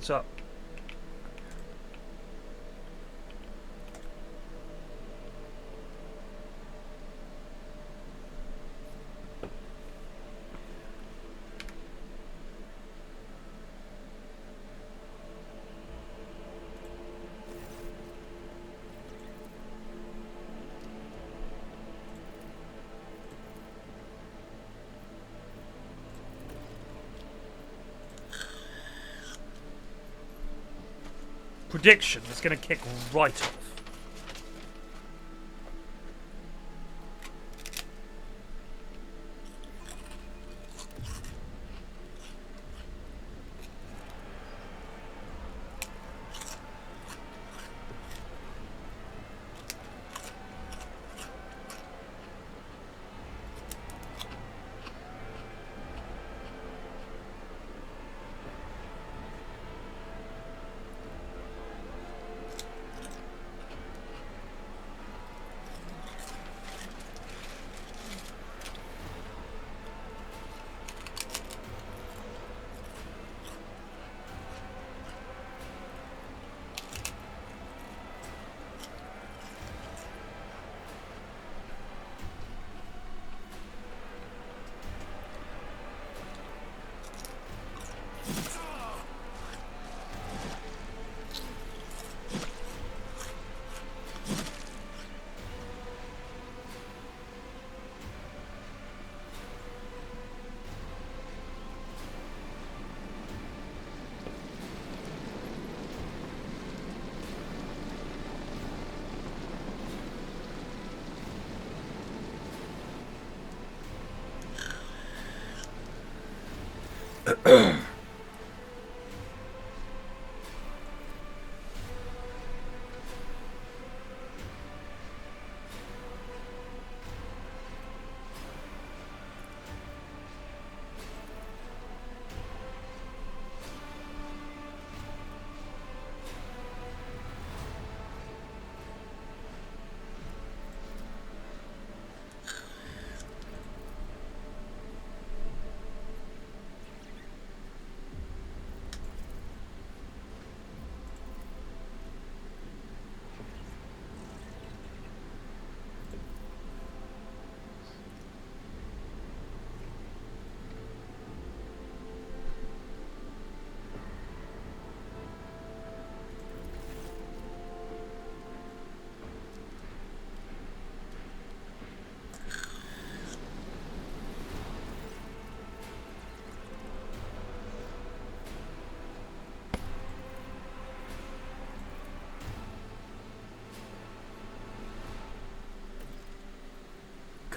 What's up? Prediction is going to kick right off.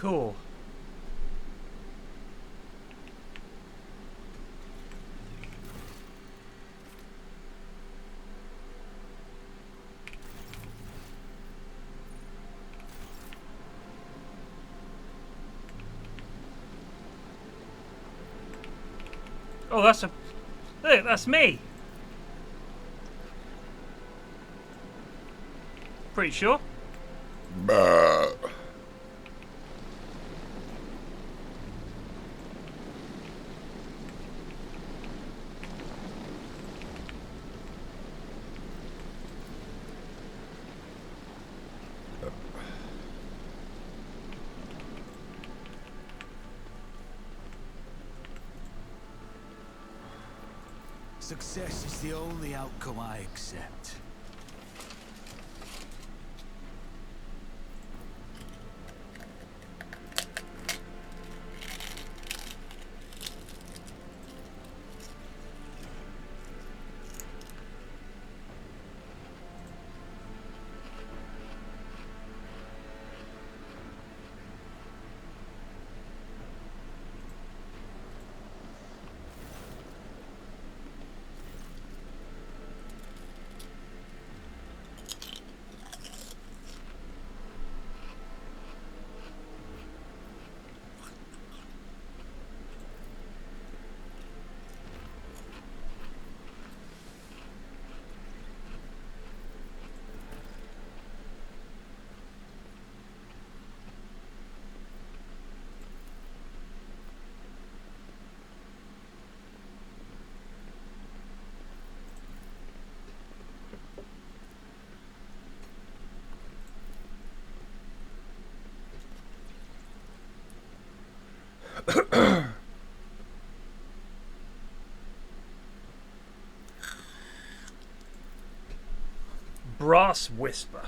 Cool. Oh, that's a... Look, that's me. Pretty sure. Success is the only outcome I accept. Brass Whisper.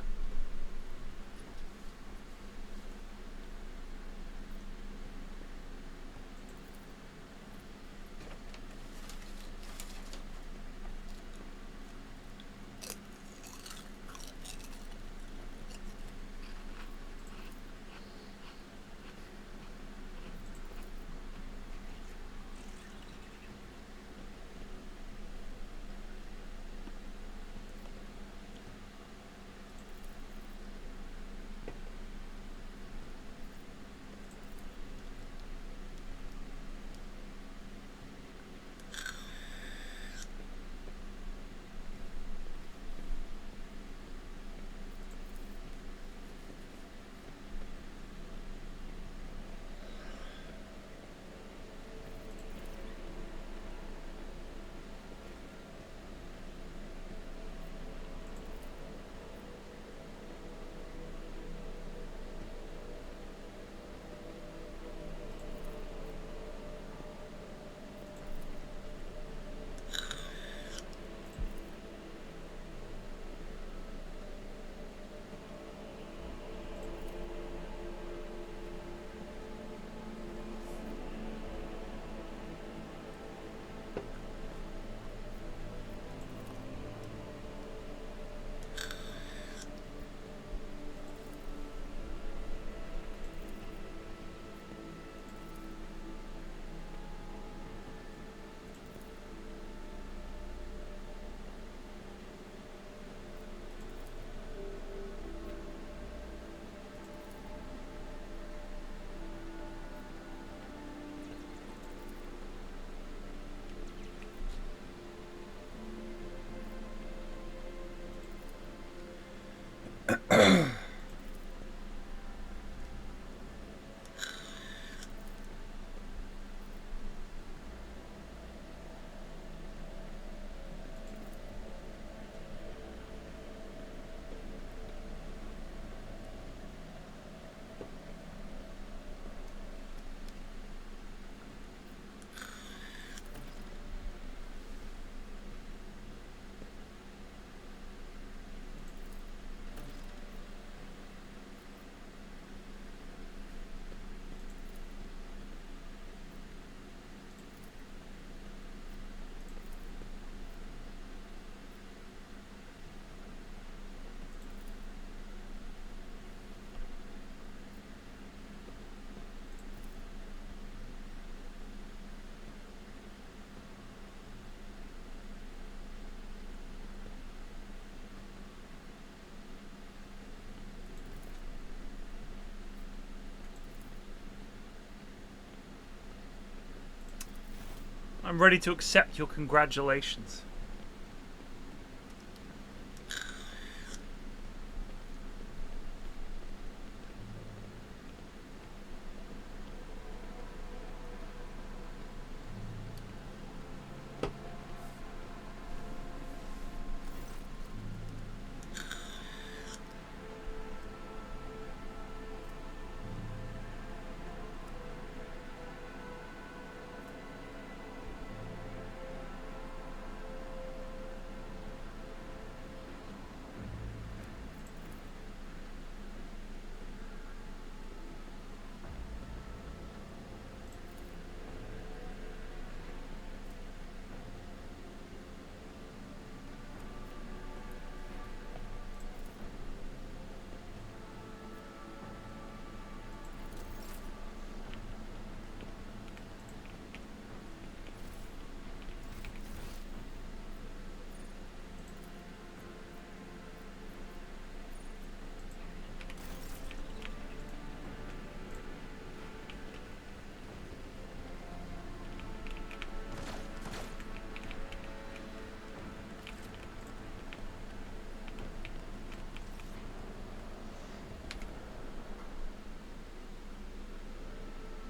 I'm ready to accept your congratulations.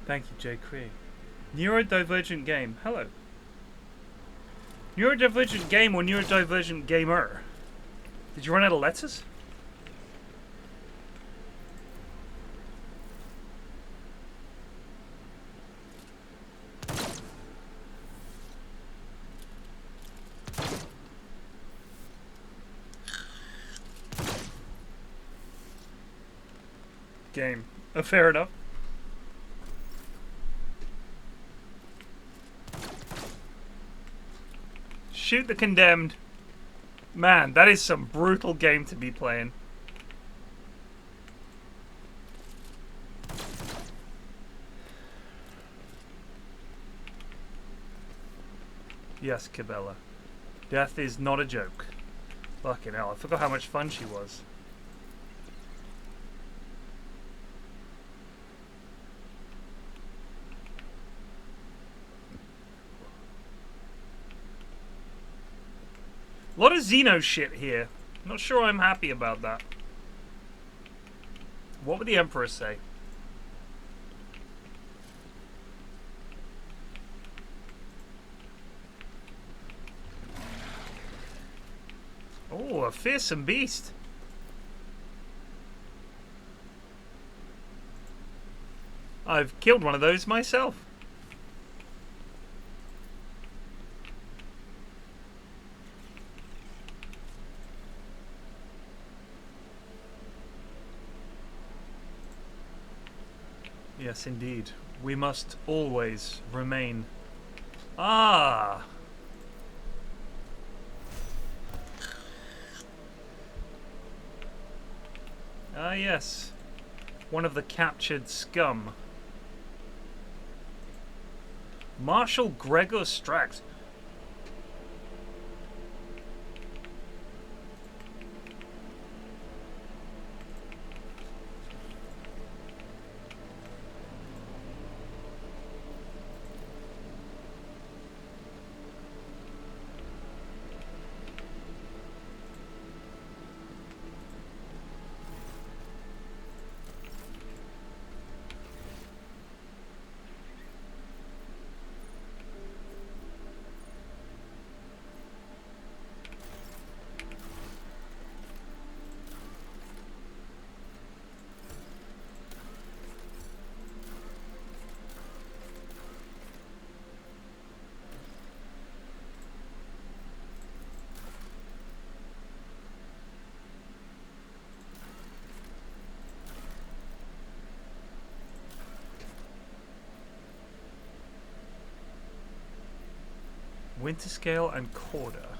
Thank you, J. Cree. Neurodivergent game. Hello. Neurodivergent game or neurodivergent gamer? Did you run out of letters? Game. Oh, fair enough. Shoot the condemned. Man, that is some brutal game to be playing. Yes, Cabela. Death is not a joke. Fucking hell, I forgot how much fun she was. A lot of Xeno shit here. Not sure I'm happy about that. What would the Emperor say? Oh, a fearsome beast. I've killed one of those myself. Yes, indeed. We must always remain... Ah! Ah, yes. One of the captured scum. Marshal Gregor Strax. Winterscale and Corda.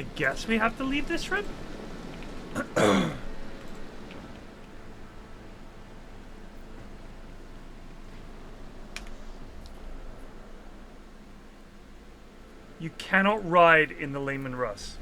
I guess we have to leave this room? You cannot ride in the Lehman Russ.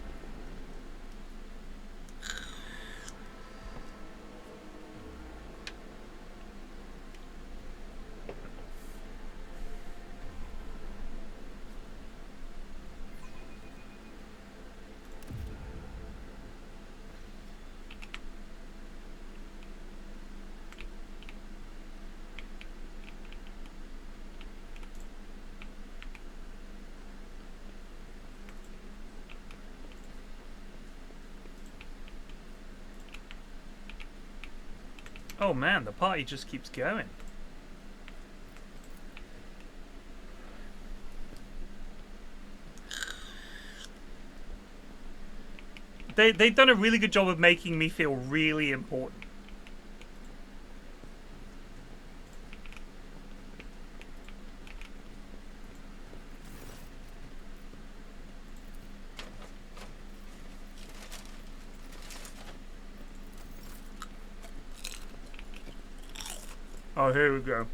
Oh man, the party just keeps going. They've done a really good job of making me feel really important. Oh, here we go.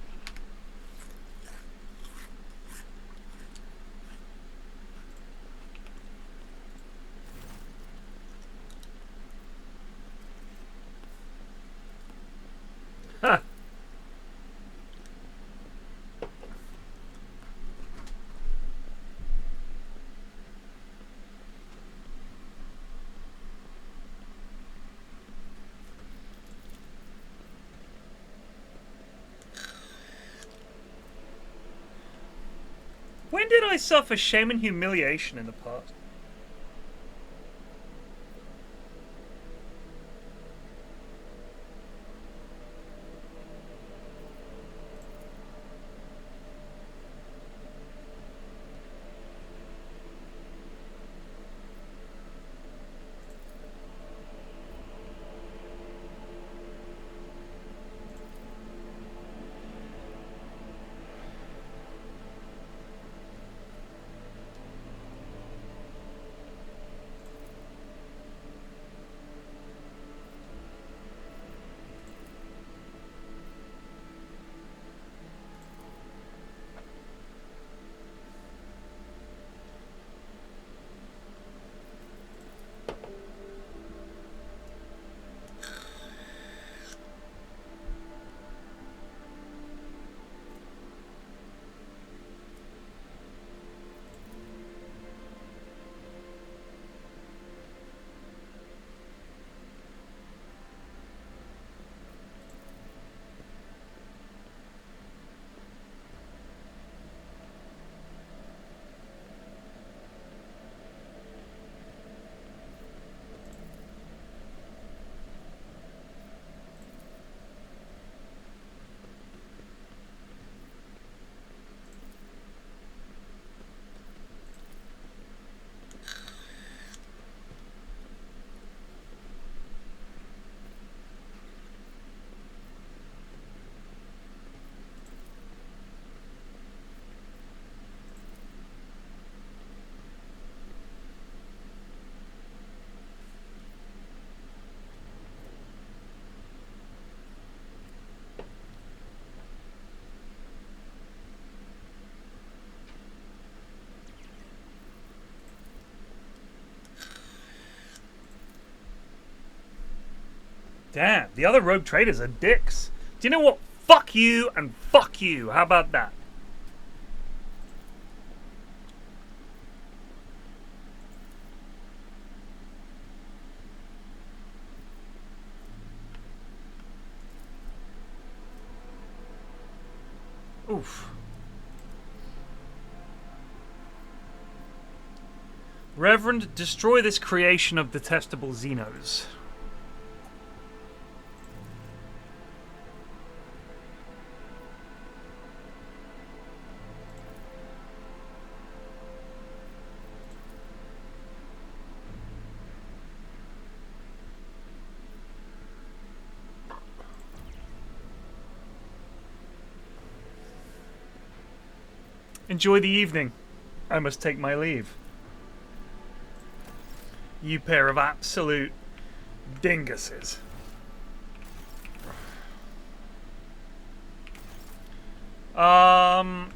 Ha! When did I suffer shame and humiliation in the past? Damn, the other rogue traders are dicks. Do you know what? Fuck you and fuck you. How about that? Oof. Reverend, destroy this creation of detestable Xenos. Enjoy the evening. I must take my leave. You pair of absolute dinguses. I'm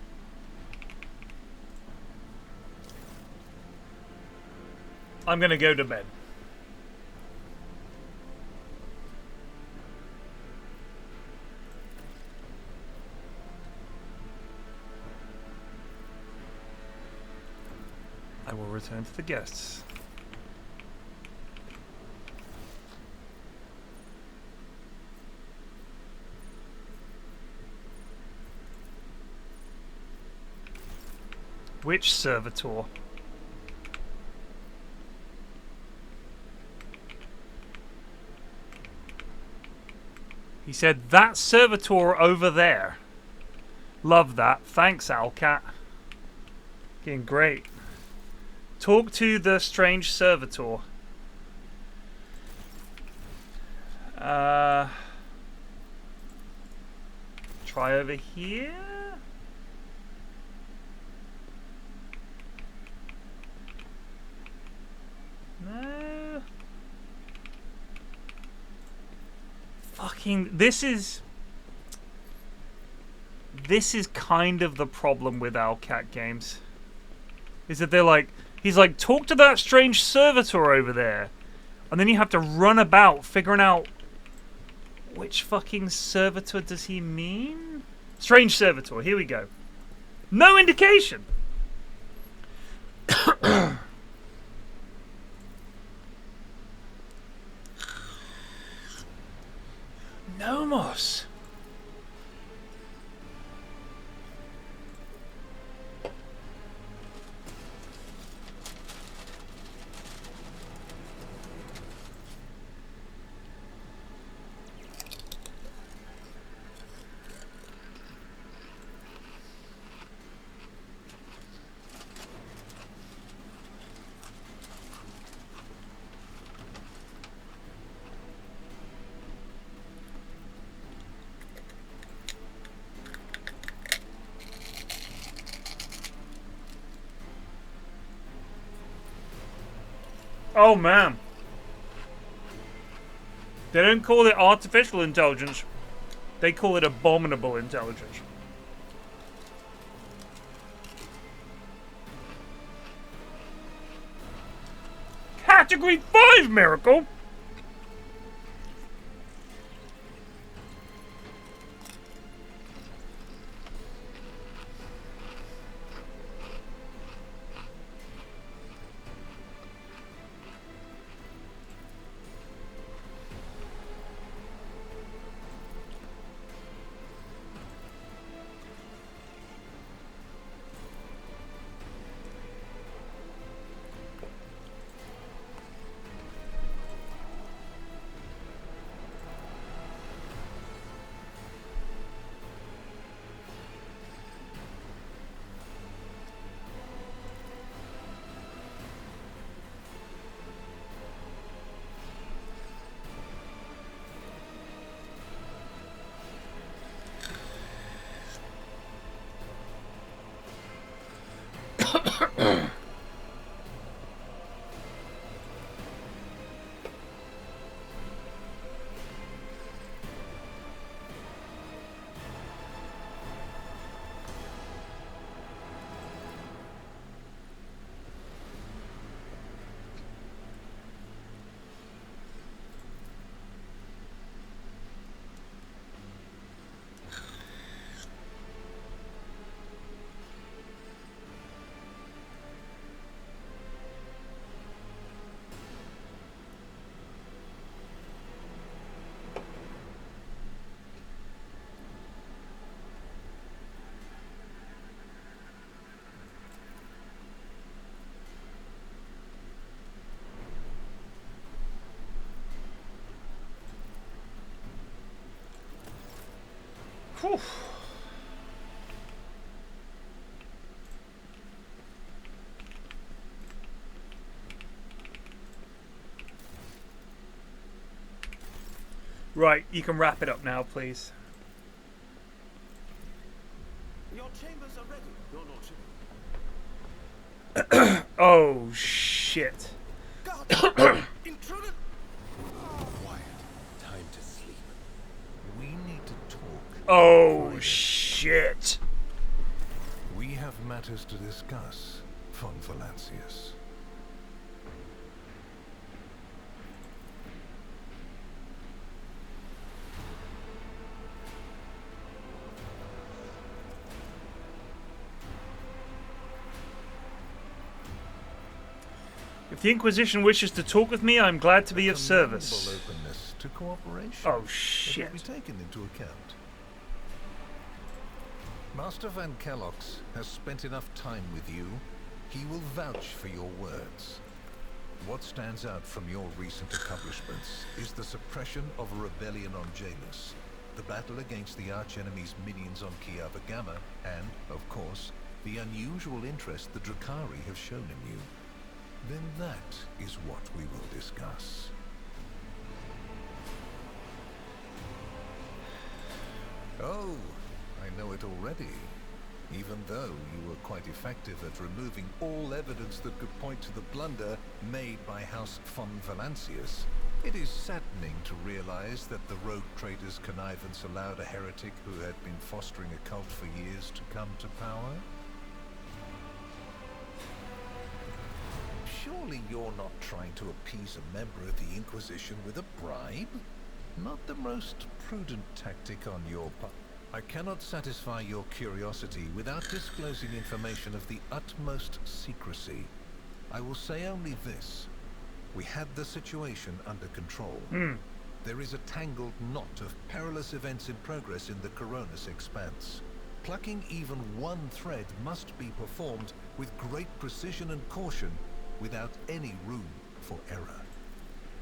gonna go to bed. I will return to the guests. Which servitor? He said, that servitor over there. Love that. Thanks, Owlcat. Getting great. Talk to the strange servitor. Try over here? No. Fucking, this is kind of the problem with Owlcat Games. Is that they're like, he's like, talk to that strange servitor over there. And then you have to run about figuring out which fucking servitor does he mean? Strange servitor, here we go. No indication. Nomos. Oh man. They don't call it artificial intelligence. They call it abominable intelligence. Category 5 miracle? Whew. Right, you can wrap it up now, please. Your chambers are ready, Your Lordship. Oh, shit. Guard Intruder! Quiet. Time to sleep. We need to talk. Oh, Private. shit. We have matters to discuss, von Valancius. If the Inquisition wishes to talk with me, I'm glad to be of service. Commendable openness to cooperation. Oh, It will shit. be taken into account. Master Van Kellox has spent enough time with you. He will vouch for your words. What stands out from your recent accomplishments is the suppression of a rebellion on Janus, the battle against the archenemy's minions on Kiava Gamma, and, of course, the unusual interest the Drakari have shown in you. Then that is what we will discuss. Oh, I know it already. Even though you were quite effective at removing all evidence that could point to the blunder made by House von Valancius, it is saddening to realize that the rogue trader's connivance allowed a heretic who had been fostering a cult for years to come to power. Surely you're not trying to appease a member of the Inquisition with a bribe? Not the most prudent tactic on your part. I cannot satisfy your curiosity without disclosing information of the utmost secrecy. I will say only this. We had the situation under control. There is a tangled knot of perilous events in progress in the Coronis expanse. Plucking even one thread must be performed with great precision and caution, without any room for error.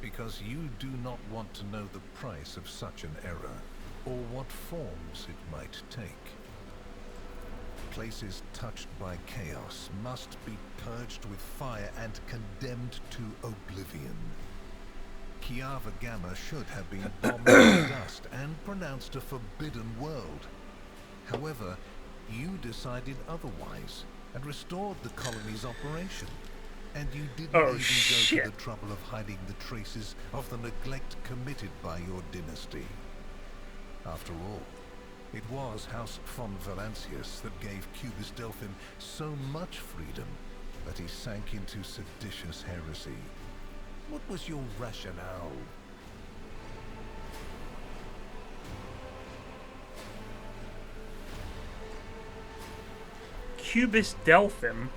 Because you do not want to know the price of such an error, or what forms it might take. Places touched by chaos must be purged with fire and condemned to oblivion. Kiava Gamma should have been bombed to dust and pronounced a forbidden world. However, you decided otherwise and restored the colony's operation. And you didn't even go to the trouble of hiding the traces of the neglect committed by your dynasty. After all, it was House von Valancius that gave Cubis Delphim so much freedom that he sank into seditious heresy. What was your rationale? Cubis Delphim?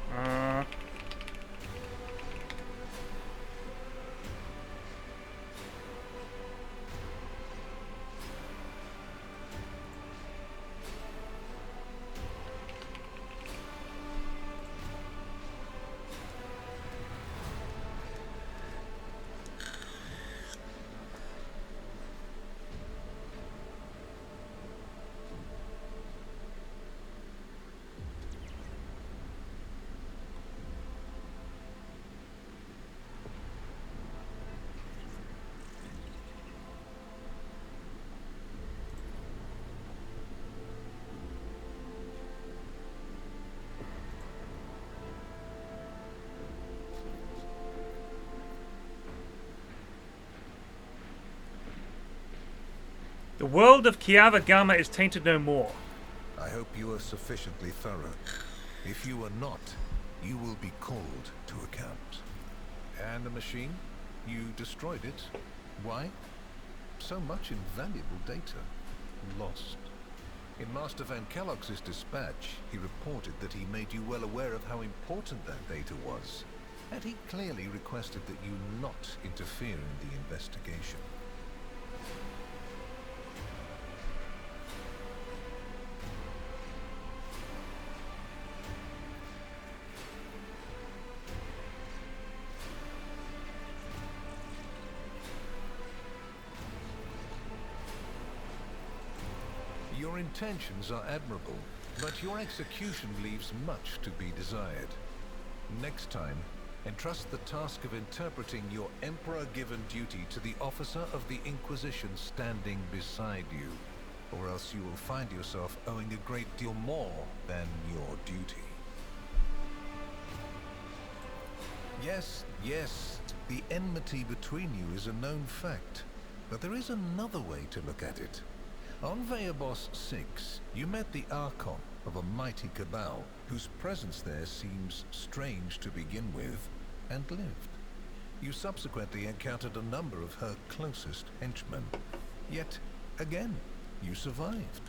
The world of Kiava Gamma is tainted no more. I hope you are sufficiently thorough. If you are not, you will be called to account. And the machine? You destroyed it. Why? So much invaluable data. Lost. In Master Van Kellox's dispatch, he reported that he made you well aware of how important that data was. And he clearly requested that you not interfere in the investigation. Your intentions are admirable, but your execution leaves much to be desired. Next time, entrust the task of interpreting your Emperor-given duty to the officer of the Inquisition standing beside you, or else you will find yourself owing a great deal more than your duty. Yes, yes, the enmity between you is a known fact. But there is another way to look at it. On Veabos 6, you met the Archon of a mighty cabal, whose presence there seems strange to begin with, and lived. You subsequently encountered a number of her closest henchmen. Yet, again, you survived.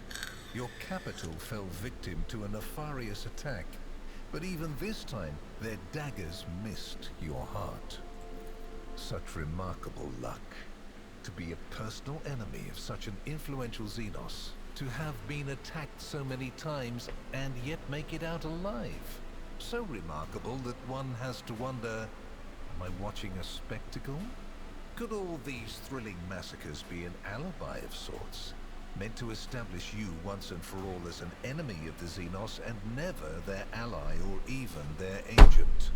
Your capital fell victim to a nefarious attack, but even this time, their daggers missed your heart. Such remarkable luck. To be a personal enemy of such an influential Xenos, to have been attacked so many times and yet make it out alive. So remarkable that one has to wonder, am I watching a spectacle? Could all these thrilling massacres be an alibi of sorts, meant to establish you once and for all as an enemy of the Xenos and never their ally or even their agent?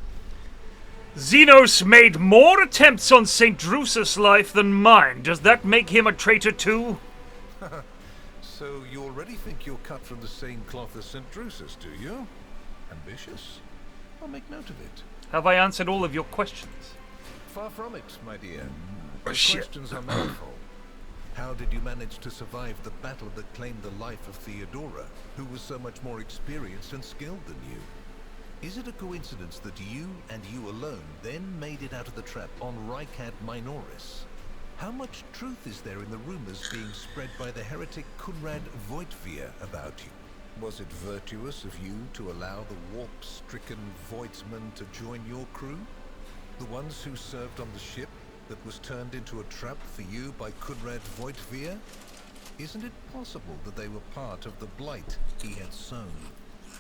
Xenos made more attempts on St. Drusus' life than mine. Does that make him a traitor too? So you already think you're cut from the same cloth as St. Drusus, do you? Ambitious? I'll make note of it. Have I answered all of your questions? Far from it, my dear. Oh, The shit. questions are manifold. How did you manage to survive the battle that claimed the life of Theodora, who was so much more experienced and skilled than you? Is it a coincidence that you and you alone then made it out of the trap on Rycat Minoris? How much truth is there in the rumors being spread by the heretic Kunrad Voitvir about you? Was it virtuous of you to allow the warp-stricken Voidsmen to join your crew? The ones who served on the ship that was turned into a trap for you by Kunrad Voitvir? Isn't it possible that they were part of the blight he had sown?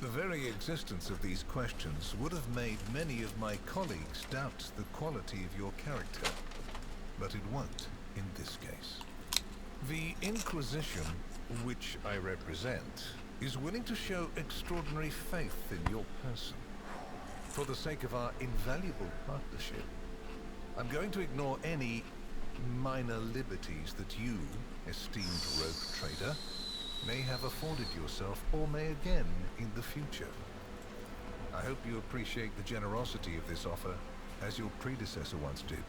The very existence of these questions would have made many of my colleagues doubt the quality of your character. But it won't in this case. The Inquisition, which I represent, is willing to show extraordinary faith in your person. For the sake of our invaluable partnership, I'm going to ignore any minor liberties that you, esteemed rogue trader, may have afforded yourself or may again in the future. I hope you appreciate the generosity of this offer, as your predecessor once did.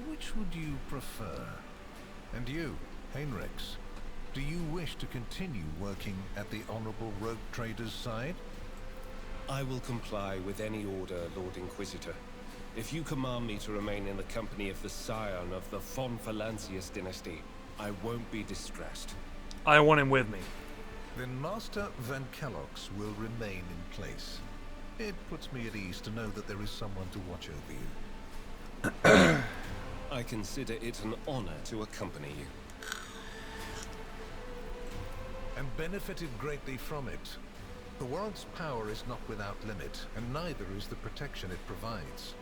Which would you prefer? And you, Heinrichs, do you wish to continue working at the Honorable Rogue Trader's side? I will comply with any order, Lord Inquisitor. If you command me to remain in the company of the scion of the von Valancius dynasty, I won't be distressed. I want him with me. Then Master Van Kellogg's will remain in place. It puts me at ease to know that there is someone to watch over you. I consider it an honor to accompany you. And benefited greatly from it. The warrant's power is not without limit, and neither is the protection it provides.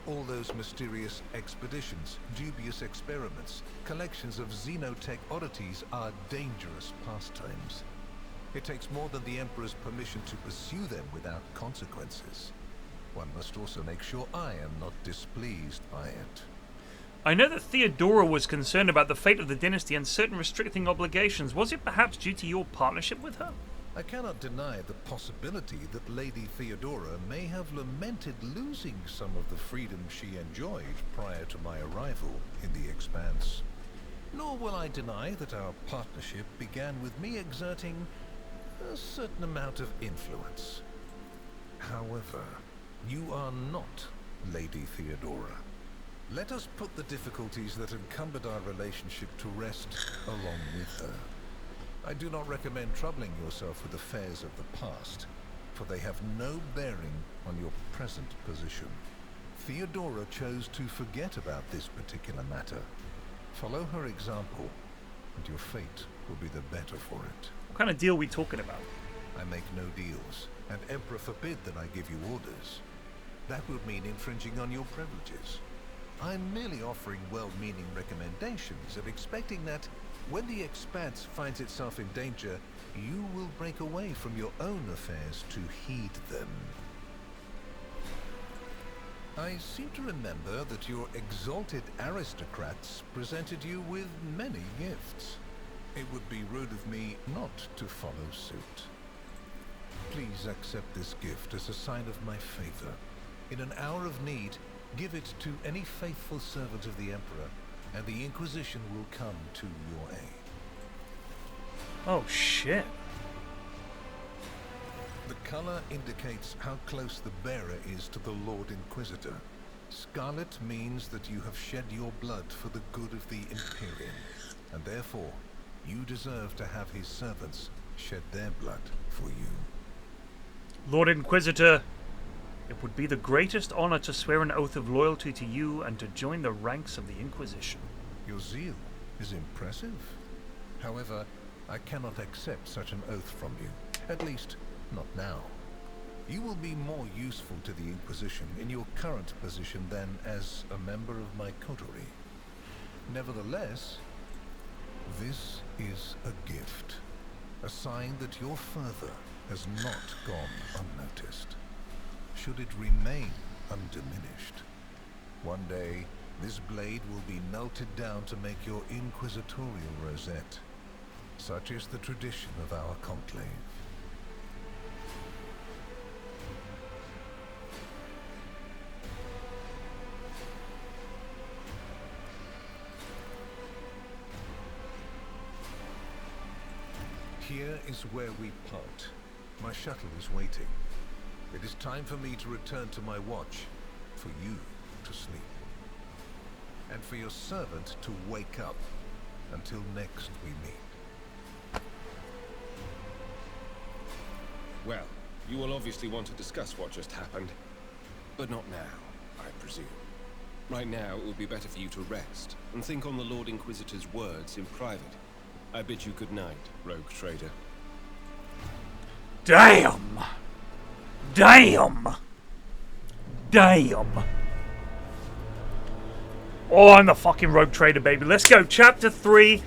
All those mysterious expeditions, dubious experiments, collections of xenotech oddities are dangerous pastimes. It takes more than the Emperor's permission to pursue them without consequences. One must also make sure I am not displeased by it. I know that Theodora was concerned about the fate of the dynasty and certain restricting obligations. Was it perhaps due to your partnership with her? I cannot deny the possibility that Lady Theodora may have lamented losing some of the freedom she enjoyed prior to my arrival in the Expanse. Nor will I deny that our partnership began with me exerting a certain amount of influence. However, you are not Lady Theodora. Let us put the difficulties that encumbered our relationship to rest along with her. I do not recommend troubling yourself with affairs of the past, for they have no bearing on your present position. Theodora chose to forget about this particular matter. Follow her example, and your fate will be the better for it. What kind of deal are we talking about? I make no deals, and Emperor forbid that I give you orders. That would mean infringing on your privileges. I'm merely offering well-meaning recommendations and expecting that when the Expanse finds itself in danger, you will break away from your own affairs to heed them. I seem to remember that your exalted aristocrats presented you with many gifts. It would be rude of me not to follow suit. Please accept this gift as a sign of my favor. In an hour of need, give it to any faithful servant of the Emperor, and the Inquisition will come to your aid. Oh, shit. The color indicates how close the bearer is to the Lord Inquisitor. Scarlet means that you have shed your blood for the good of the Imperium, and therefore, you deserve to have his servants shed their blood for you. Lord Inquisitor, it would be the greatest honor to swear an oath of loyalty to you and to join the ranks of the Inquisition. Your zeal is impressive. However, I cannot accept such an oath from you. At least, not now. You will be more useful to the Inquisition in your current position than as a member of my coterie. Nevertheless, this is a gift. A sign that your fervor has not gone unnoticed. Should it remain undiminished, one day this blade will be melted down to make your inquisitorial rosette. Such is the tradition of our conclave. Here is where we part. My shuttle is waiting. It is time for me to return to my watch, for you to sleep, and for your servant to wake up. Until next we meet. Well, you will obviously want to discuss what just happened. But not now, I presume. Right now, it would be better for you to rest, and think on the Lord Inquisitor's words in private. I bid you good night, rogue trader. Damn! Damn! Damn! Oh, I'm the fucking rogue trader, baby. Let's go. Chapter 3.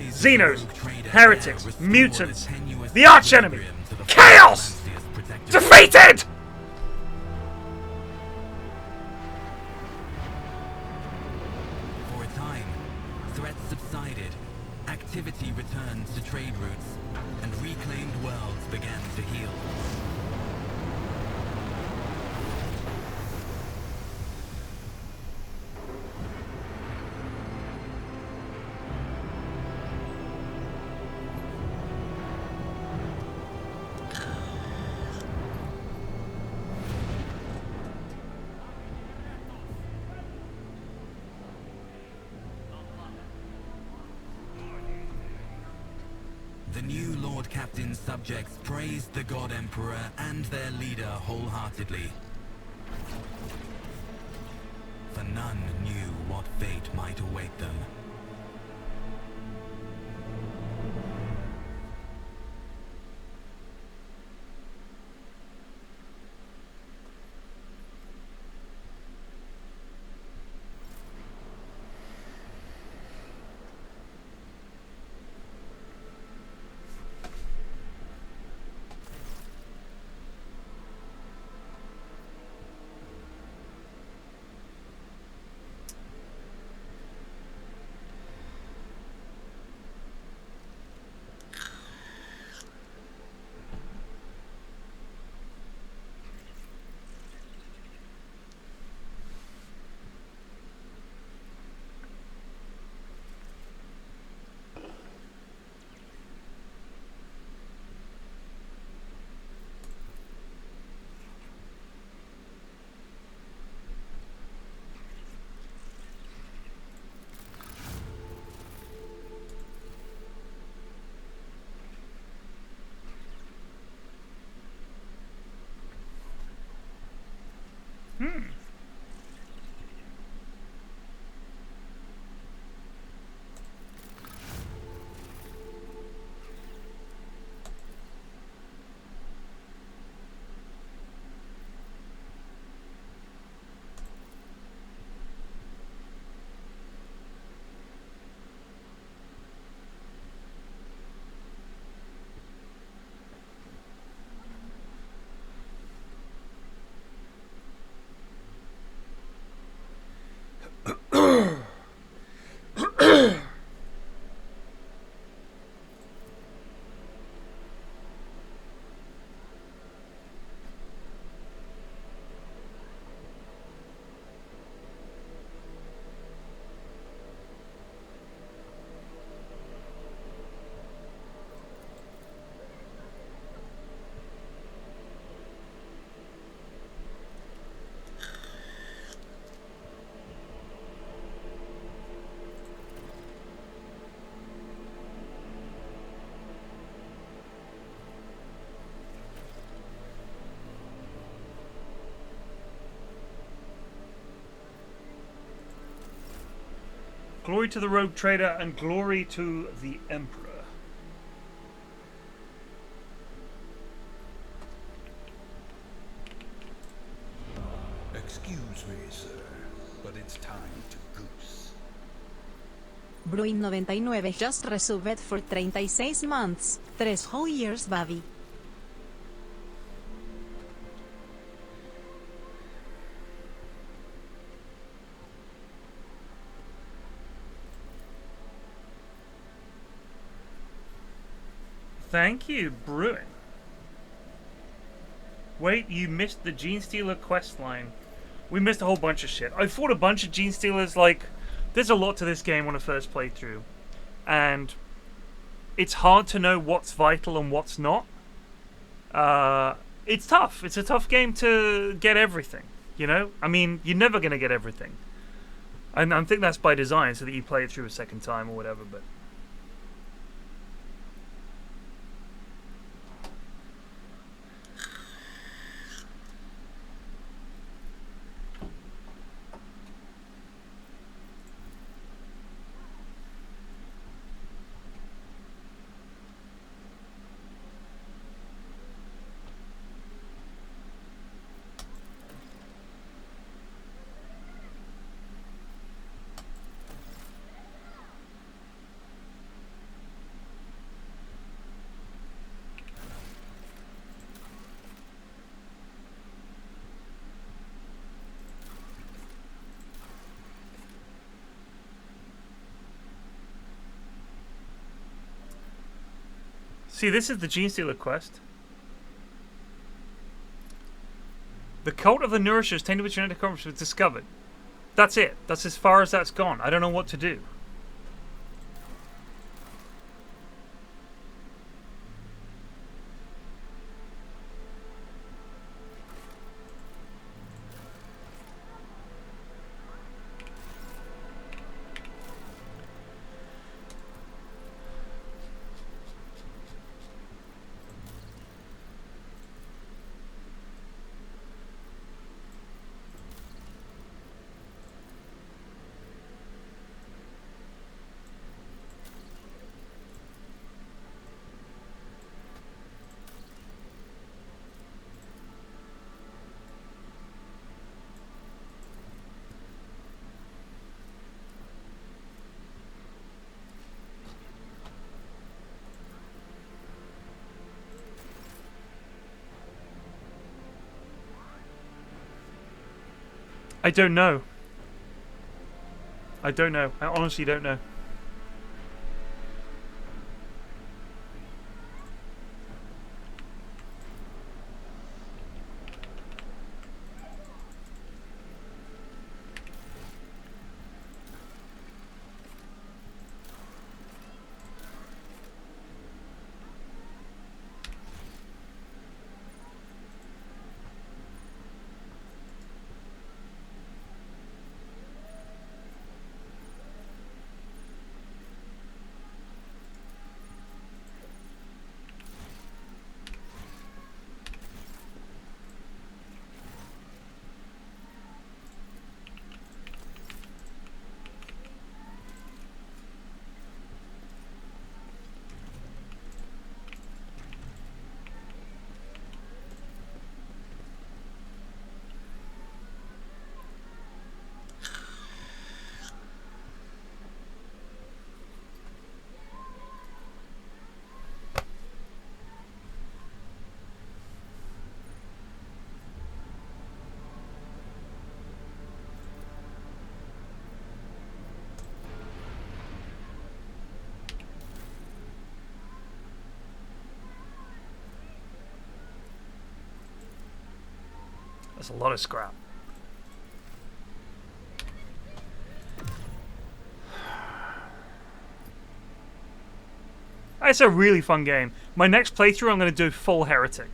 Xenos, heretics, mutants, the archenemy, chaos! Defeated! For a time, threats subsided, activity returned to trade routes, and reclaimed worlds began to heal. The new Lord Captain's subjects praised the God Emperor and their leader wholeheartedly. For none knew what fate might await them. Glory to the rogue trader and glory to the emperor. Excuse me, sir, but it's time to goose. Bruin99 just resubbed for 36 months, 3 whole years, baby. Thank you, Bruin. Wait, you missed the Gene Stealer quest line. We missed a whole bunch of shit. I fought a bunch of Gene Stealers, like, there's a lot to this game when I first played through. And it's hard to know what's vital and what's not. It's tough. It's a tough game to get everything, you know? I mean, you're never going to get everything. And I think that's by design, so that you play it through a second time or whatever, but... See, this is the Gene Stealer quest. The cult of the Nourishers tainted with genetic corruption was discovered. That's it. That's as far as that's gone. I don't know what to do. I don't know. I don't know. I honestly don't know. That's a lot of scrap. It's a really fun game. My next playthrough, I'm going to do full Heretic.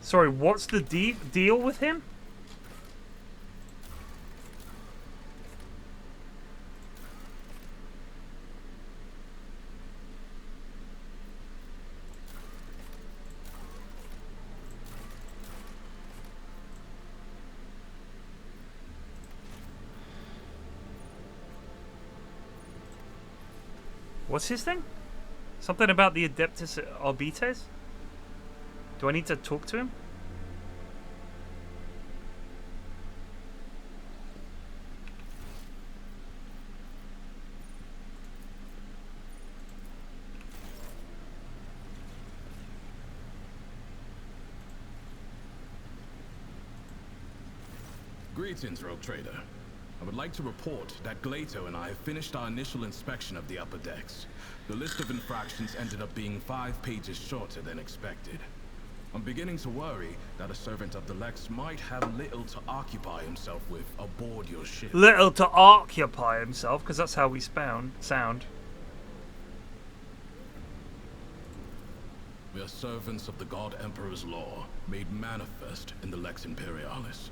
Sorry, what's the deal with him? What's his thing? Something about the Adeptus Arbites? Do I need to talk to him? Greetings, Rogue Trader. I would like to report that Glato and I have finished our initial inspection of the upper decks. The list of infractions ended up being 5 pages shorter than expected. I'm beginning to worry that a servant of the Lex might have little to occupy himself with aboard your ship. Little to occupy himself, because that's how we sound. We are servants of the God Emperor's law, made manifest in the Lex Imperialis.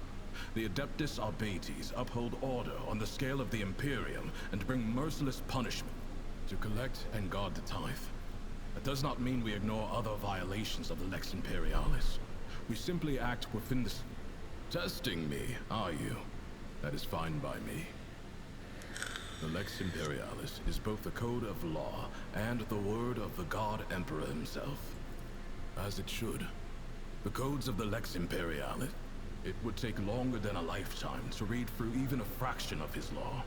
The Adeptus Arbites uphold order on the scale of the Imperium and bring merciless punishment to collect and guard the tithe. That does not mean we ignore other violations of the Lex Imperialis. We simply act within the... Testing me, are you? That is fine by me. The Lex Imperialis is both the code of law and the word of the God Emperor himself. As it should. The codes of the Lex Imperialis... It would take longer than a lifetime to read through even a fraction of his law.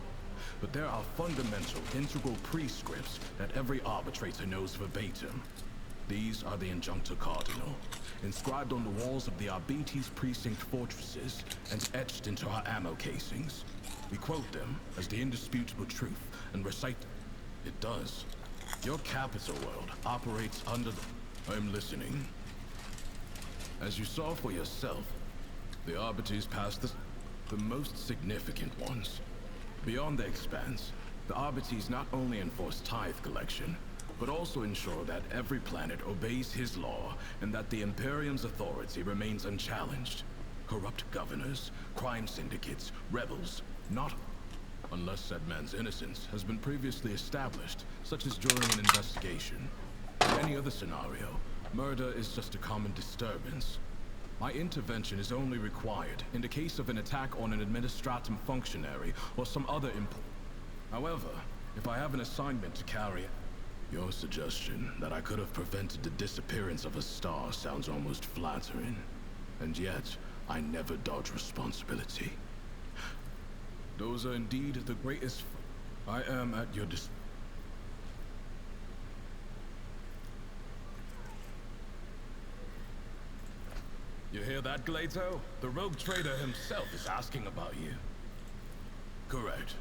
But there are fundamental, integral prescripts that every arbitrator knows verbatim. These are the Injuncta Cardinal, inscribed on the walls of the Arbites precinct fortresses and etched into our ammo casings. We quote them as the indisputable truth and recite... It does. Your capital world operates under the... I'm listening. As you saw for yourself, the Arbites passed the most significant ones. Beyond the expanse, the Arbites not only enforce tithe collection, but also ensure that every planet obeys his law and that the Imperium's authority remains unchallenged. Corrupt governors, crime syndicates, rebels, not unless said man's innocence has been previously established, such as during an investigation. In any other scenario, murder is just a common disturbance. My intervention is only required in the case of an attack on an administratum functionary or some other However, if I have an assignment to carry... Your suggestion that I could have prevented the disappearance of a star sounds almost flattering. And yet, I never dodge responsibility. Those are indeed the greatest... I am at your dis... You hear that, Glato? The rogue trader himself is asking about you. Correct.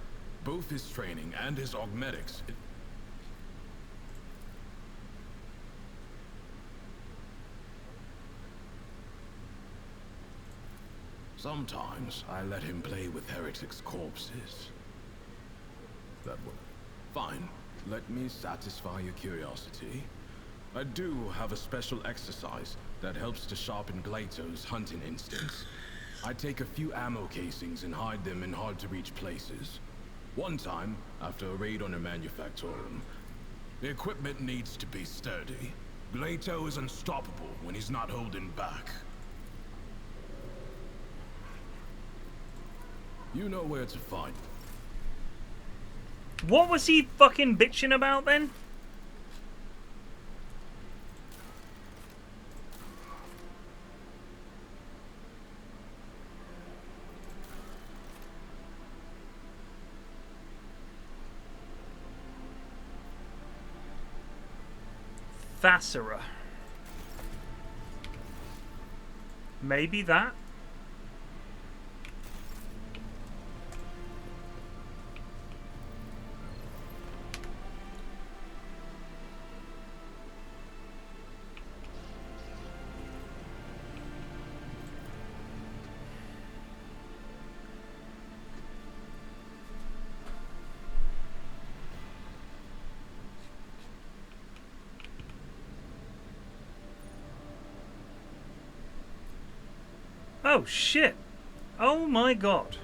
Both his training and his augmetics... Sometimes I let him play with heretics' corpses. That would... Fine. Let me satisfy your curiosity. I do have a special exercise that helps to sharpen Glato's hunting instincts. I take a few ammo casings and hide them in hard-to-reach places. One time, after a raid on a manufactorum, the equipment needs to be sturdy. Glato is unstoppable when he's not holding back. You know where to find. What was he fucking bitching about then? Vassara. Maybe that? Oh shit. Oh my god.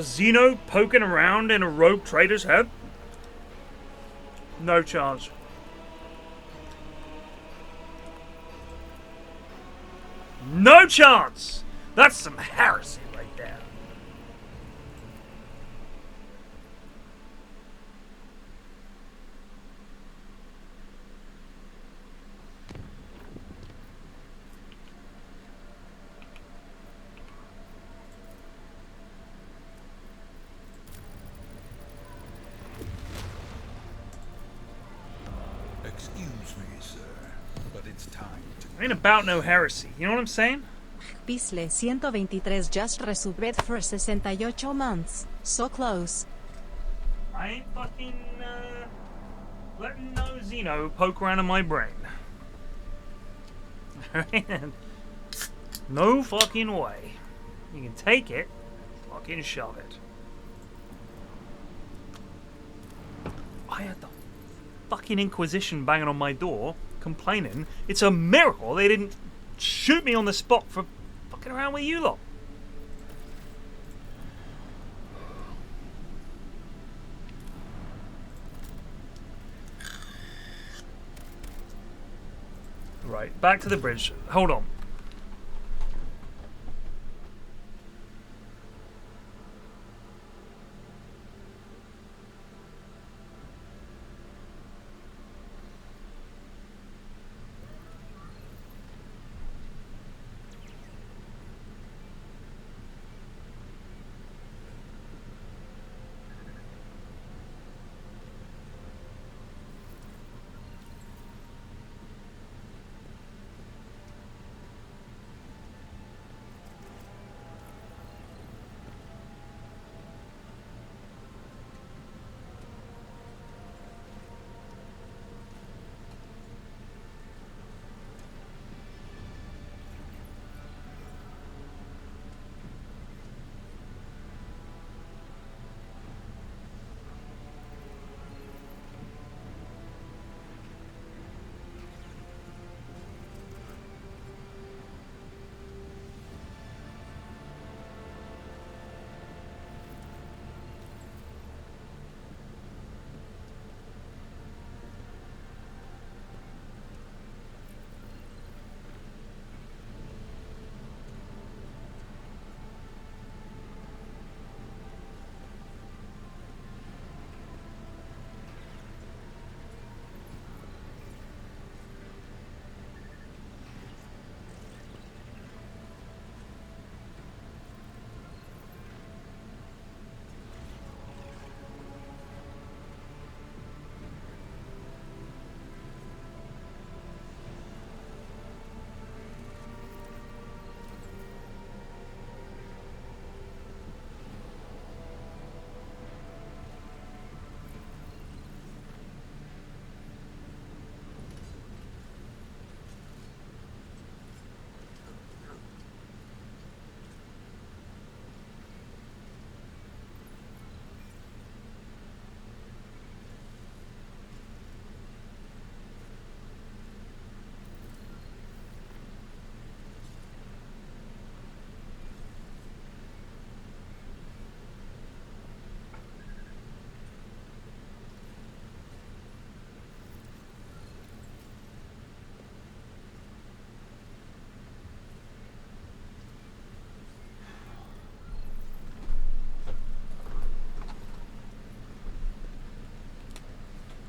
Xeno poking around in a rogue trader's head? No chance. No chance! That's some heresy right there. Excuse me, sir, but it's time to... Ain't about no heresy. You know what I'm saying? Pisle 123 just resubbed for 68 months. So close. I ain't fucking, letting no Xeno poke around in my brain. No fucking way. You can take it, fucking shove it. I had the fucking Inquisition banging on my door, complaining. It's a miracle they didn't shoot me on the spot for fucking around with you lot. Right, back to the bridge. Hold on.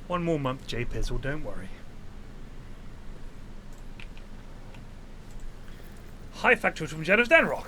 One more month, J Pizzle, don't worry. Hi, Factual from Genos Danrock.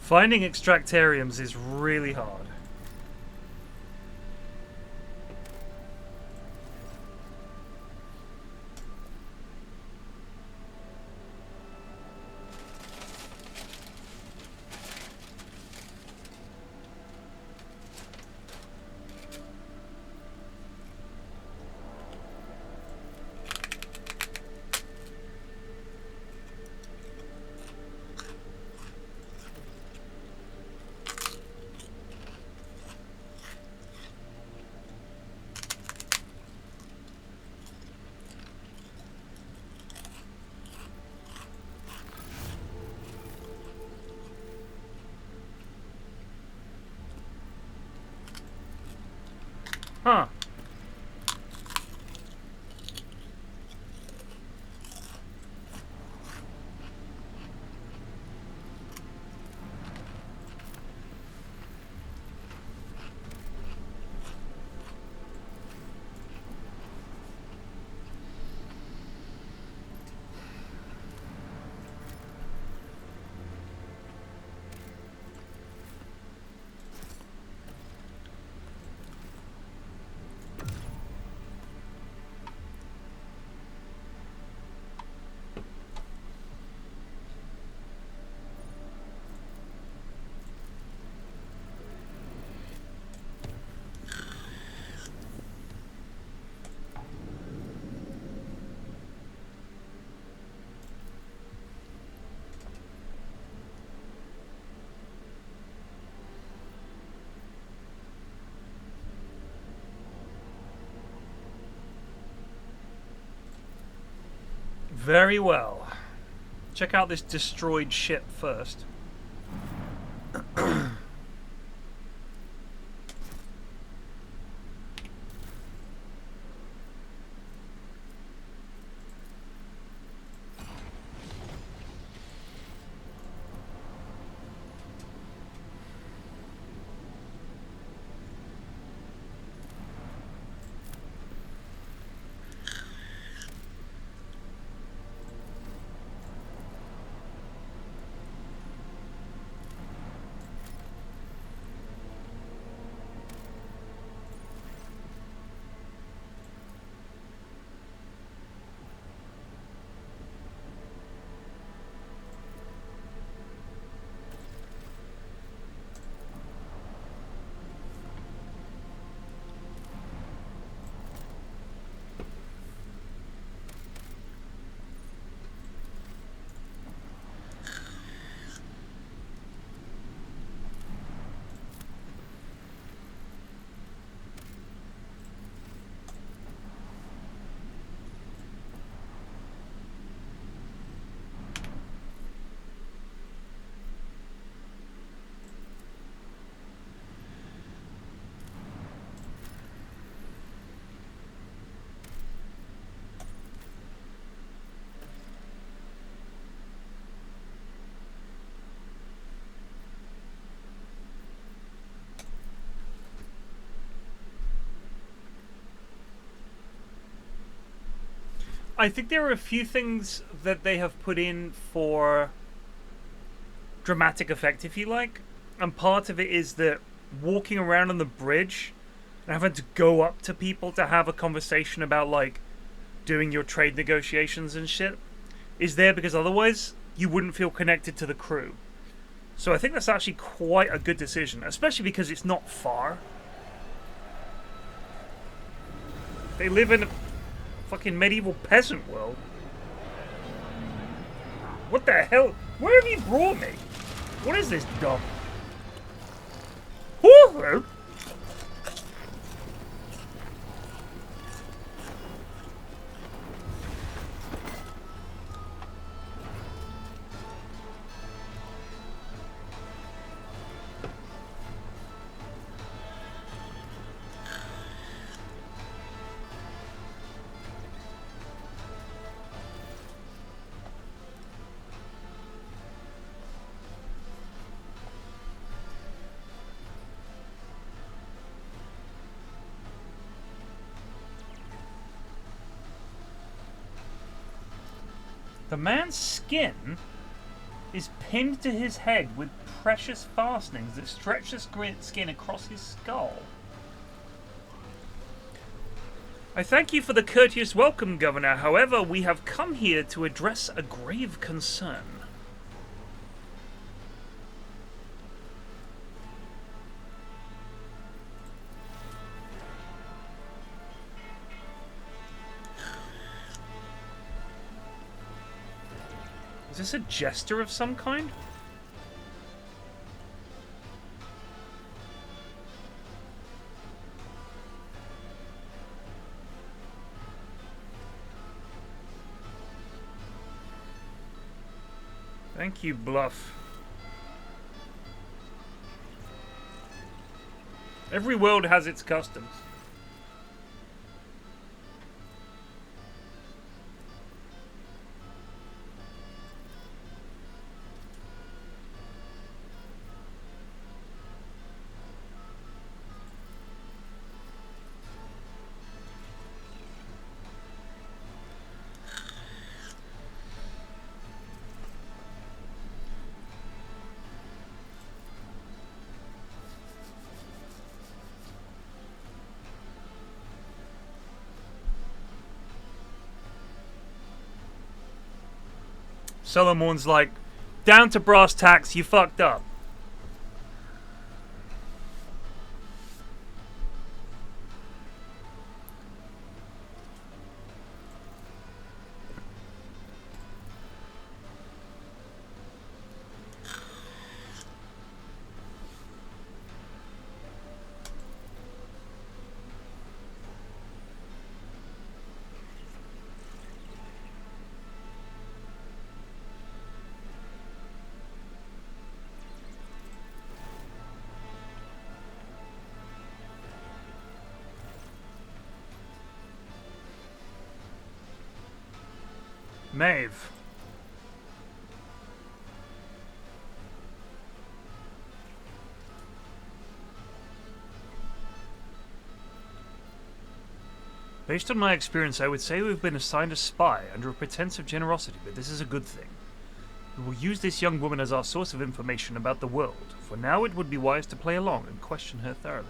Finding extractariums is really hard. Huh. Very well. Check out this destroyed ship first. I think there are a few things that they have put in for dramatic effect, if you like. And part of it is that walking around on the bridge and having to go up to people to have a conversation about, like, doing your trade negotiations and shit is there because otherwise you wouldn't feel connected to the crew. So I think that's actually quite a good decision, especially because it's not far. They live in a fucking medieval peasant world. What the hell? Where have you brought me? What is this dump? Hello? The man's skin is pinned to his head with precious fastenings that stretch the skin across his skull. I thank you for the courteous welcome, Governor. However, we have come here to address a grave concern. Is this a jester of some kind? Thank you, Bluff. Every world has its customs. Solomon's like, down to brass tacks, you fucked up. Maeve. Based on my experience, I would say we've been assigned a spy under a pretense of generosity, but this is a good thing. We will use this young woman as our source of information about the world. For now, it would be wise to play along and question her thoroughly.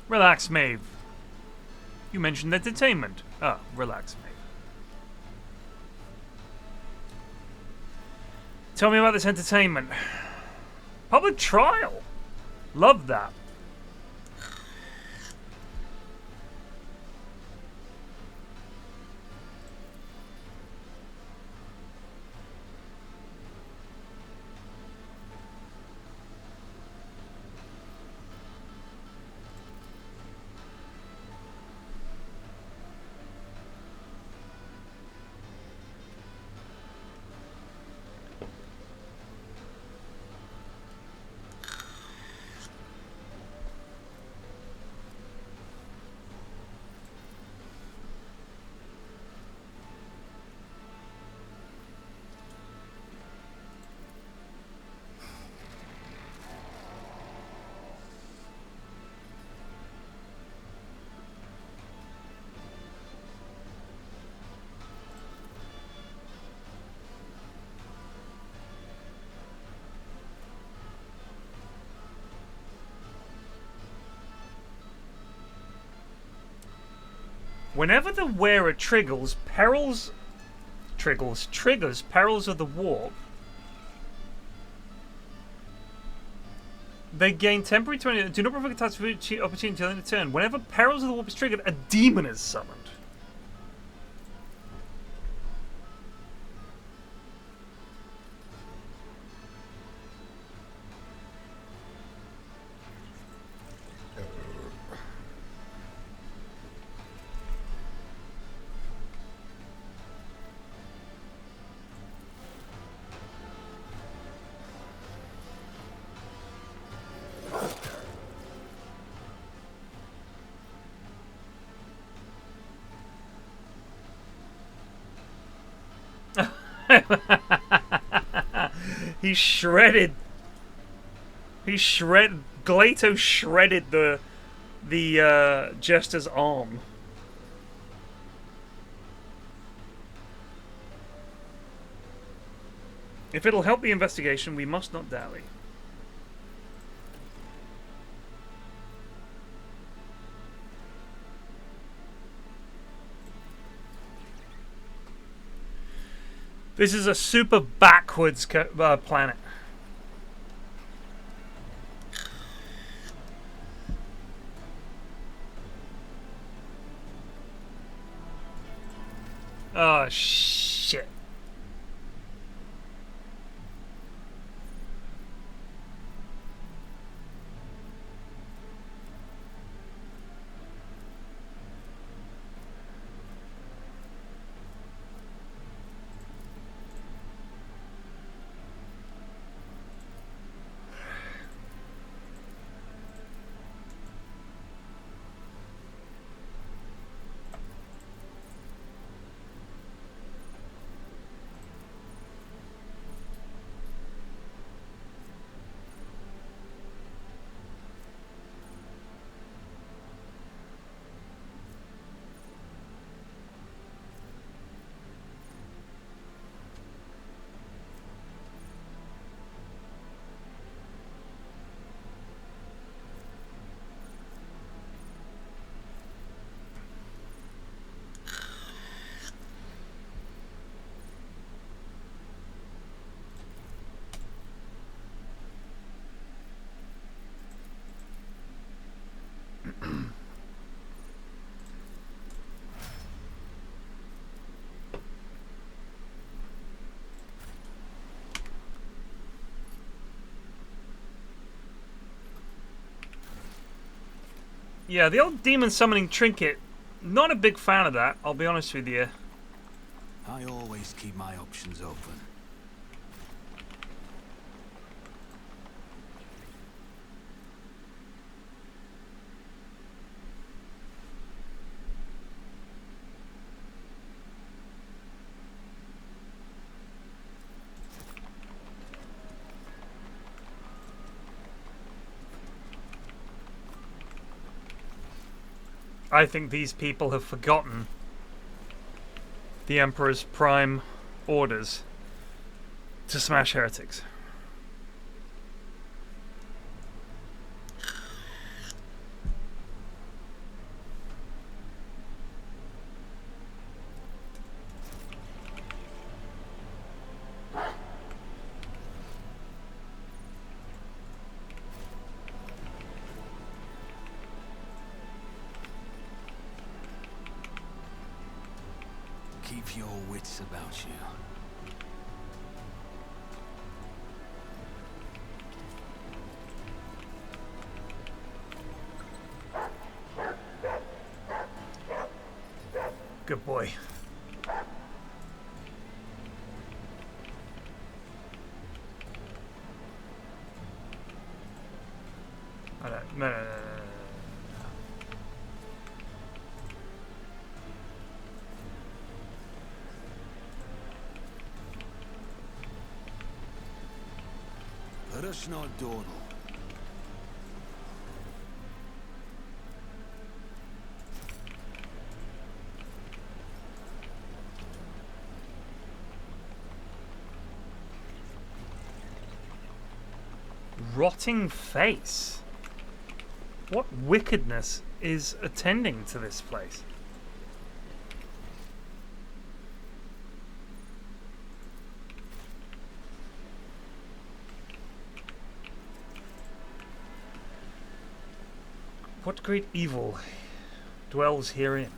Relax, Maeve. You mentioned entertainment. Ah, relax, Maeve. Tell me about this entertainment. Public trial. Love that. Whenever the wearer triggers perils of the warp, they gain temporary 20. Do not provoke attacks for opportunity until end of turn. Whenever perils of the warp is triggered, a demon is summoned. He shredded. Glato shredded the the jester's arm. If it'll help the investigation, we must not dally. This is a super backwards planet. Oh, shit. Yeah, the old demon summoning trinket, not a big fan of that, I'll be honest with you. I always keep my options open. I think these people have forgotten the Emperor's prime orders to smash heretics. Keep your wits about you. Good boy. I don't, no. Rush not dawdle. Rotting face. What wickedness is attending to this place? What great evil dwells herein?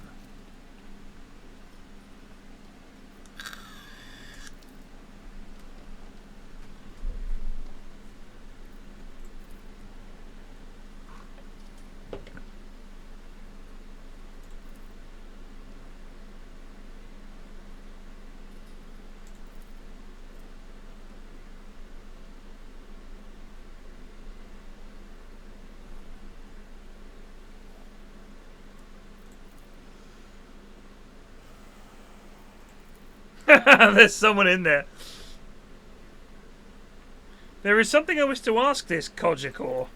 There's someone in there. There is something I wish to ask this Kojikor.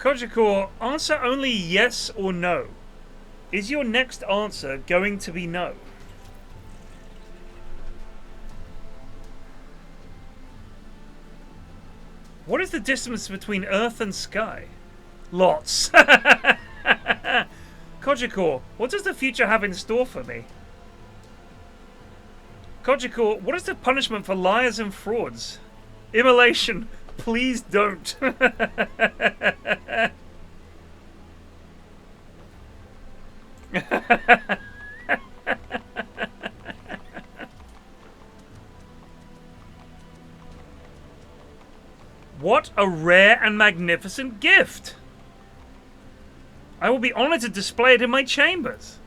Kojikor, answer only yes or no. Is your next answer going to be no? What is the distance between Earth and sky? Lots. Kojikor, what does the future have in store for me? Kojikor, what is the punishment for liars and frauds? Immolation. Please don't. What a rare and magnificent gift! I will be honored to display it in my chambers.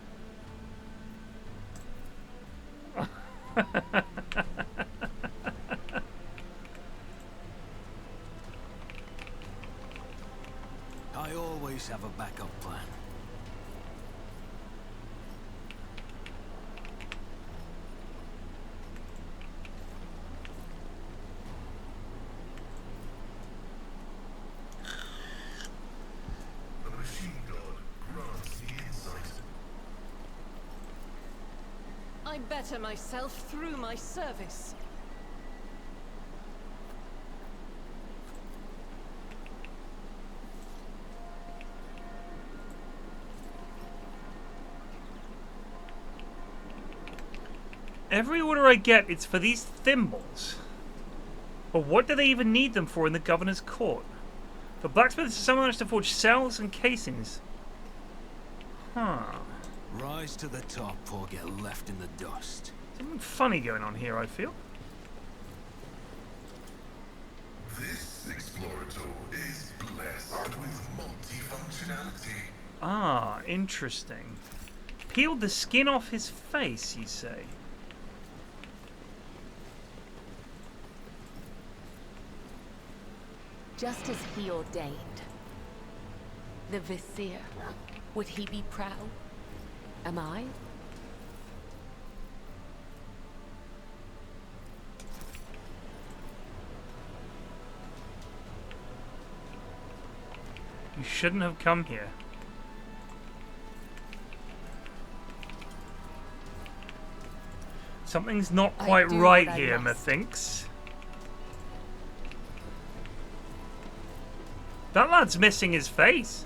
I always have a backup plan. The machine god grants the insight. I better myself through my service. Every order I get, it's for these thimbles. But what do they even need them for in the governor's court? The blacksmiths someone managed to forge cells and casings. Huh. Rise to the top or get left in the dust. Something funny going on here, I feel. This explorator is blessed with multifunctionality. Ah, interesting. Peeled the skin off his face, you say? Just as he ordained. The Vizier. Would he be proud? Am I? You shouldn't have come here. Something's not quite right here, methinks. That lad's missing his face.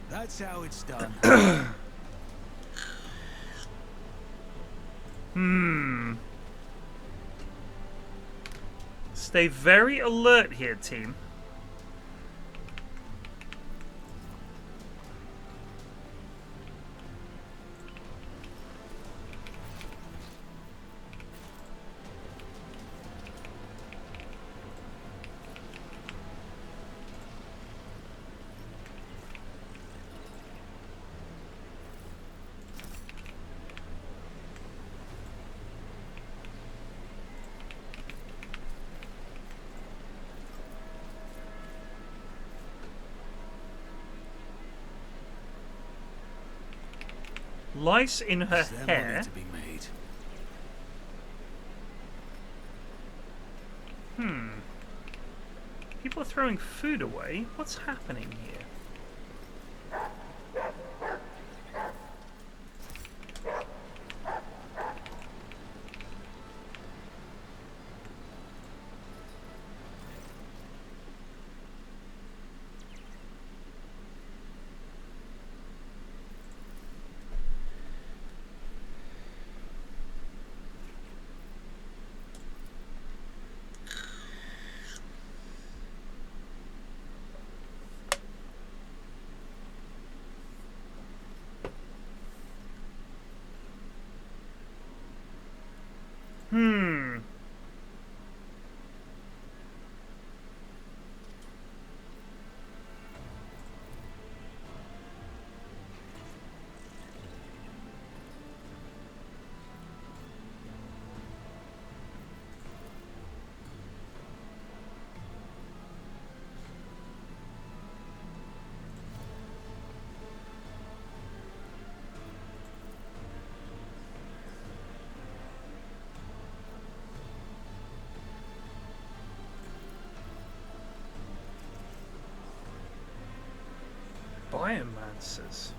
That's how it's done. Stay very alert here, team. Lice in her Is there hair. money to be made? People are throwing food away. What's happening here? Biomancers.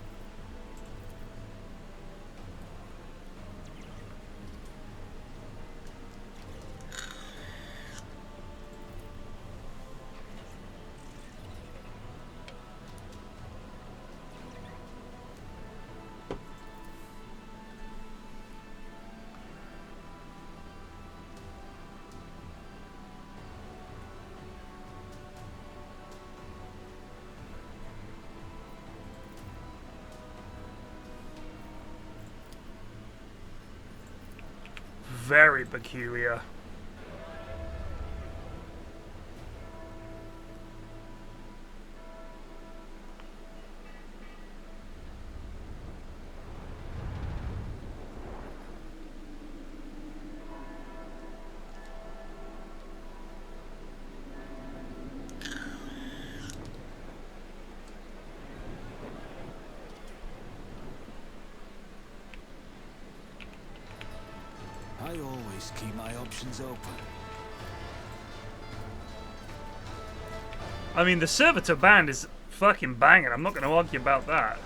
Very peculiar. I always keep my options open. I mean, the Servitor band is fucking banging. I'm not going to argue about that.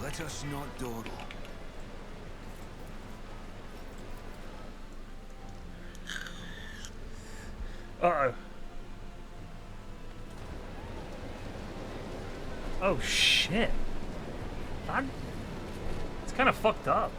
Let us not dawdle. Uh-oh. Oh, shit. It's kind of fucked up.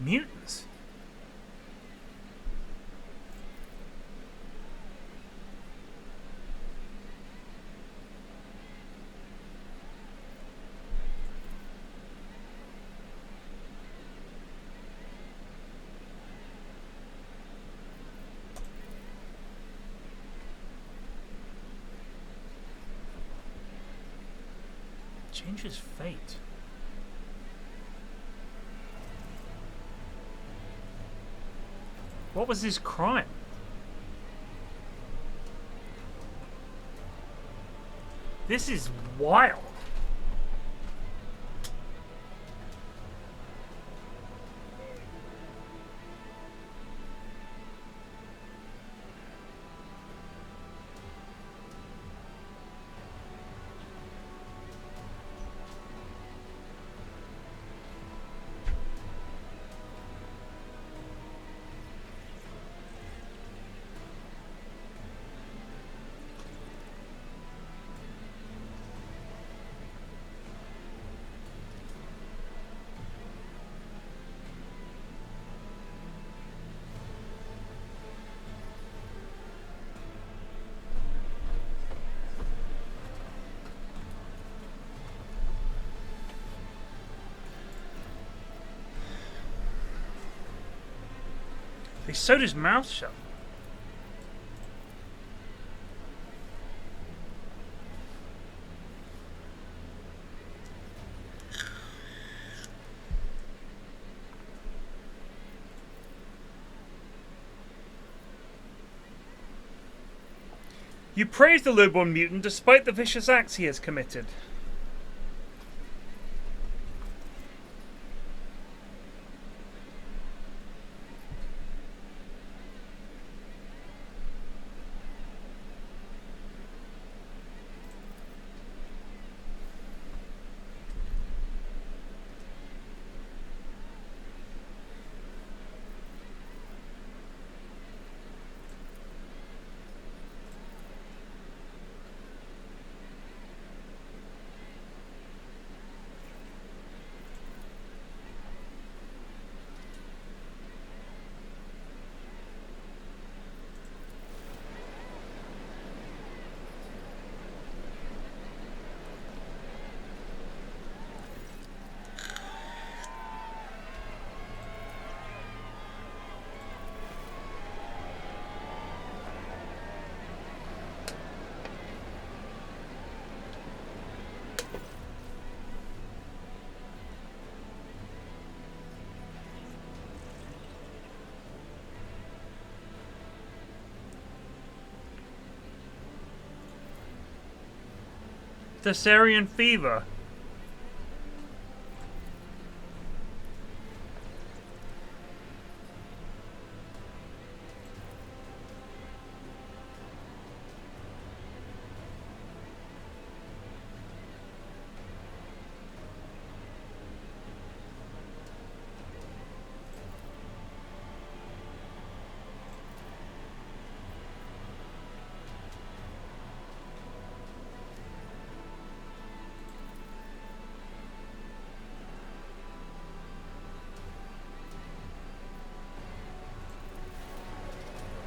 Mutants. Changes fate. What was his crime? This is wild. He sewed his mouth shut. You praise the lowborn mutant despite the vicious acts he has committed. Thessarian fever.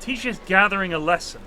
Teacher's gathering a lesson.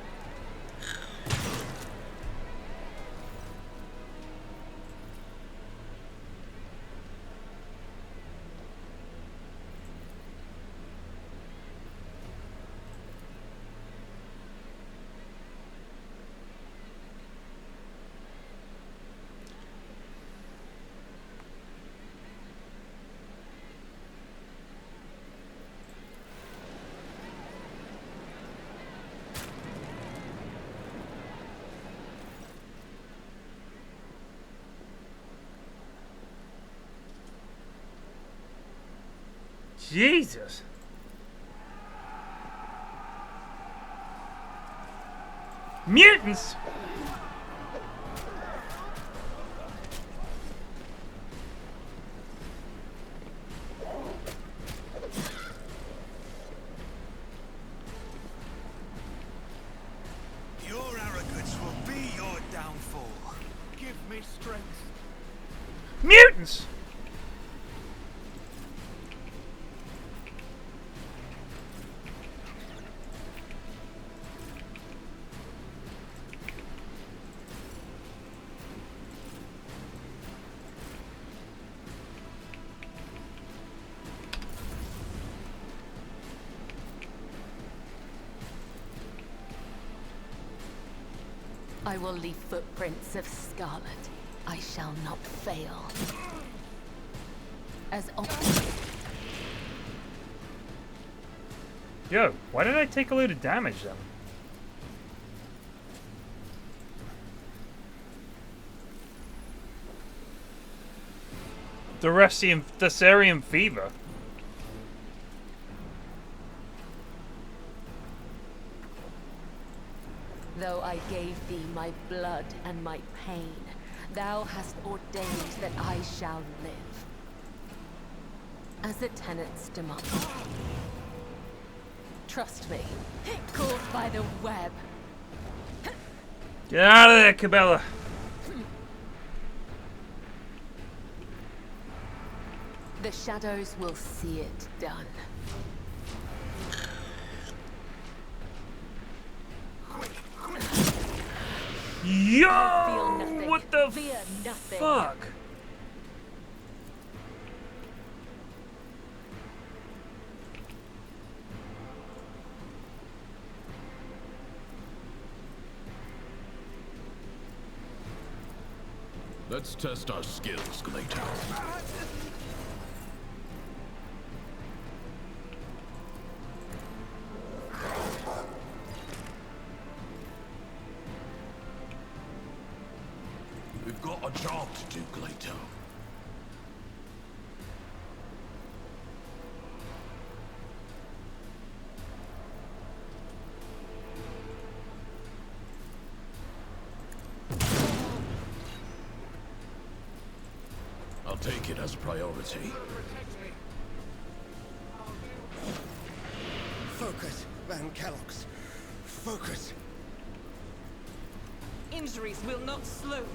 Jesus. Mutants! Your arrogance will be your downfall. Give me strength. Mutants! I will leave footprints of scarlet. I shall not fail. As Yo, why did I take a load of damage then? Thessarian fever. though I gave thee my blood and my pain, thou hast ordained that I shall live. As the tenets demand. Trust me, caught by the web. Get out of there, Cabela. The shadows will see it done. Yo! Feel nothing. What the Fear nothing. fuck? Let's test our skills, Glato. We've got a job to do, Glato. I'll take it as a priority. Focus, Van Kellogg's. Focus. Injuries will not slow me.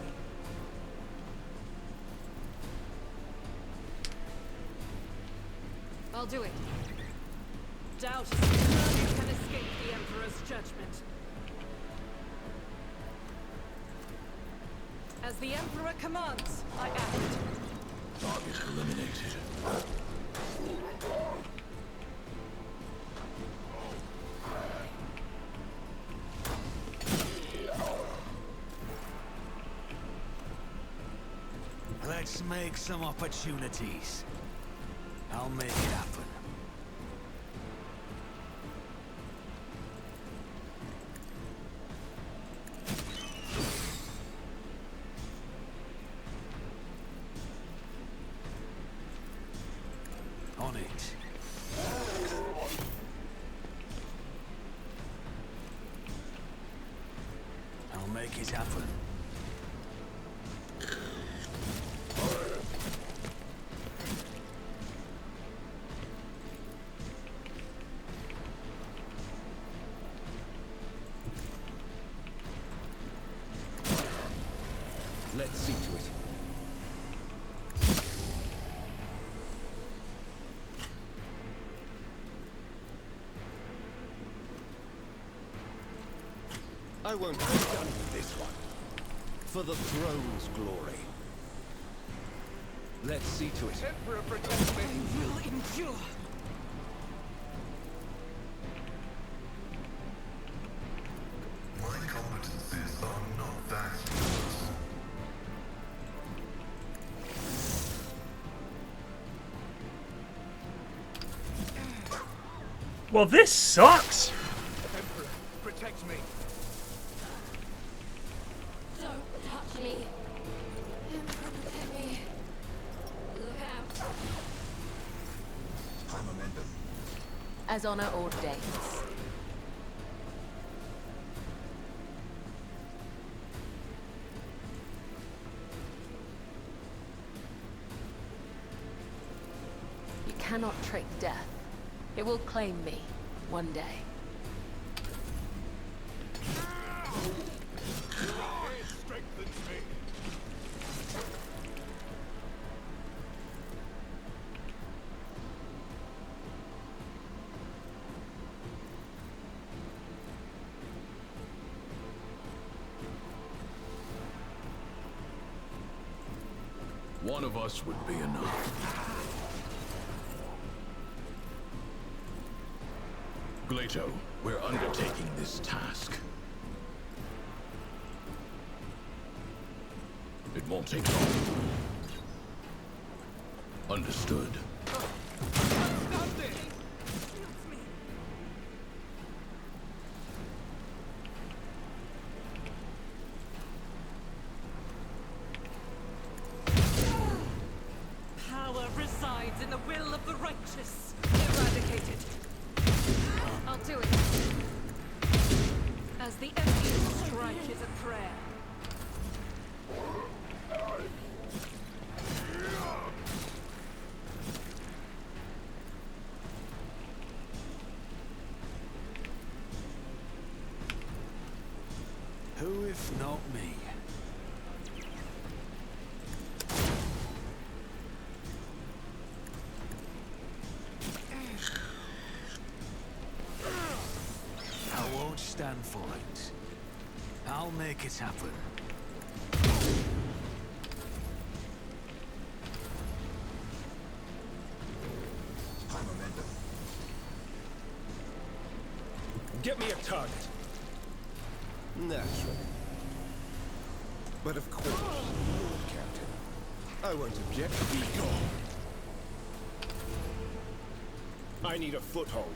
I'll do it. Doubt is none can escape the Emperor's judgment. As the Emperor commands, I act. Target eliminated. Let's make some opportunities. I'll make it happen. On it. I'll make it happen. Let's see to it. I won't be done with this one. For the throne's glory. Let's see to it. Emperor, protect me. I will endure. My competencies are not that useless. Well, this sucks. Emperor, protect me. Don't touch me. Emperor, protect me. Look out. High momentum. As honor ordains. You cannot trick death. It will claim me one day. It strengthens me. One of us would be enough. Glato, we're undertaking this task. It won't take long. Understood. Power resides in the will of the righteous. Eradicated. I'll do it. As the Emperor's strike is a prayer. Who if not me? I won't stand for it. I'll make it happen. High momentum. Get me a target. Naturally. But of course, Lord Count. I won't object. Be gone. I need a foothold.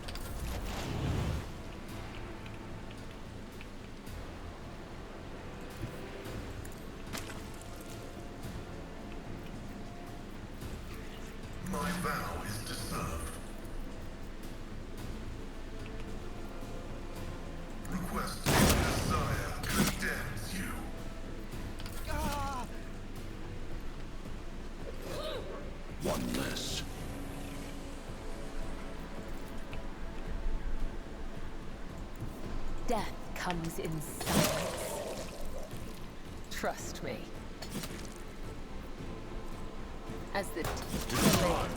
My vow is to serve. Request desire condemns you. One less. Death comes in silence. Trust me. As the killing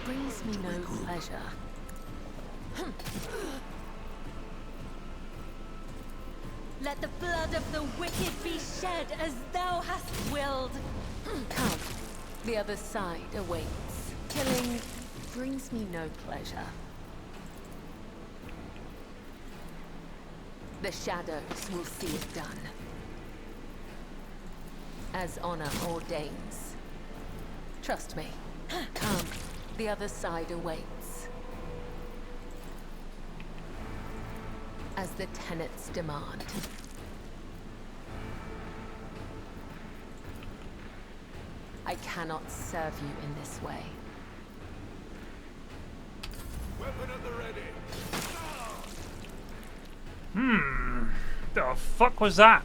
brings me no pleasure. Let the blood of the wicked be shed as thou hast willed. Come, the other side awaits. Killing brings me no pleasure. The shadows will see it done. As honor ordains. Trust me. Come, the other side awaits. As the tenets demand. I cannot serve you in this way. Weapon at the ready. The fuck was that?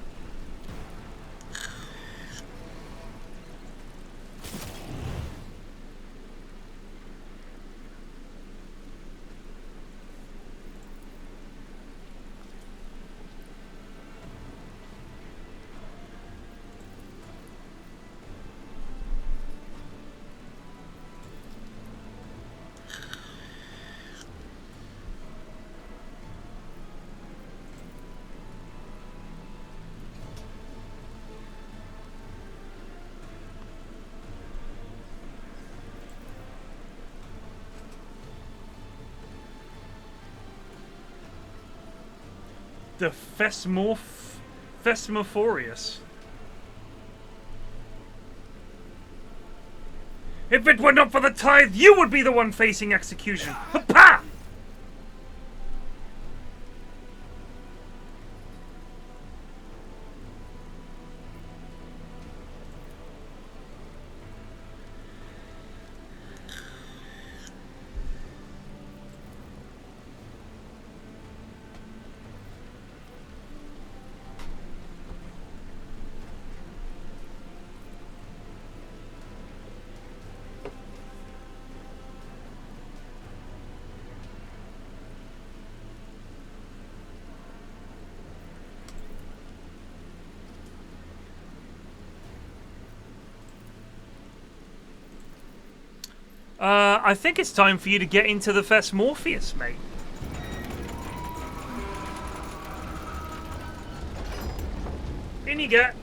The Phesmophorius. If it were not for the tithe, you would be the one facing execution. Ha! I think it's time for you to get into the Phesmorpheus, mate. In you get.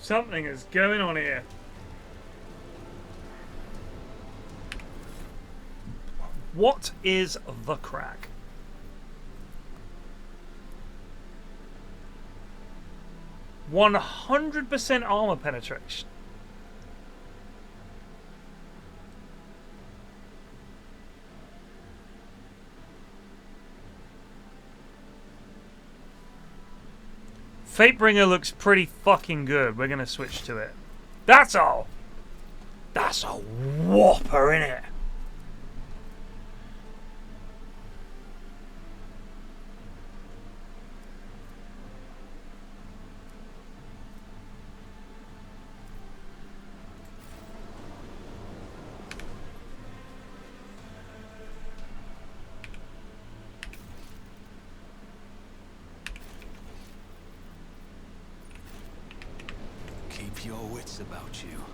Something is going on here. What is the crack? – 100% armor penetration. Fatebringer looks pretty fucking good. We're gonna switch to it. That's all. That's a whopper, innit? Keep your wits about you.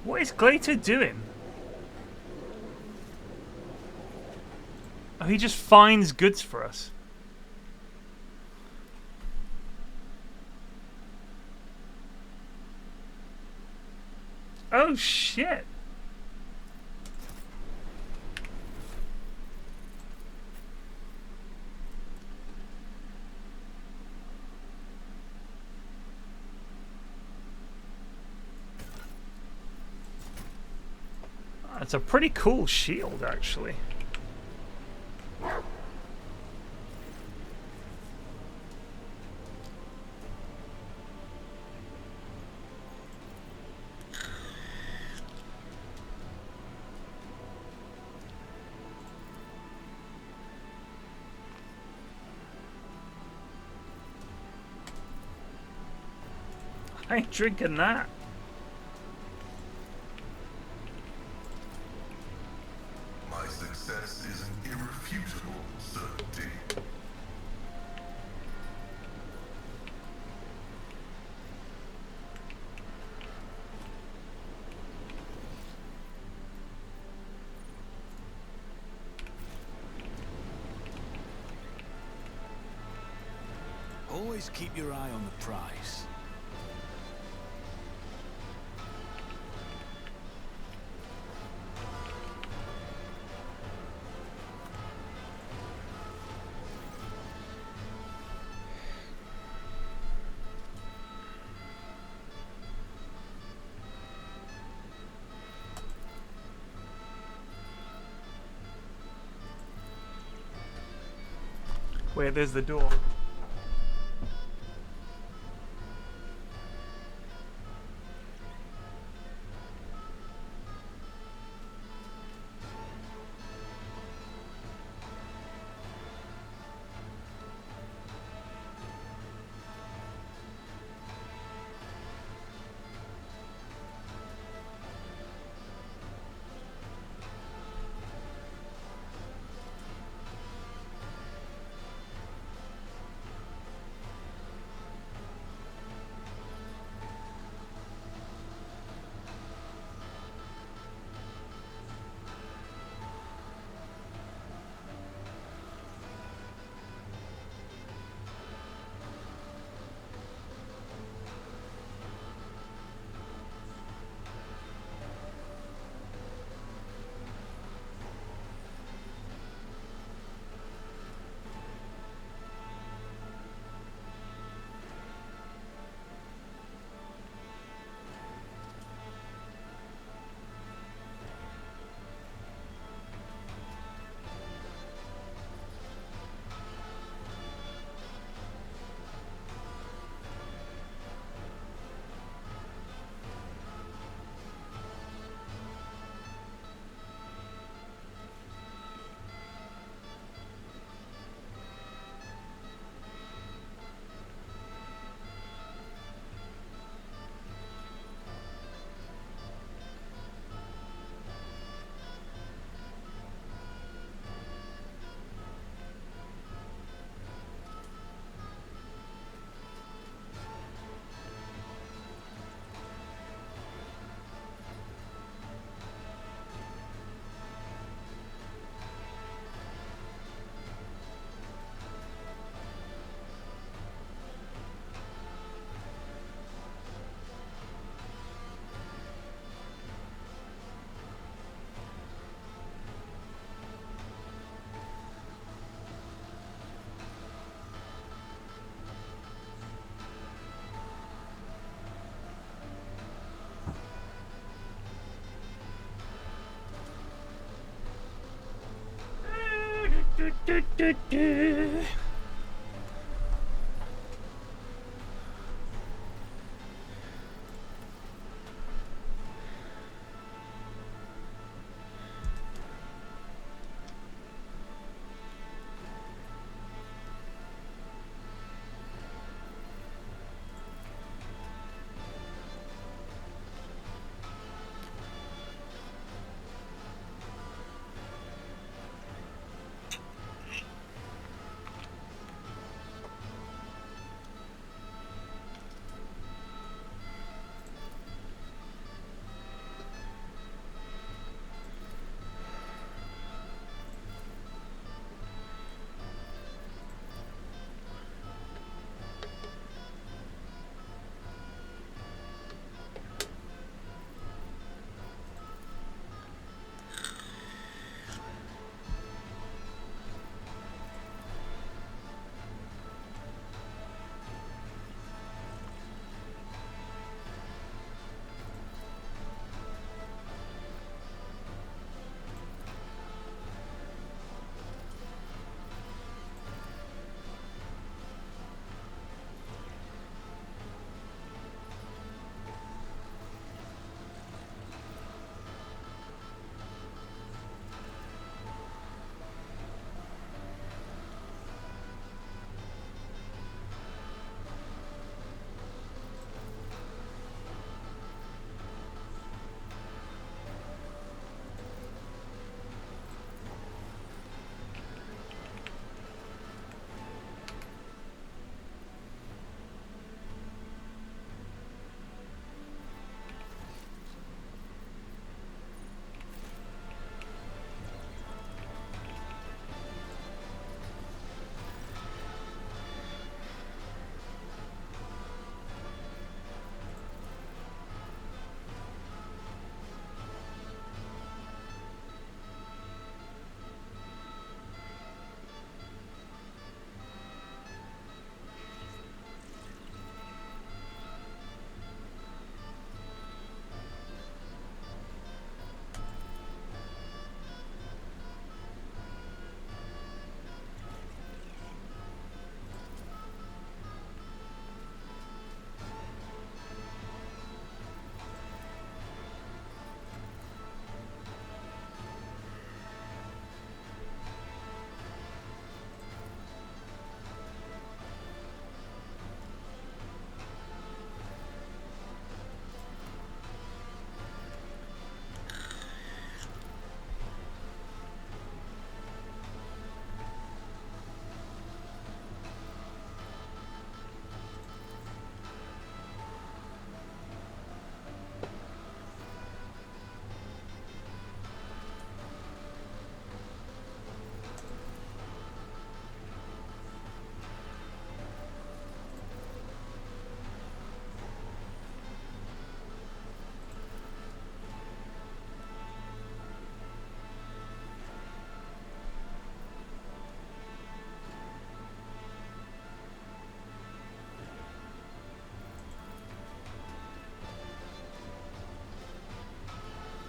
What is Glater doing? Oh, he just finds goods for us. Oh shit. It's a pretty cool shield, actually. I ain't drinking that. My success is an irrefutable certainty. Always keep your eye on the prize. Wait, there's the door.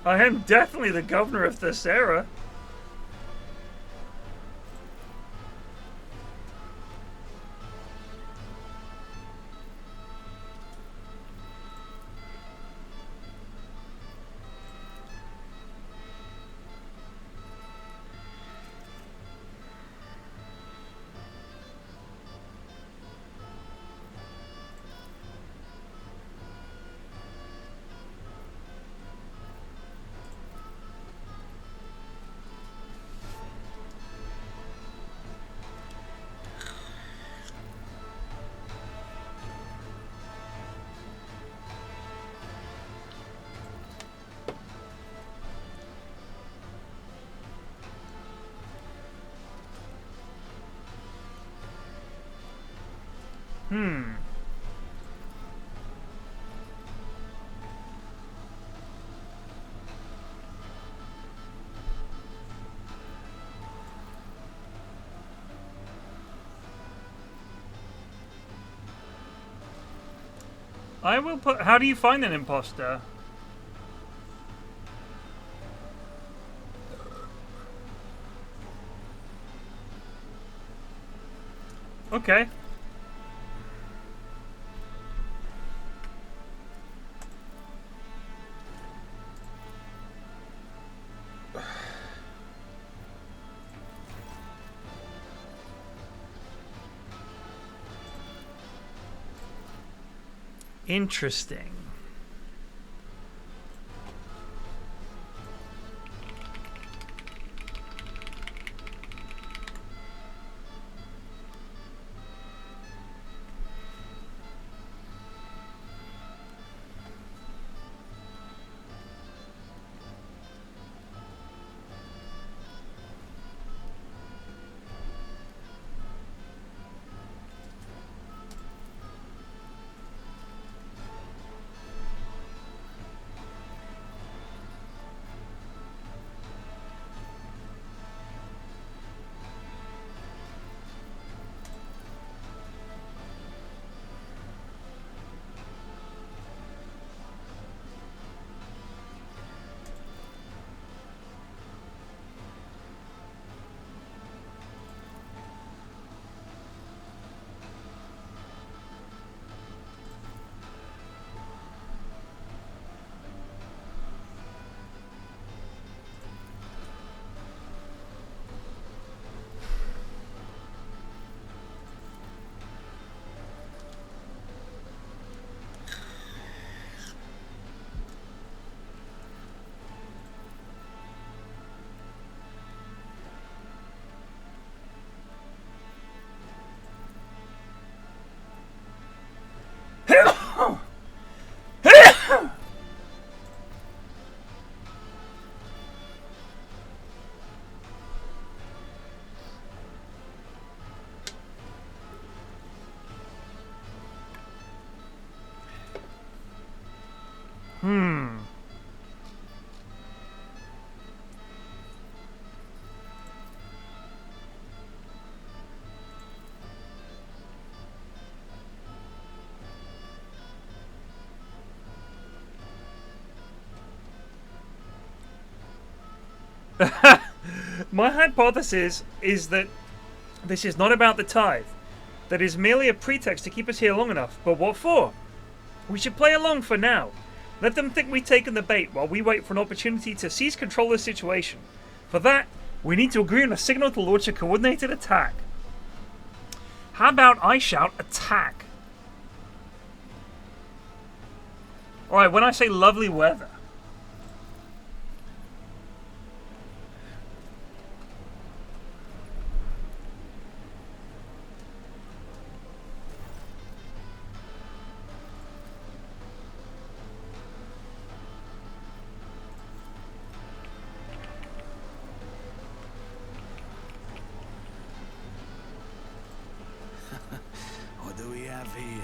I am definitely the governor of this era. I will put... How do you find an imposter? Okay. Interesting. My hypothesis is that this is not about the tithe. That is merely a pretext to keep us here long enough. But what for? We should play along for now. Let them think we've taken the bait while we wait for an opportunity to seize control of the situation. For that, we need to agree on a signal to launch a coordinated attack. How about I shout attack? Alright, when I say lovely weather. What do we have here?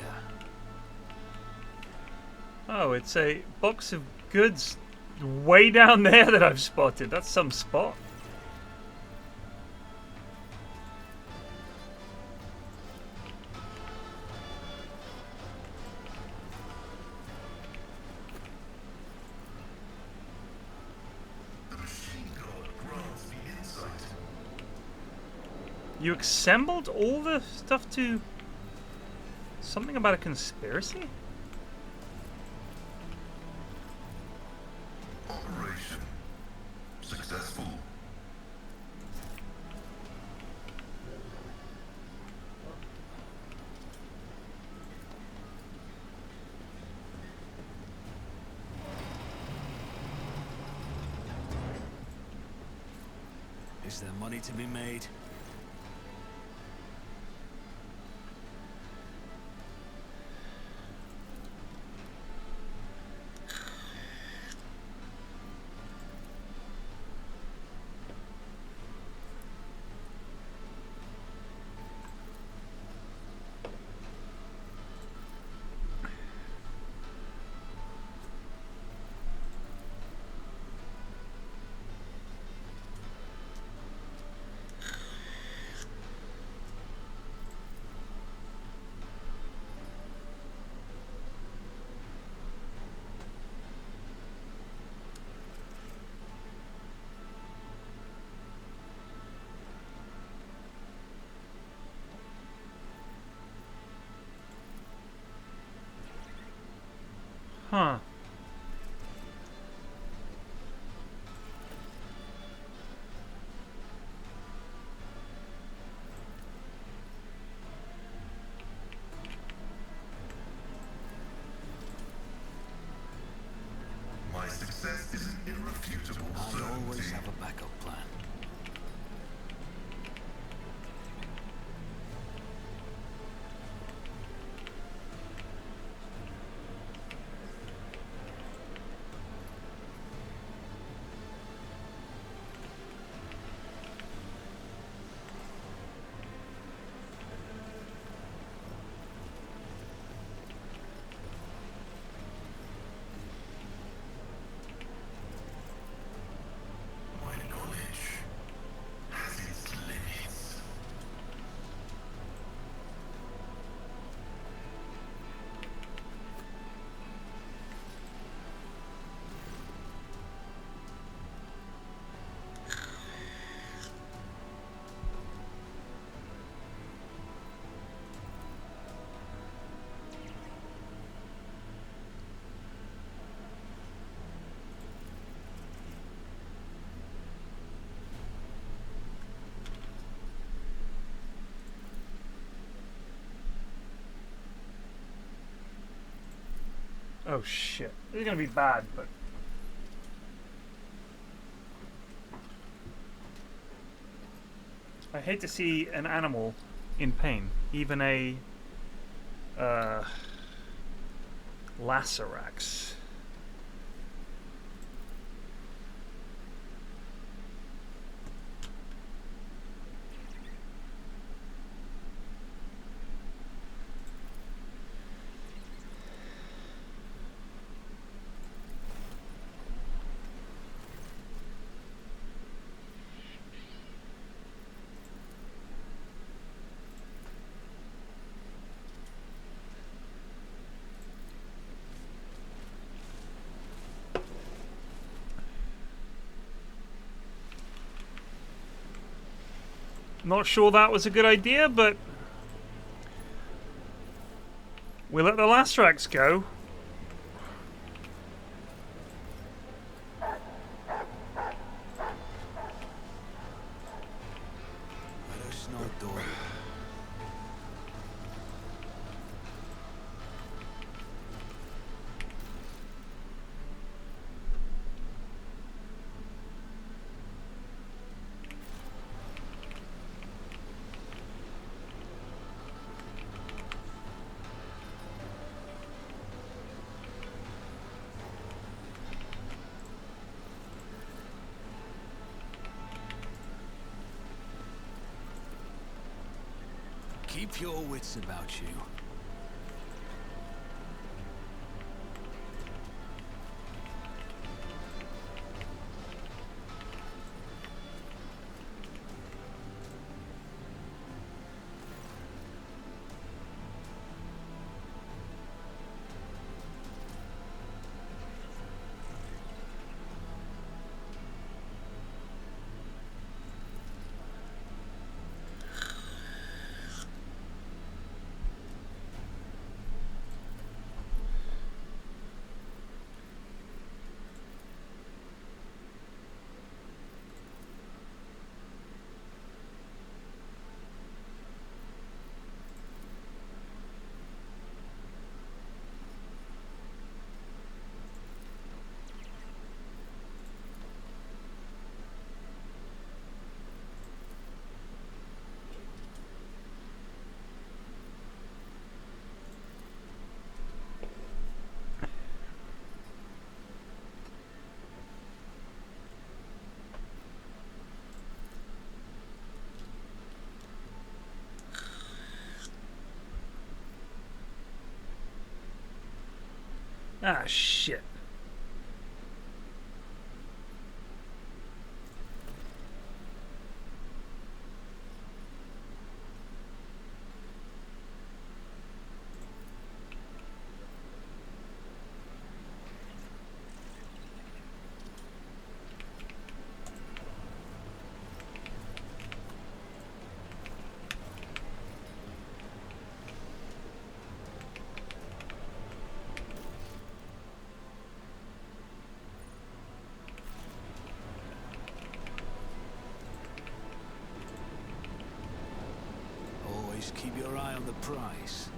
Oh, it's a box of goods way down there that I've spotted. That's some spot. The machine god grants the insight. You assembled all the stuff to... something about a conspiracy? Operation successful. Is there money to be made? Huh. My success is an irrefutable I always certainty. have a backup plan. My knowledge has its limits. Oh shit. This is gonna be bad, but... I hate to see an animal in pain. Even a... Lacerax. Not sure that was a good idea, but we let the Lacerax go. Let us know, Dory. Keep your wits about you. Ah, shit. the price.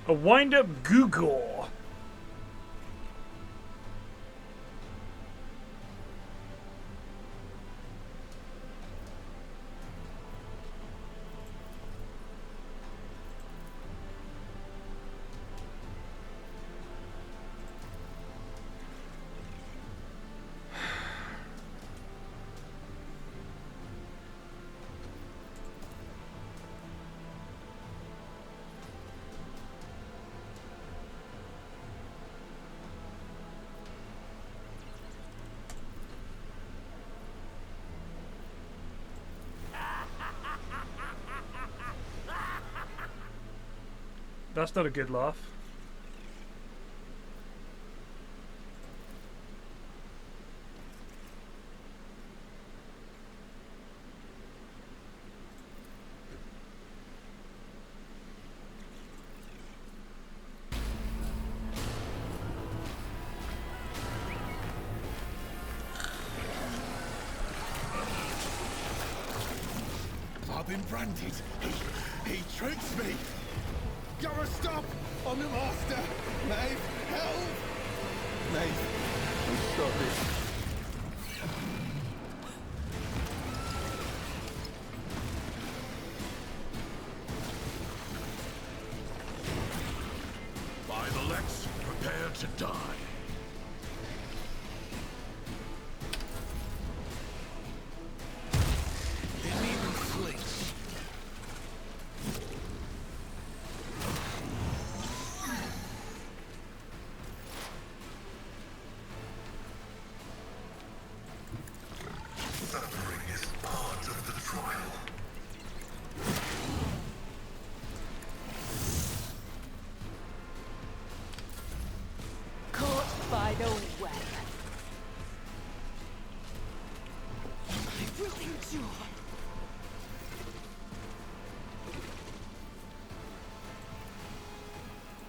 A wind-up Google. That's not a good laugh. I've been branded. He tricks me. Gotta stop! I'm the master! Maeve, help! Maeve, I'm sorry. By the Lex, prepare to die. Didn't even flinch. Suffering is part of the trial. Caught by the web. I will endure.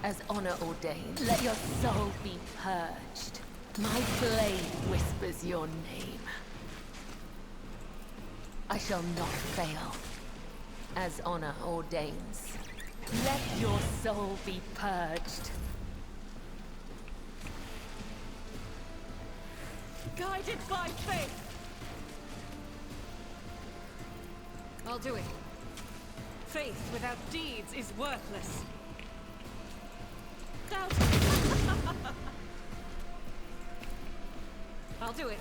As honor ordained, let your soul be purged. My blade whispers your name. I shall not fail, as honor ordains. Let your soul be purged. Guided by faith. I'll do it. Faith without deeds is worthless. Doubt. I'll do it.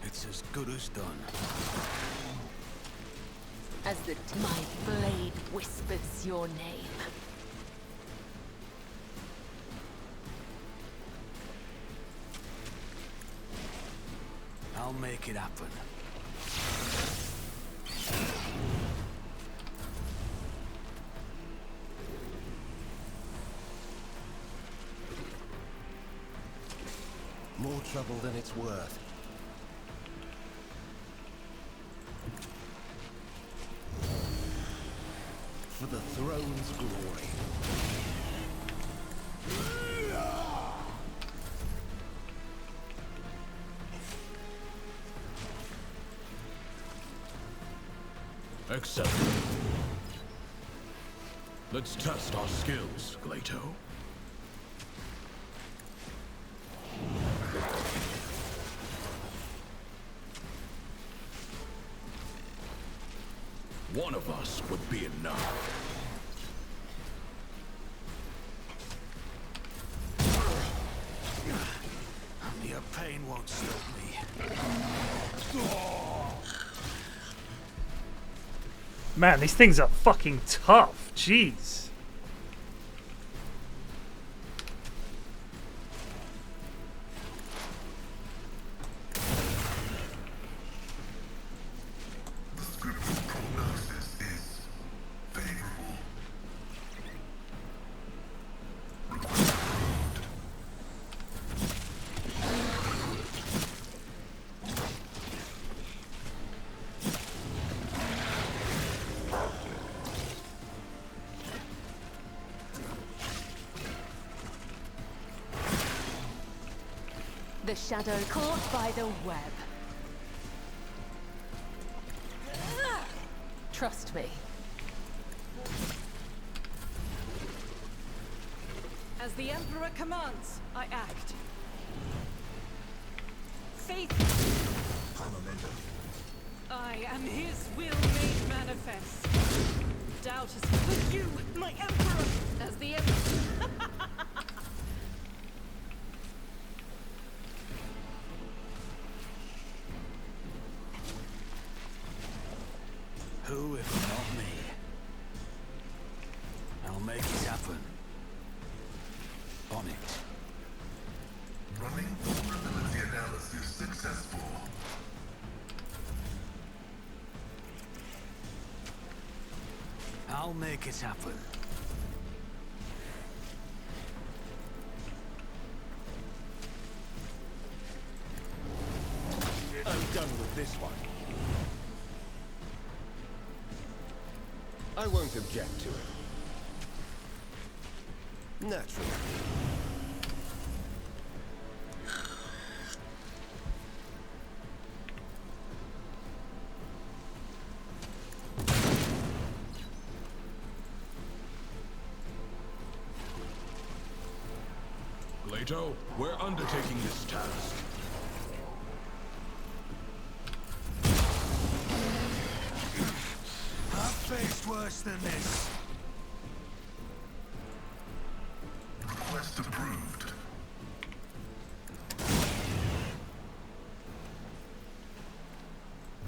It's as good as done. As my blade whispers your name. I'll make it happen. More trouble than it's worth. For the throne's glory. Accept. Let's test our skills, Glato. One of us would be enough. Your pain won't stop me. Man, these things are fucking tough. Jeez. The shadow caught by the web. Trust me. As the Emperor commands, I act. Faith. I am his will made manifest. Doubt is for you, my Emperor. As the Emperor. Who if not me? I'll make it happen. On it. Running vulnerability analysis successful. I'll make it happen. I'm done with this one. I won't object to it. Naturally. Glato, we're undertaking this task. I've faced worse than this. Request approved.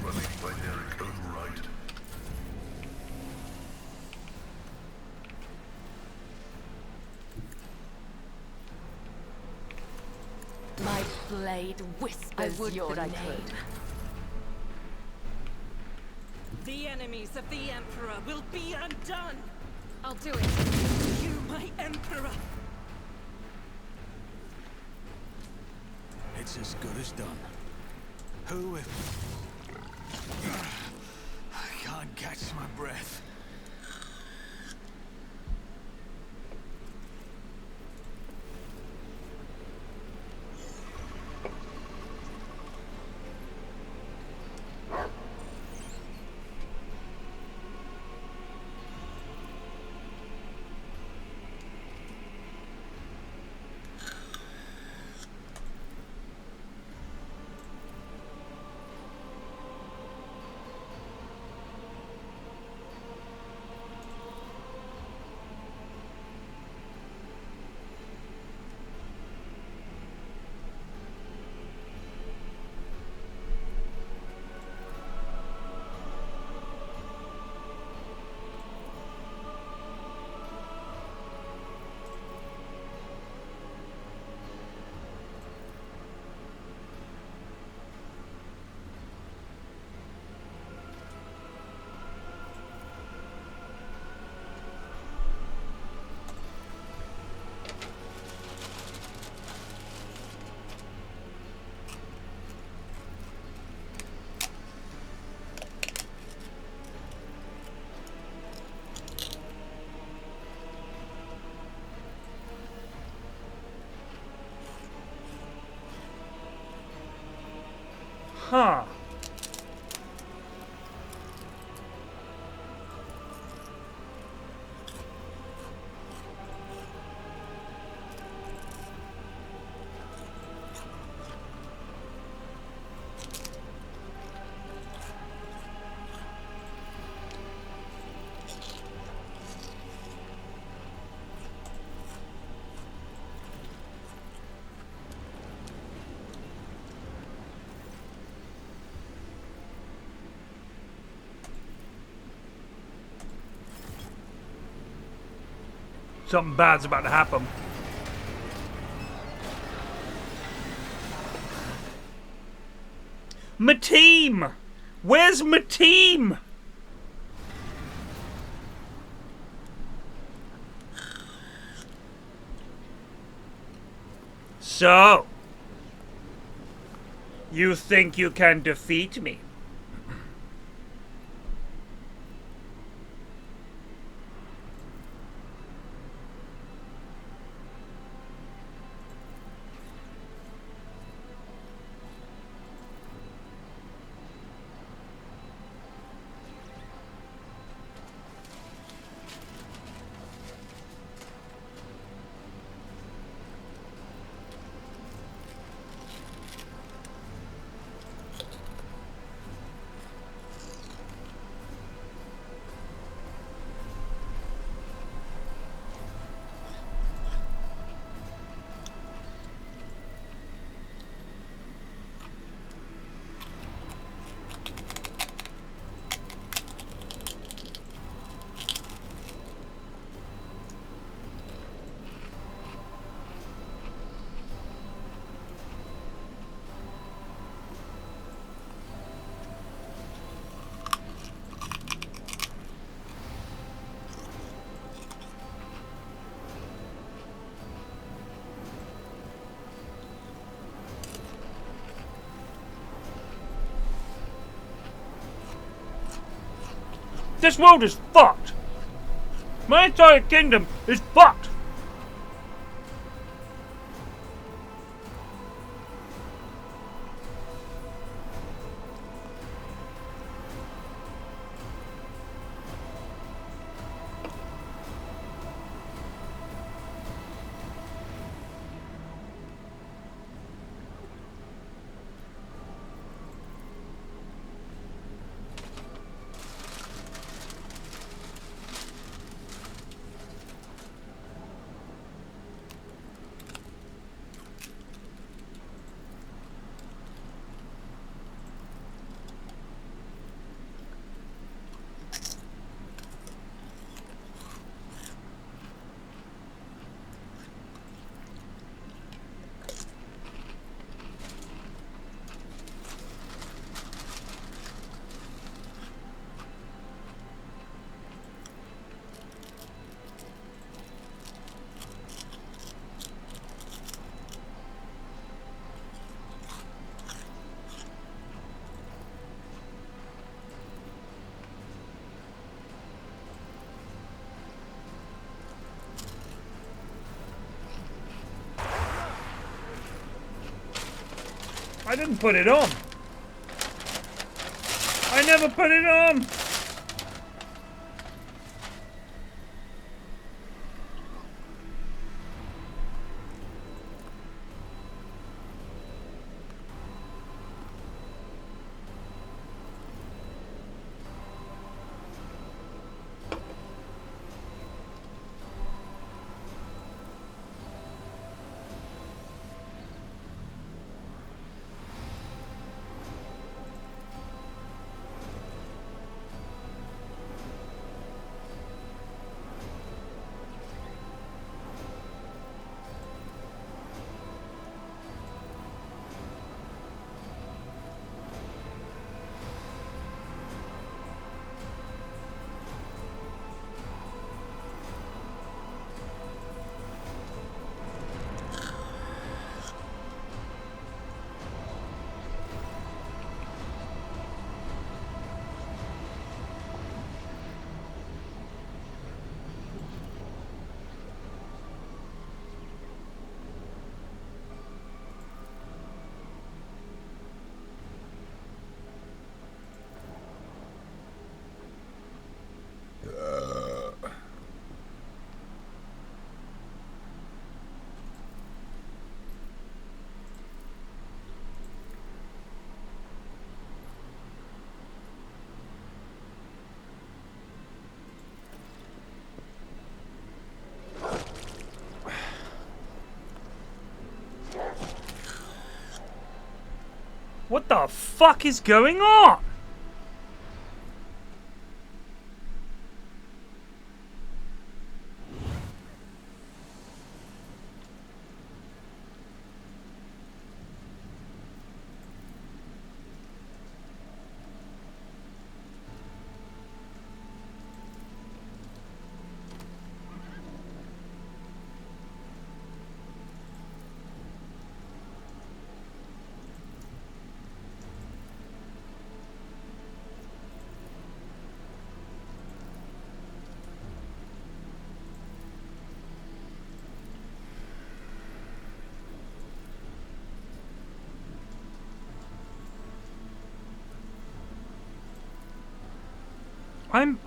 Running binary override. My blade whispers your name. The enemies of the Emperor will be undone. I'll do it. You, my Emperor. It's as good as done. Who if... I can't catch my breath. Huh. Something bad's about to happen. My team! Where's my team? So, you think you can defeat me? This world is fucked. My entire kingdom is fucked. I didn't put it on. I never put it on. What the fuck is going on?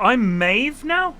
I'm Maeve now?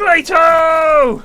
Clayto!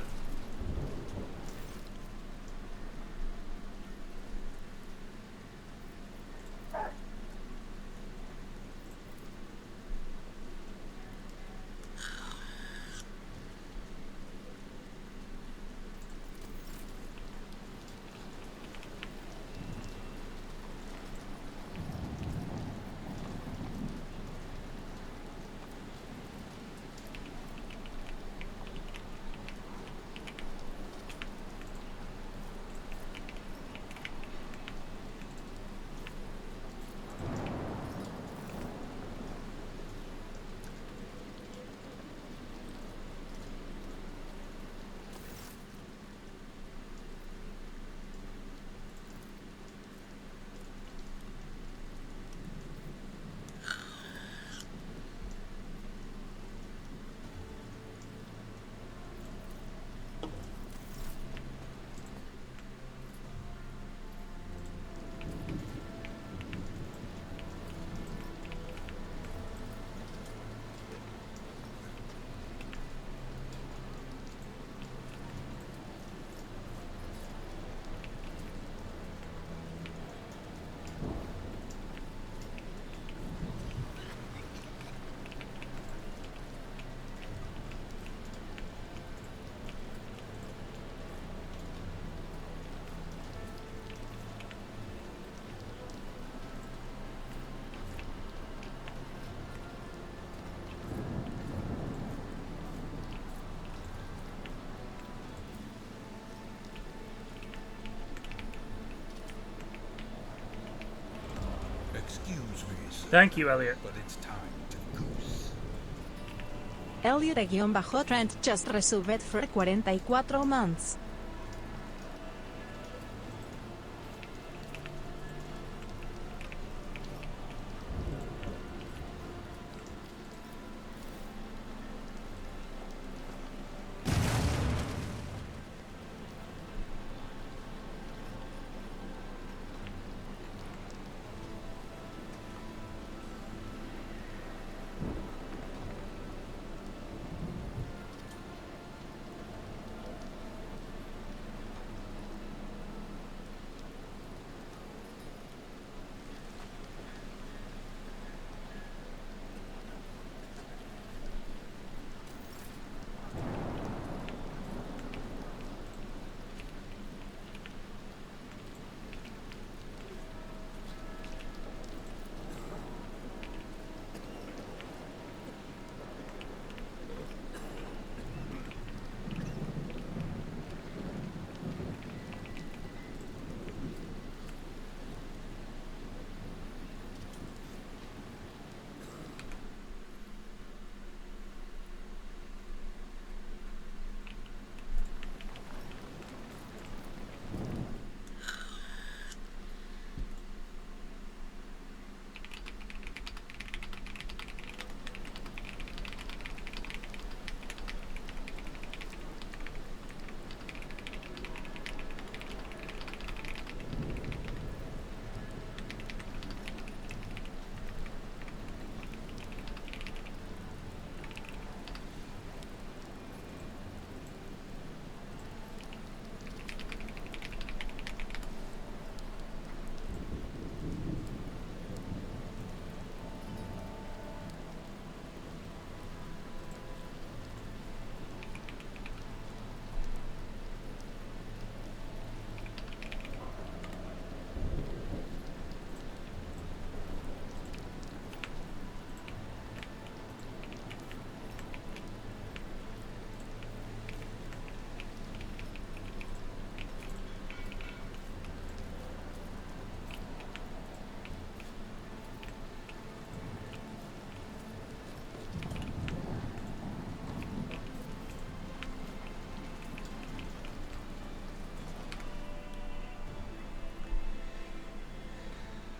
Excuse me, sir, Thank you, Elliot. but it's time to goose. Elliot-Trent just resubbed for 44 months.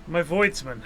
My voidsman.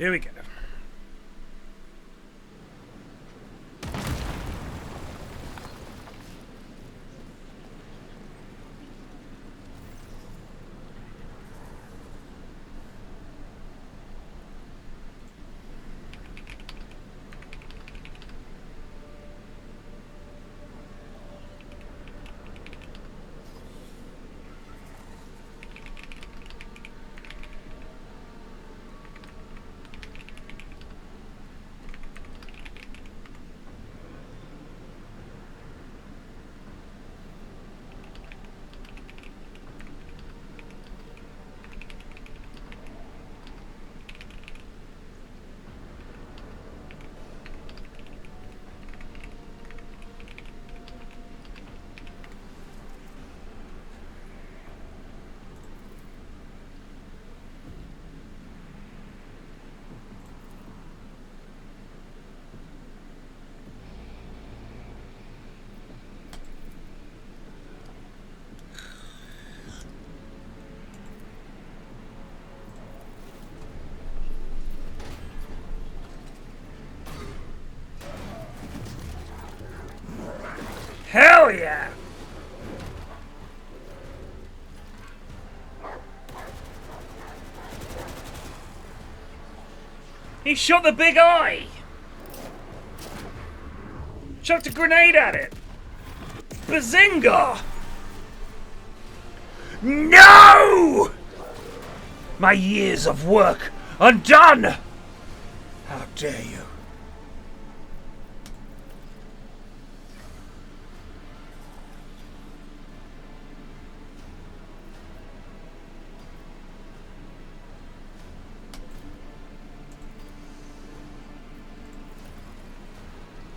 Here we go. Hell yeah! He shot the big eye! Chucked a grenade at it! Bazinga! No! My years of work undone! How dare you?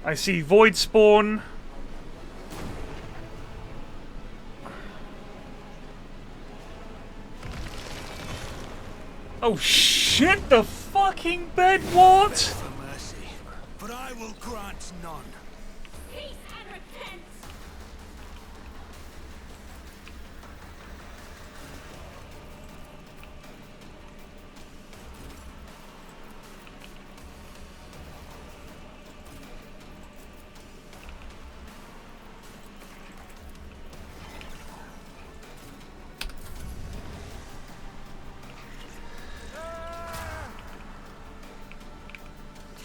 I see void spawn. Oh shit, the fucking bed, what? For mercy, but I will grant none. Peace and repent!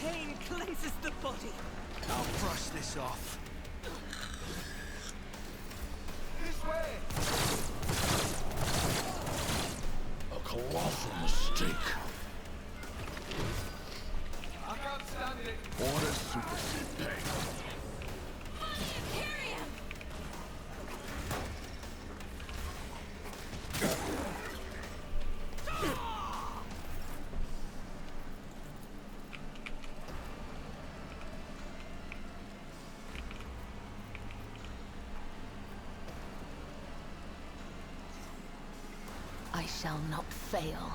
Pain cleanses the body. I'll brush this off. This way! A colossal mistake. I can't stand it. Orders supersede pay. I shall not fail.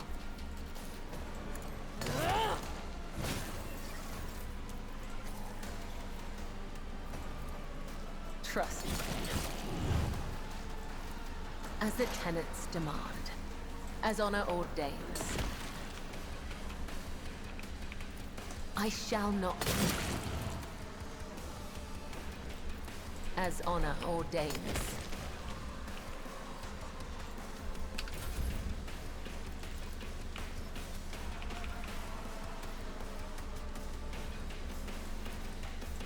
Trust me. As the tenets demand, as honor ordains, I shall not. As honor ordains.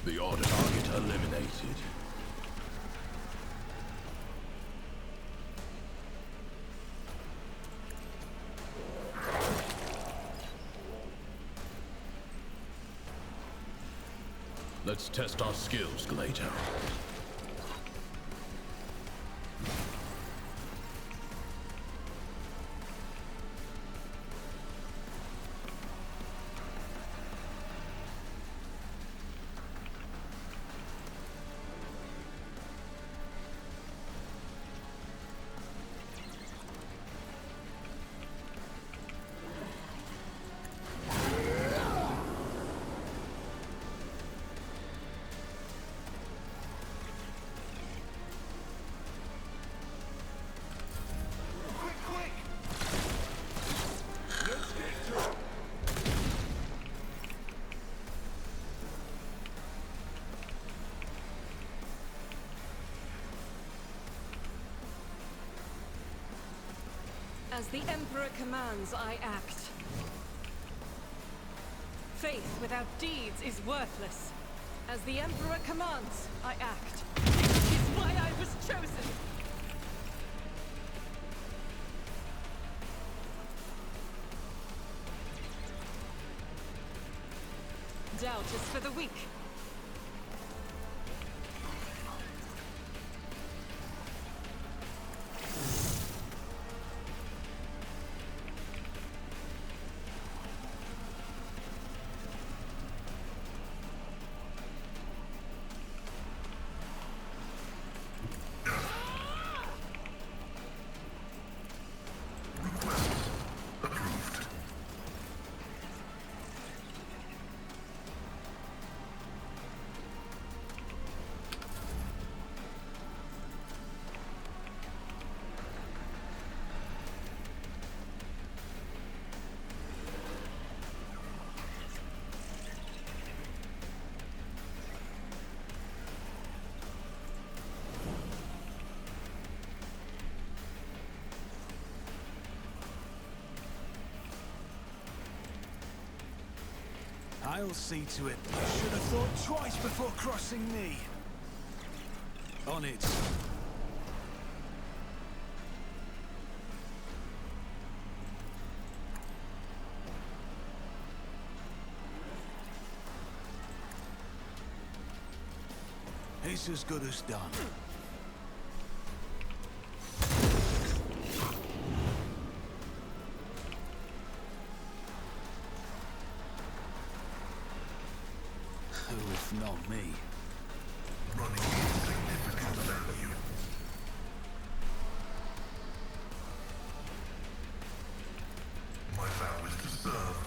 The order target eliminated. Let's test our skills, Glato. As the Emperor commands, I act. Faith without deeds is worthless. As the Emperor commands, I act. This is why I was chosen! Doubt is for the weak. I'll see to it. You should have thought twice before crossing me. On it. It's as good as done. Who if not me? Running insignificant value. My vow is to serve.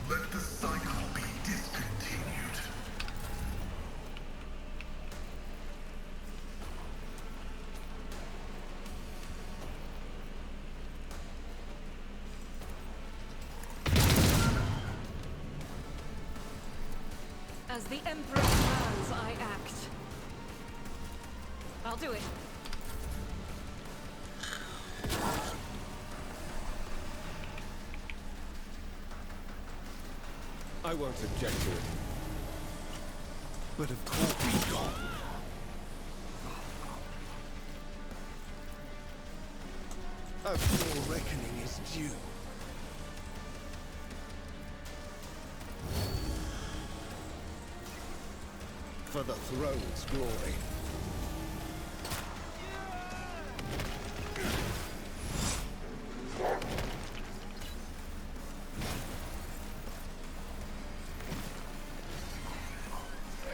Let the cycle be discontinued. As the Emperor commands, I act. I'll do it. I won't object to it. But of course be gone. A full reckoning is due. For the throne's glory.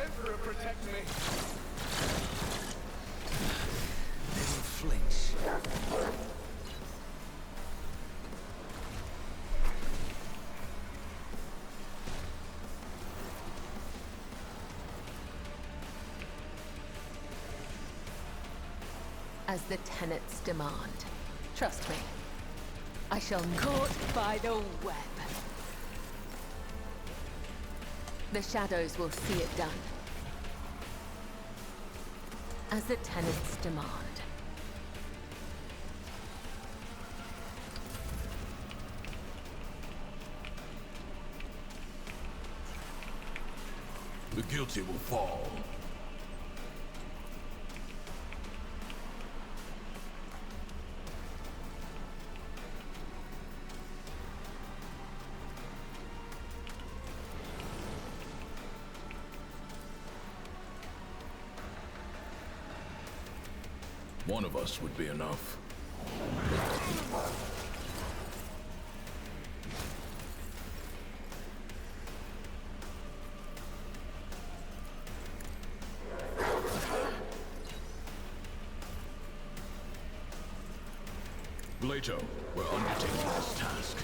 Emperor, protect me. Never flinch. As the tenets demand. Trust me. I shall caught by the web. The shadows will see it done. As the tenets demand. The guilty will fall. One of us would be enough. Leto, we're undertaking this task.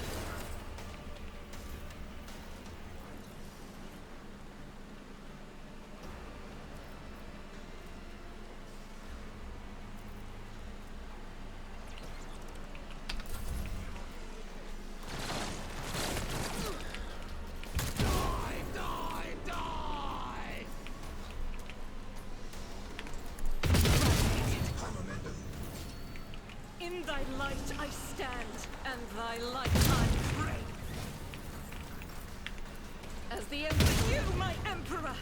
In thy light I stand, and thy light I pray. As the Emperor, you, my Emperor!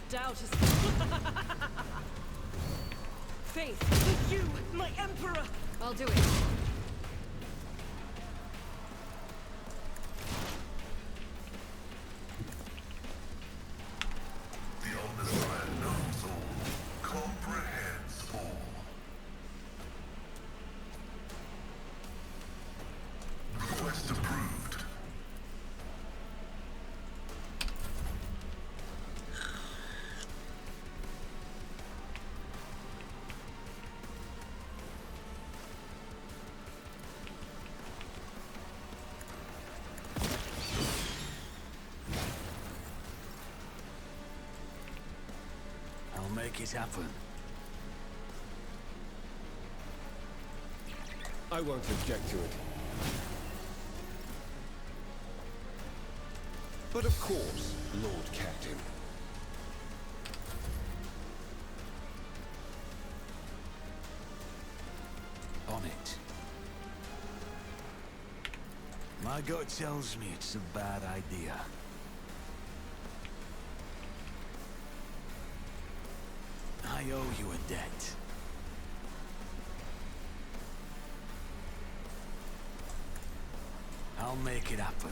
Doubt is... Faith, for you, my Emperor! I'll do it. The Omnissiah knows all, comprehends all. Request approved. I'll make it happen. I won't object to it. But of course, Lord Captain. On it. My gut tells me it's a bad idea. I owe you a debt. I'll make it happen.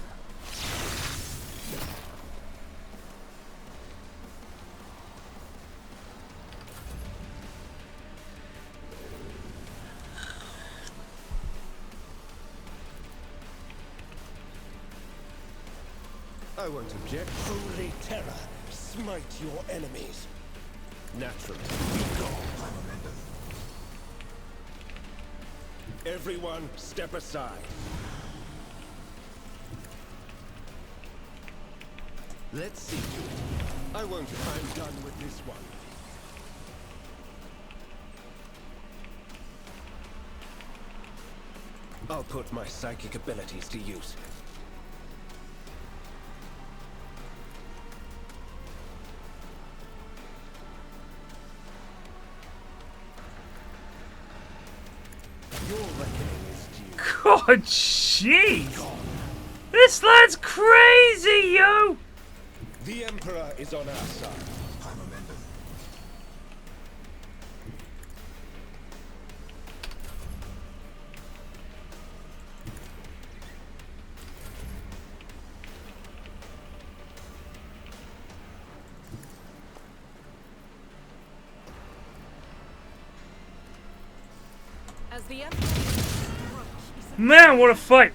I won't object. Holy terror, smite your enemies. Naturally. Go. Everyone, step aside. Let's see to it. I won't. I'm done with this one. I'll put my psychic abilities to use. Your reckoning is due. God, jeez! This lad's crazy, yo! The Emperor is on our side. I'm amended. As the Emperor... Man, what a fight!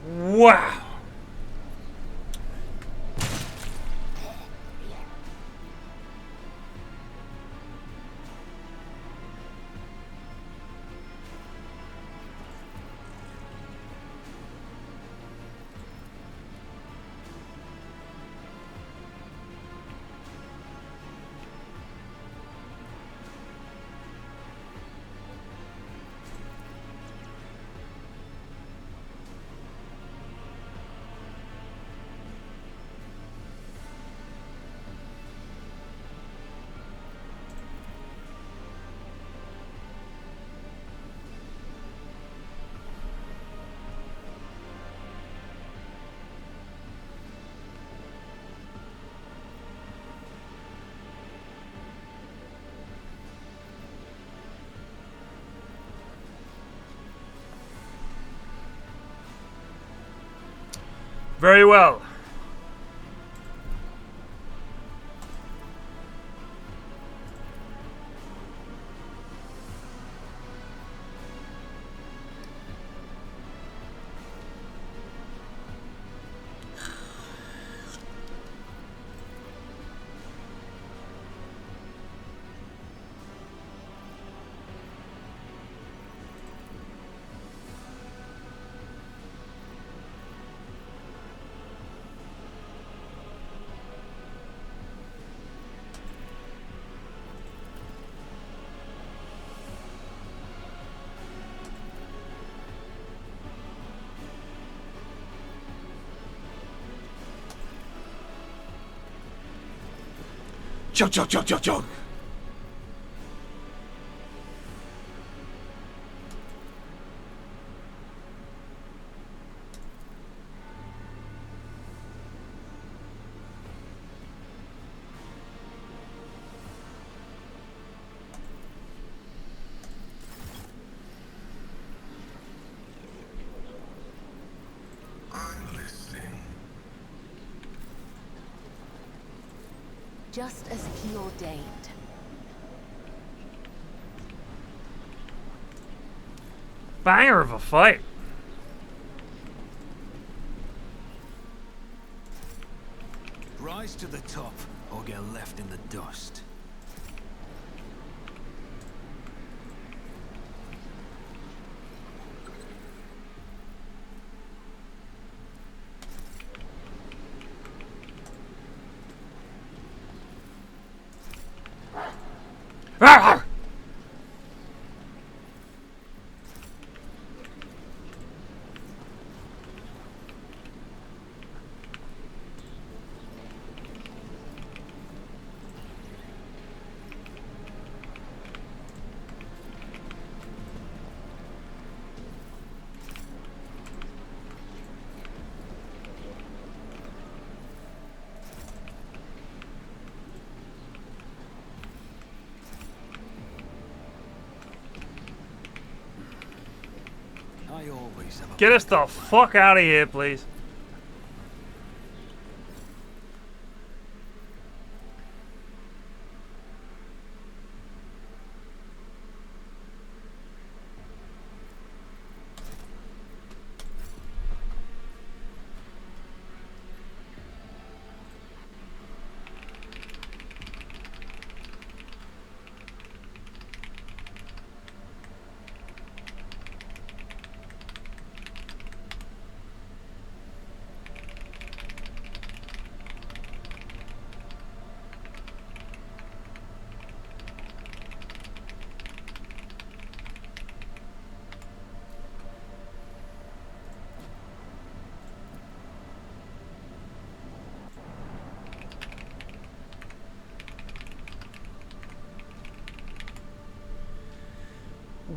Wow! Very well. Chug, chug, chug, chug, chug. Just as he ordained. Banger of a fight. Rise to the top, or get left in the dust. Get us the fuck out of here, please.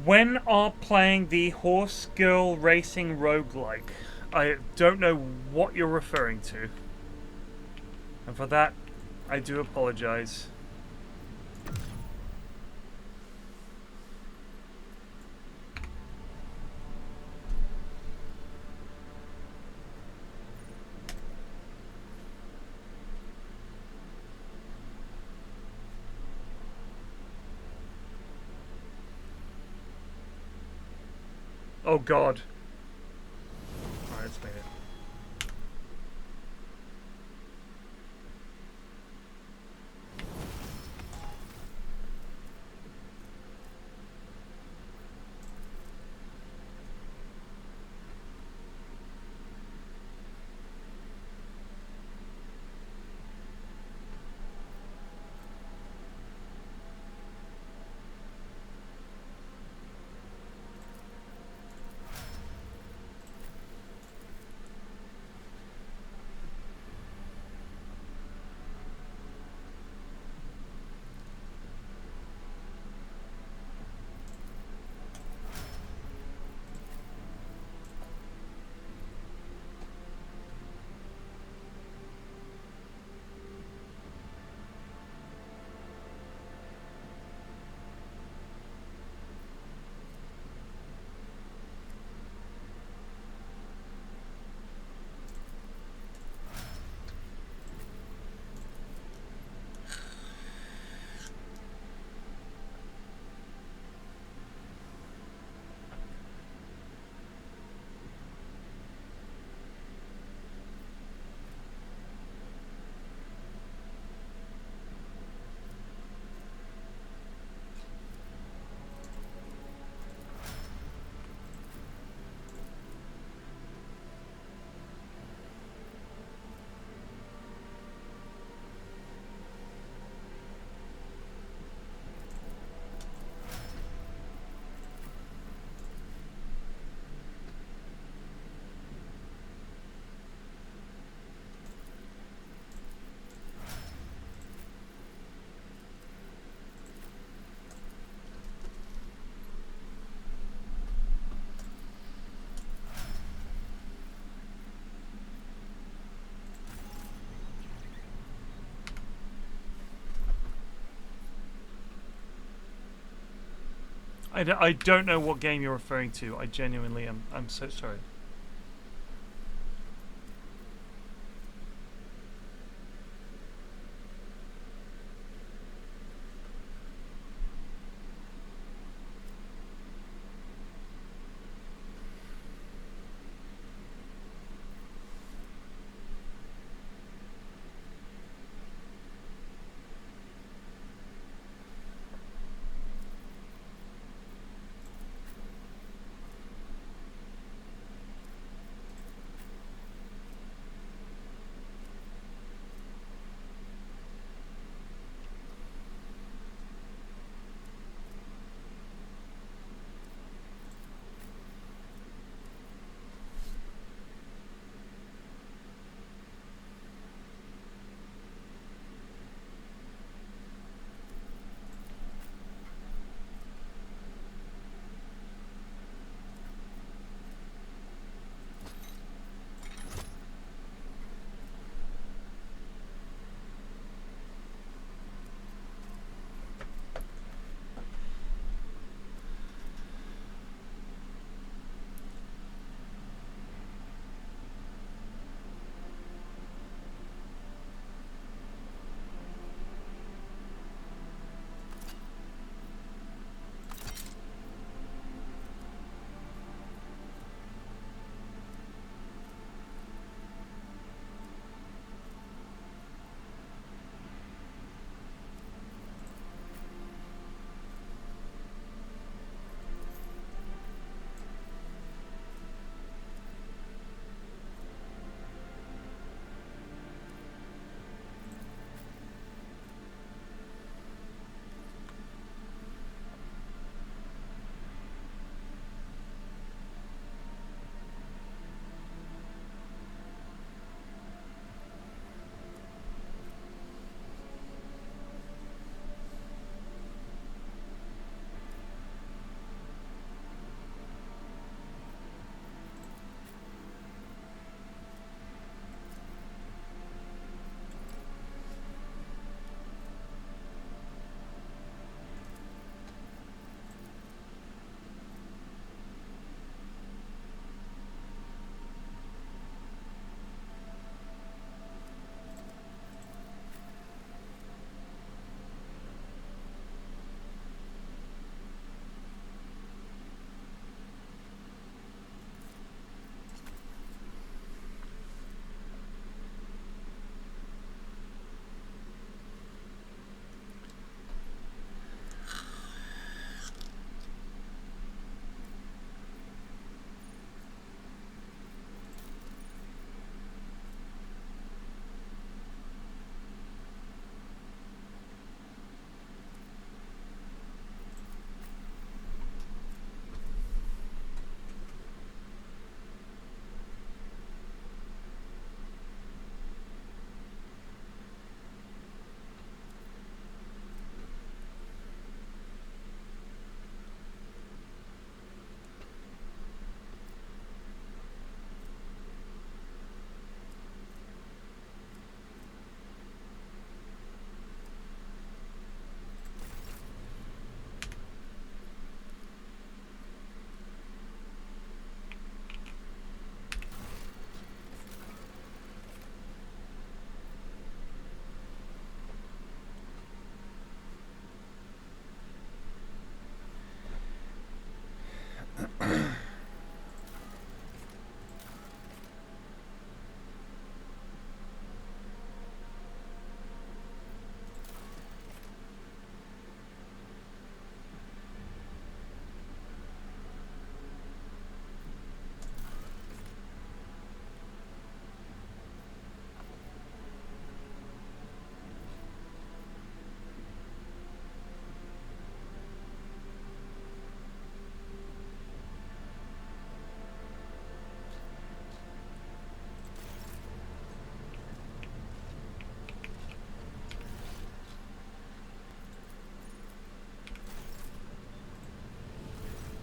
When are playing the horse girl racing roguelike? I don't know what you're referring to. And for that, I do apologize. Oh God. Alright, let's make it. I don't know what game you're referring to. I genuinely am. I'm so sorry.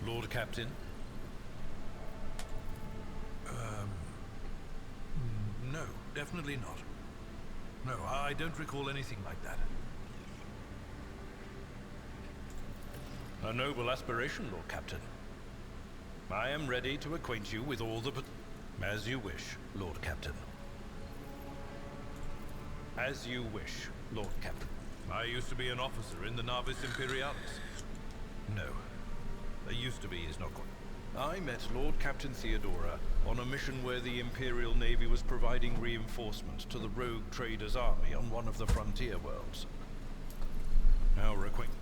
Lord Captain? No, definitely not. No, I don't recall anything like that. A noble aspiration, Lord Captain. I am ready to acquaint you with all the... As you wish, Lord Captain. As you wish, Lord Captain. I used to be an officer in the Navis Imperialis. No. There used to be is not quite. I met Lord Captain Theodora on a mission where the Imperial Navy was providing reinforcements to the rogue traders' army on one of the frontier worlds. Our acquaintance...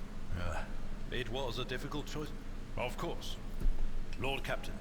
it was a difficult choice. Of course. Lord Captain.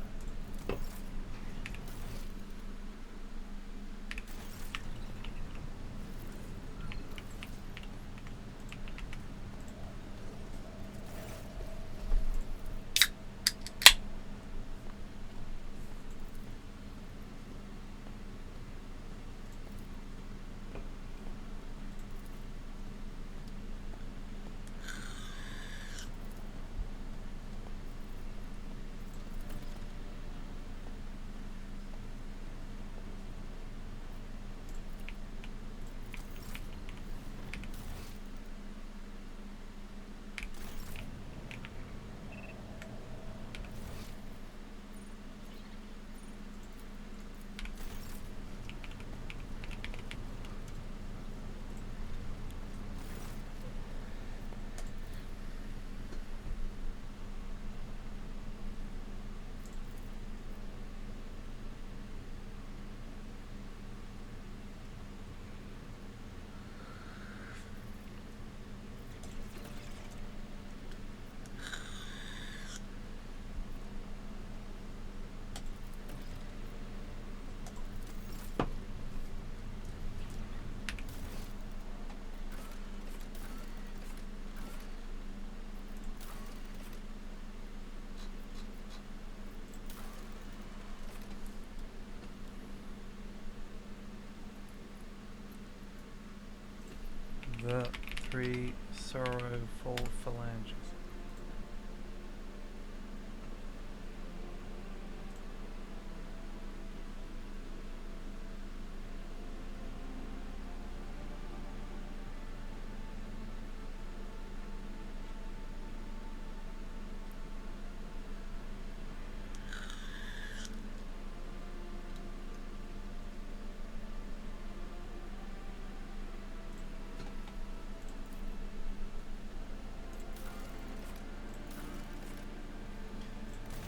The 3 sorrowful phalanges.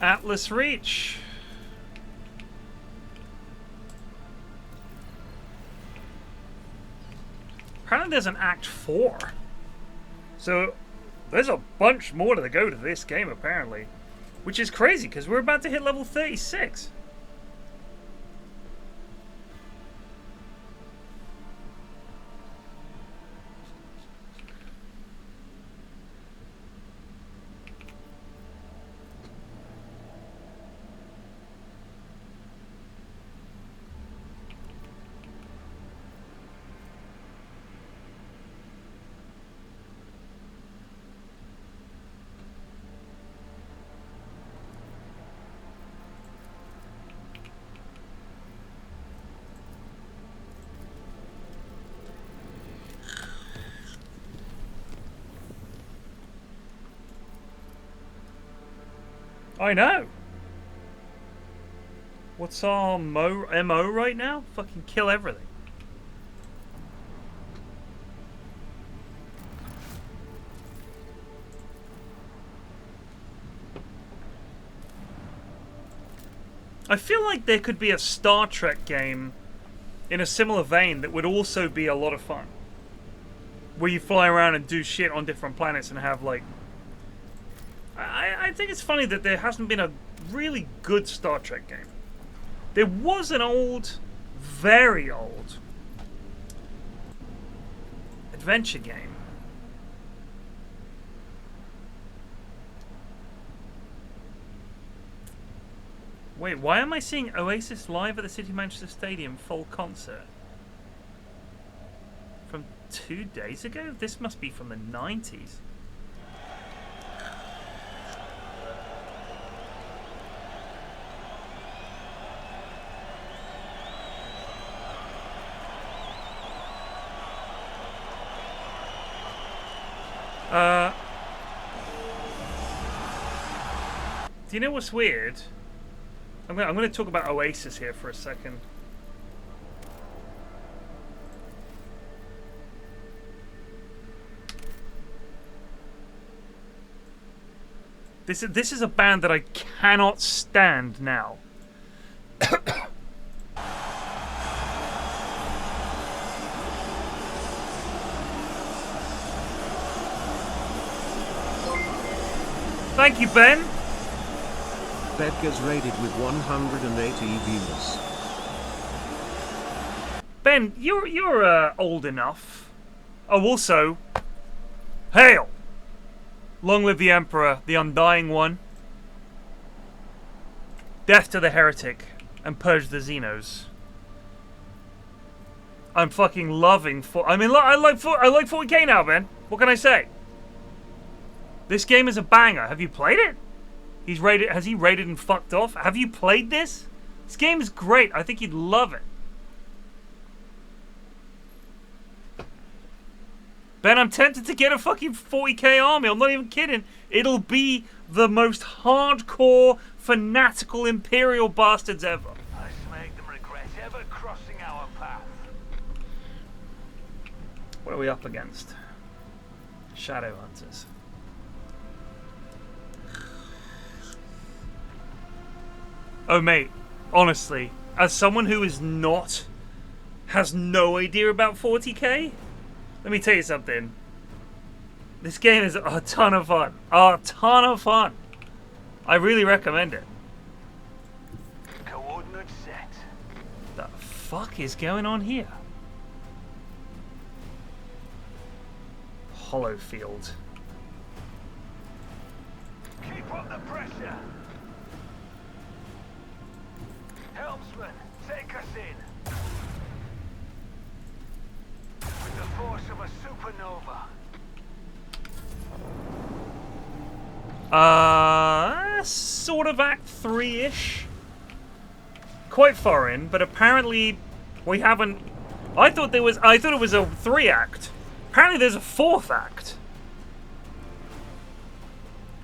Atlas Reach. Apparently there's an Act 4. So there's a bunch more to go to this game apparently. Which is crazy because we're about to hit level 36. I know. What's our MO right now? Fucking kill everything. I feel like there could be a Star Trek game in a similar vein that would also be a lot of fun. Where you fly around and do shit on different planets and have like... I think it's funny that there hasn't been a really good Star Trek game. There was an old, very old adventure game. Wait, why am I seeing Oasis live at the City Manchester Stadium full concert? From 2 days ago? This must be from the 90s. Do you know what's weird? I'm going to talk about Oasis here for a second. This is a band that I cannot stand now. Thank you, Ben. Bedgar's rated with 180 views. Ben, you're old enough. Oh, also, hail! Long live the Emperor, the Undying One. Death to the heretic, and purge the Xenos. I'm fucking loving I like 40k now, Ben. What can I say? This game is a banger. Have you played it? Has he rated and fucked off? Have you played this? This game is great. I think you'd love it. Ben, I'm tempted to get a fucking 40k army. I'm not even kidding. It'll be the most hardcore, fanatical Imperial bastards ever. I shall make them regret ever crossing our path. What are we up against? Shadow Hunters. Oh, mate. Honestly, as someone who has no idea about 40k, let me tell you something. This game is a ton of fun. A ton of fun. I really recommend it. Coordinates set. The fuck is going on here? Hollow field. Keep up the pressure. Helmsman, take us in. With the force of a supernova. Sort of Act 3-ish. Quite far in, but apparently we haven't. I thought it was a 3-act. Apparently there's a 4th act.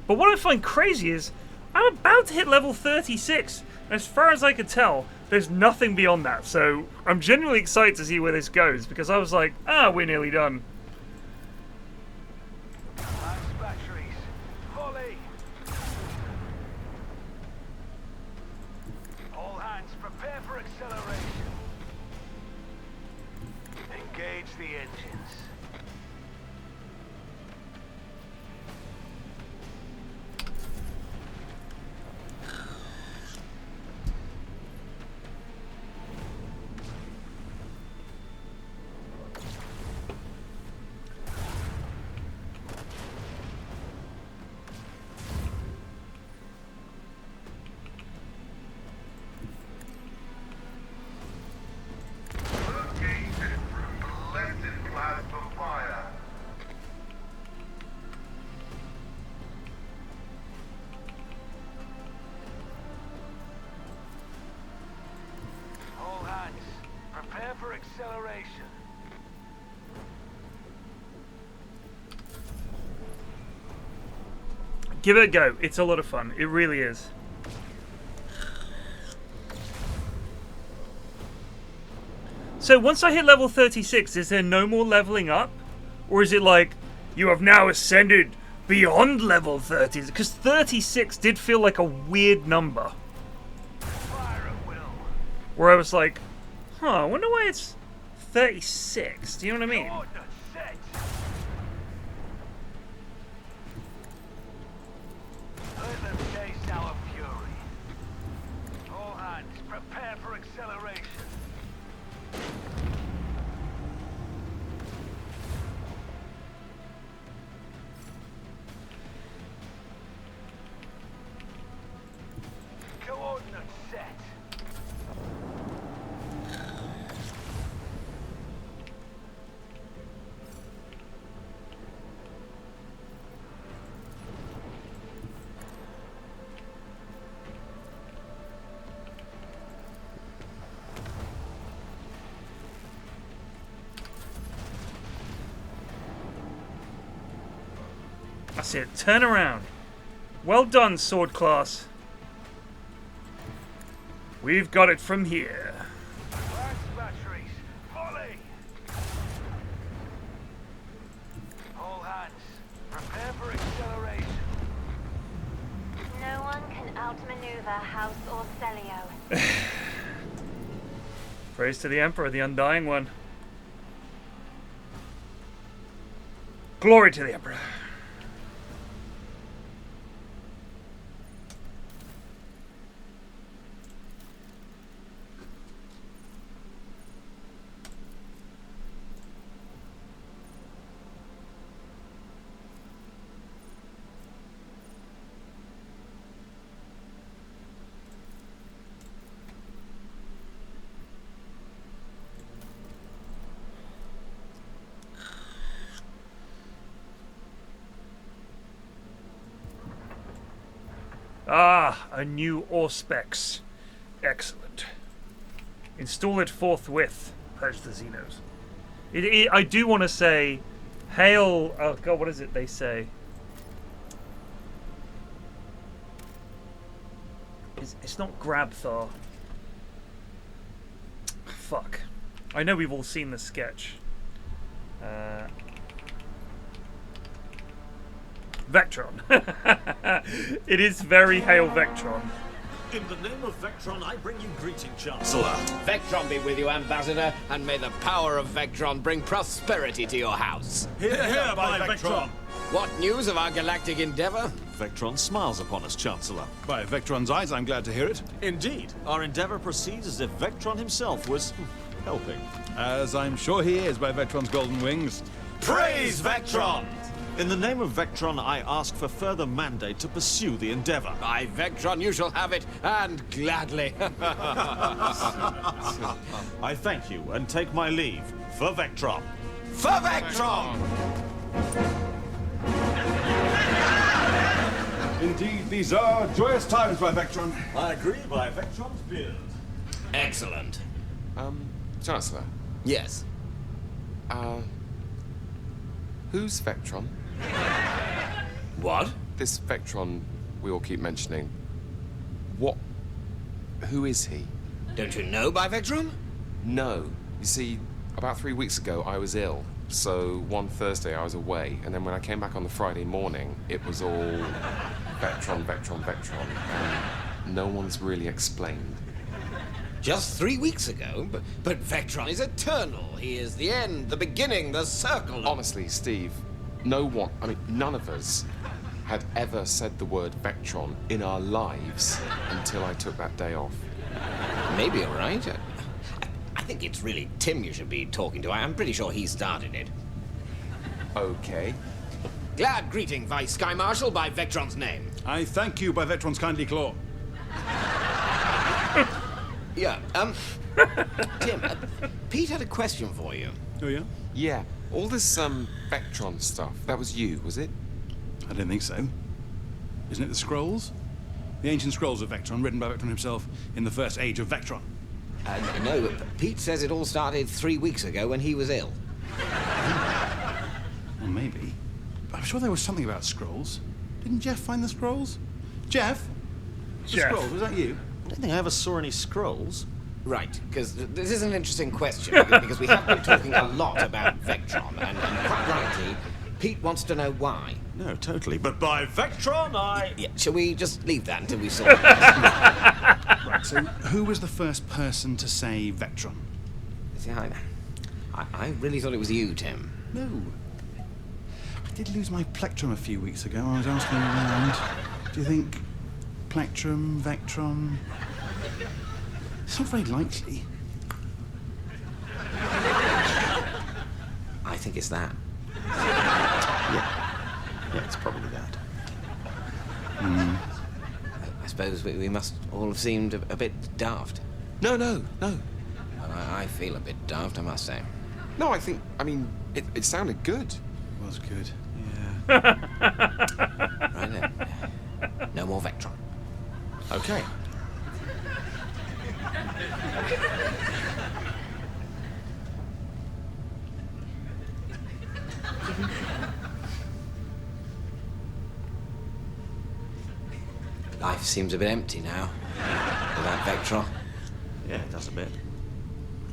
But what I find crazy is I'm about to hit level 36. As far as I could tell, there's nothing beyond that. So I'm genuinely excited to see where this goes, because I was like, we're nearly done. Lance batteries, volley. All hands prepare for acceleration. Engage the engines. Acceleration. Give it a go. It's a lot of fun. It really is. So once I hit level 36, is there no more leveling up? Or is it like, you have now ascended beyond level 30? Because 36 did feel like a weird number. Fire at will. Where I was like, I wonder why it's 36. Do you know what I mean? Set. Let them taste our fury. All hands, prepare for acceleration. Coordinates set. That's it. Turn around. Well done, sword class. We've got it from here. Advanced batteries, volley! All hands, prepare for acceleration. No one can outmaneuver House or Celio. Praise to the Emperor, the Undying One. Glory to the Emperor. Ah, a new Auspex. Excellent. Install it forthwith. Purge the Xenos. I do want to say, hail... Oh god, what is it they say? It's not Grabthar. Fuck. I know we've all seen the sketch. Vectron. It is very Hail Vectron. In the name of Vectron, I bring you greeting, Chancellor. Vectron be with you, Ambassador, and may the power of Vectron bring prosperity to your house. Hear, hear, by Vectron. What news of our galactic endeavor? Vectron smiles upon us, Chancellor. By Vectron's eyes, I'm glad to hear it. Indeed, our endeavor proceeds as if Vectron himself was helping. As I'm sure he is by Vectron's golden wings. Praise Vectron! In the name of Vectron, I ask for further mandate to pursue the endeavor. By Vectron, you shall have it, and gladly. I thank you and take my leave. For Vectron. For Vectron! Indeed, these are joyous times by Vectron. I agree by Vectron's beard. Excellent. Chancellor? Yes? Who's Vectron? What? This Vectron we all keep mentioning. Who is he? Don't you know by Vectron? No. You see, about 3 weeks ago I was ill. So one Thursday I was away, and then when I came back on the Friday morning, it was all Vectron, and no one's really explained. Just 3 weeks ago? But Vectron is eternal. He is the end, the beginning, the circle. Honestly, Steve, none of us had ever said the word Vectron in our lives until I took that day off. Maybe you're right. I think it's really Tim you should be talking to. I'm pretty sure he started it. Okay. Glad greeting, Vice Sky Marshal, by Vectron's name. I thank you by Vectron's kindly claw. Yeah, Tim, Pete had a question for you. Oh, yeah? Yeah, all this, Vectron stuff, that was you, was it? I don't think so. Isn't it the scrolls? The ancient scrolls of Vectron, written by Vectron himself in the first age of Vectron. No, but Pete says it all started 3 weeks ago when he was ill. Well, maybe. But I'm sure there was something about scrolls. Didn't Jeff find the scrolls? Jeff? The scrolls, was that you? I don't think I ever saw any scrolls. Right, because this is an interesting question, because we have been talking a lot about Vectron, and quite rightly, Pete wants to know why. No, totally, but by Vectron, Yeah, shall we just leave that until we sort it? Right, so who was the first person to say Vectron? See, I really thought it was you, Tim. No. I did lose my plectrum a few weeks ago. I was asking around. Do you think plectrum, Vectron? It's not very likely. I think it's that. Yeah, it's probably that. I suppose we must all have seemed a bit daft. No. Well, I feel a bit daft, I must say. No, it sounded good. It was good. Yeah. Right then. No more Vectron. Okay. Life seems a bit empty now, without Vectron. Yeah, it does a bit.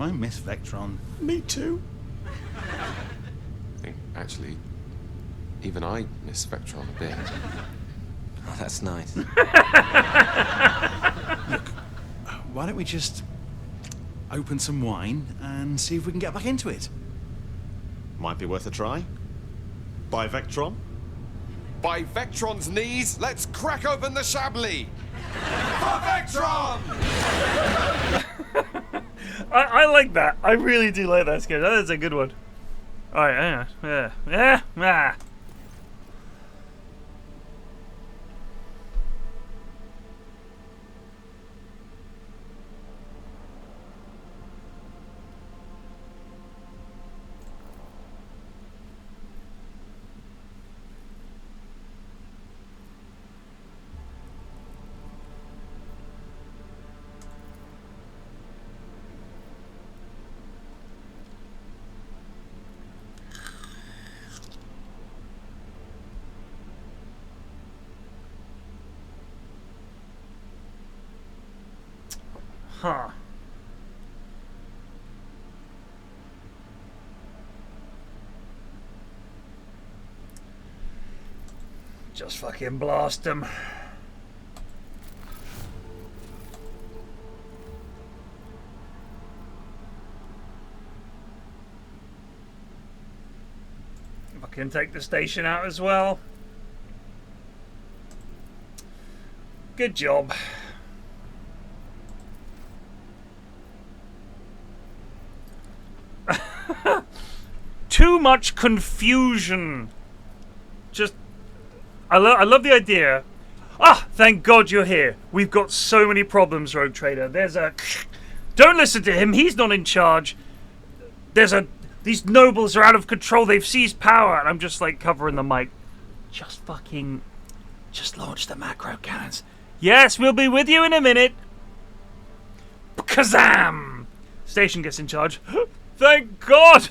I miss Vectron. Me too. I think, actually, even I miss Vectron a bit. Oh, that's nice. Look, why don't we just open some wine and see if we can get back into it? Might be worth a try. By Vectron? By Vectron's knees, let's crack open the Chablis! For Vectron! I like that. I really do like that sketch. That is a good one. Alright, yeah. Huh. Just fucking blast them. If I can take the station out as well. Good job. Too much confusion. Just, I love the idea. Ah, thank God you're here. We've got so many problems, Rogue Trader. There's a... Don't listen to him. He's not in charge. There's a... These nobles are out of control. They've seized power. And I'm just like covering the mic. Just fucking... Just launch the macro cannons. Yes, we'll be with you in a minute. Kazam! Station gets in charge. Thank God!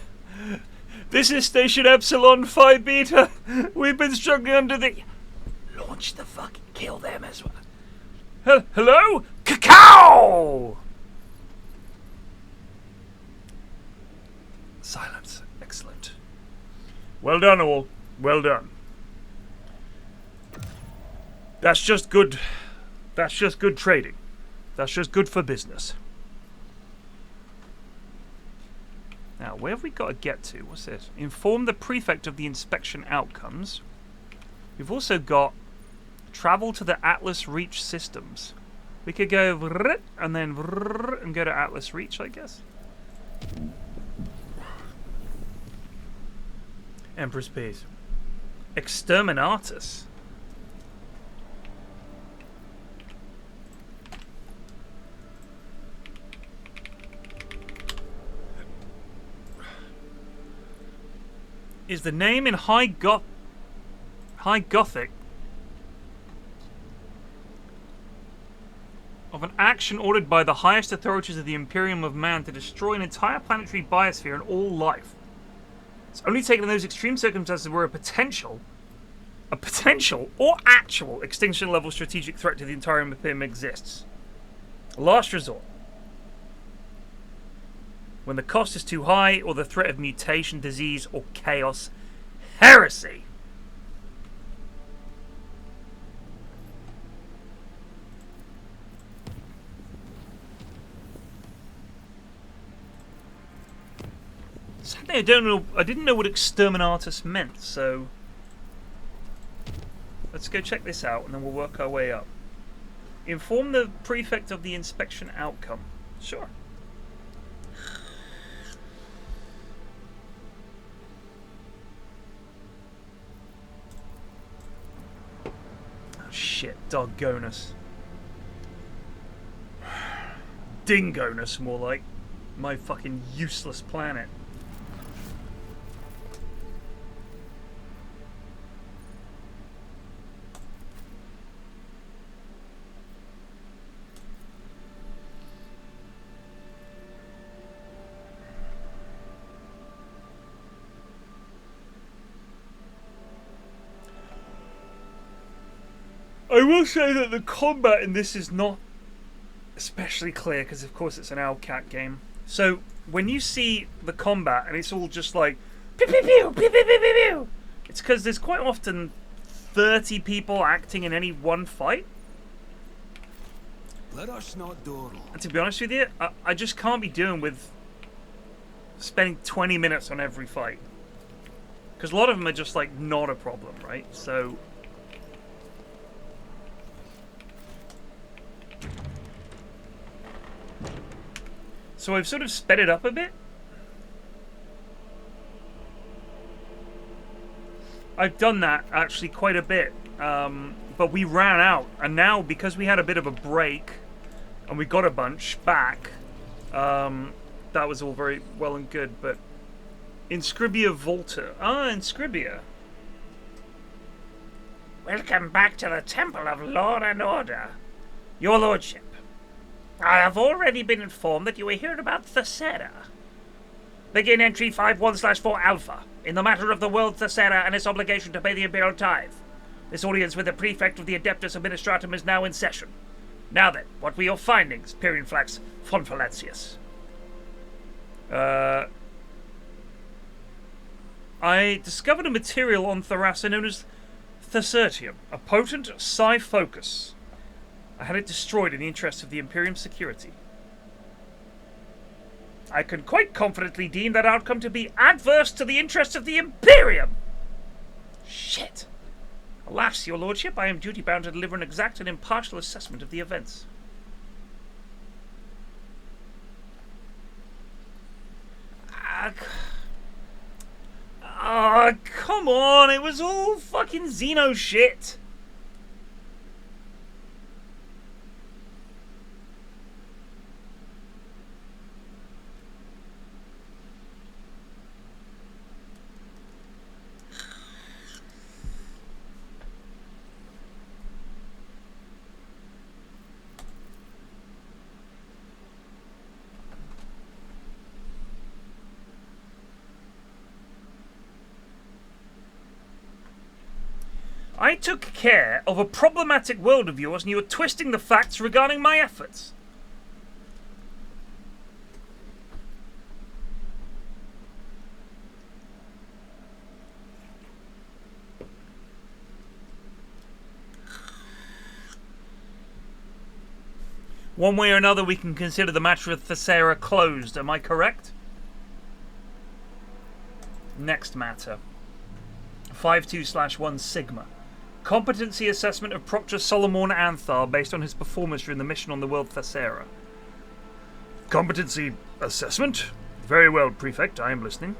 This is Station Epsilon Phi Beta. We've been struggling under the... Launch the fucking... Kill them as well. Hello? Cacao! Silence. Excellent. Well done, all. Well done. That's just good... That's just good trading. That's just good for business. Now, where have we got to get to? What's this? Inform the prefect of the inspection outcomes. We've also got travel to the Atlas Reach systems. We could go and then and go to Atlas Reach, I guess. Emperor's Peace. Exterminatus. Is the name in High Gothic of an action ordered by the highest authorities of the Imperium of Man to destroy an entire planetary biosphere and all life. It's only taken in those extreme circumstances where a potential or actual extinction level strategic threat to the entire Imperium exists. A last resort. When the cost is too high, or the threat of mutation, disease, or chaos. Heresy! Sadly, I didn't know what exterminatus meant, so... Let's go check this out, and then we'll work our way up. Inform the prefect of the inspection outcome. Sure. Shit, doggonus. Dingonus, more like. My fucking useless planet. I will say that the combat in this is not especially clear because, of course, it's an Owlcat game. So when you see the combat and it's all just like pew pew pew pew pew pew pew pew, it's because there's quite often 30 people acting in any one fight. Let us not dawdle. And to be honest with you, I just can't be doing with spending 20 minutes on every fight. Because a lot of them are just like not a problem, right? So I've sort of sped it up a bit. I've done that actually quite a bit, but we ran out, and now because we had a bit of a break and we got a bunch back, that was all very well and good. But Inscribia Volta, Inscribia. Welcome back to the Temple of Law and Order, Your Lordship. I have already been informed that you are here about Thessera. Begin entry 51/4 Alpha in the matter of the world Thessera and its obligation to pay the Imperial tithe. This audience with the Prefect of the Adeptus Administratum is now in session. Now then, what were your findings, PFlax von Valentius? I discovered a material on Tharassa known as Thessertium, a potent psi-focus. I had it destroyed in the interest of the Imperium's security. I can quite confidently deem that outcome to be adverse to the interests of the Imperium. Shit. Alas, Your Lordship, I am duty-bound to deliver an exact and impartial assessment of the events. Come on, it was all fucking Xeno shit. I took care of a problematic world of yours, and you were twisting the facts regarding my efforts. One way or another, we can consider the matter of Thessera closed. Am I correct? Next matter. 52/1 Sigma. Competency assessment of Proctor Solomon Anthar based on his performance during the mission on the world Thessera. Competency assessment? Very well, Prefect. I am listening.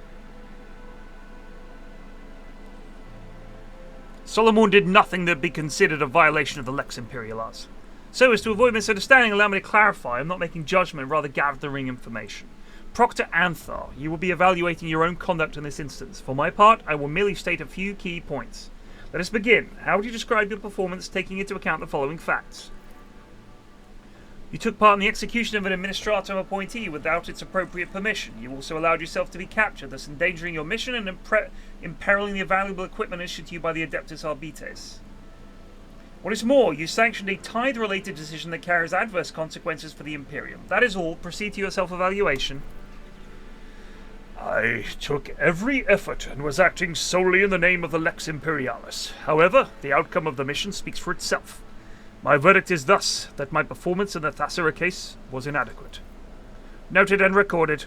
Solomon did nothing that would be considered a violation of the Lex Imperialis. So as to avoid misunderstanding, allow me to clarify. I'm not making judgment, rather gathering information. Proctor Anthar, you will be evaluating your own conduct in this instance. For my part, I will merely state a few key points. Let us begin. How would you describe your performance taking into account the following facts? You took part in the execution of an administratum appointee without its appropriate permission. You also allowed yourself to be captured, thus endangering your mission and imperiling the valuable equipment issued to you by the Adeptus Arbites. What is more, you sanctioned a tithe-related decision that carries adverse consequences for the Imperium. That is all. Proceed to your self-evaluation. I took every effort and was acting solely in the name of the Lex Imperialis. However, the outcome of the mission speaks for itself. My verdict is thus, that my performance in the Thessera case was inadequate. Noted and recorded.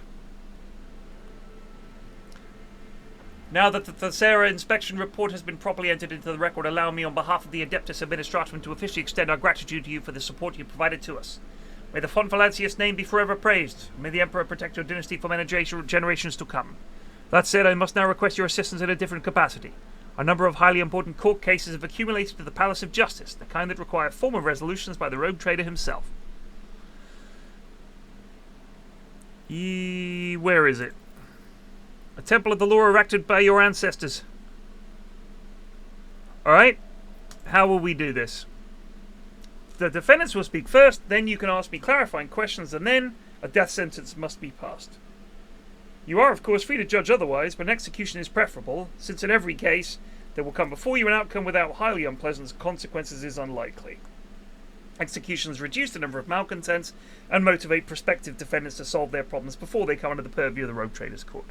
Now that the Thessera inspection report has been properly entered into the record, allow me on behalf of the Adeptus Administratum to officially extend our gratitude to you for the support you provided to us. May the von Valentius name be forever praised. May the Emperor protect your dynasty for many generations to come. That said, I must now request your assistance in a different capacity. A number of highly important court cases have accumulated to the Palace of Justice, the kind that require formal resolutions by the rogue trader himself. Where is it? A temple of the law erected by your ancestors. Alright, how will we do this? The defendants will speak first, then you can ask me clarifying questions, and then a death sentence must be passed. You are, of course, free to judge otherwise, but an execution is preferable, since in every case there will come before you an outcome without highly unpleasant consequences is unlikely. Executions reduce the number of malcontents and motivate prospective defenders to solve their problems before they come under the purview of the Rogue Traders Court.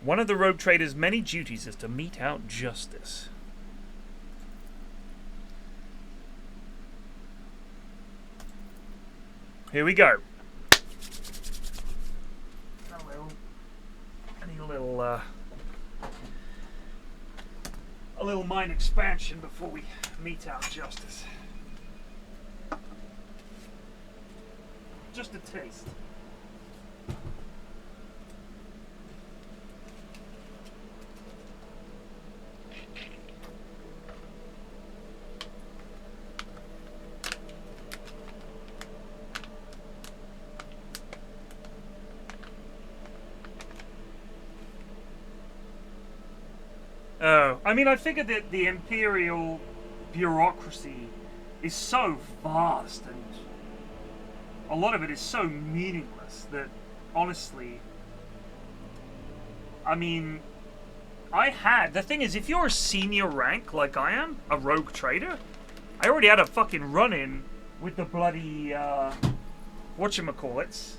One of the Rogue Traders' many duties is to mete out justice. Here we go. A little mind expansion before we mete out justice. Just a taste. Oh, I mean, I figured that the Imperial bureaucracy is so vast and a lot of it is so meaningless that, honestly, I mean, the thing is, if you're a senior rank like I am, a rogue trader, I already had a fucking run-in with the bloody, whatchamacallits.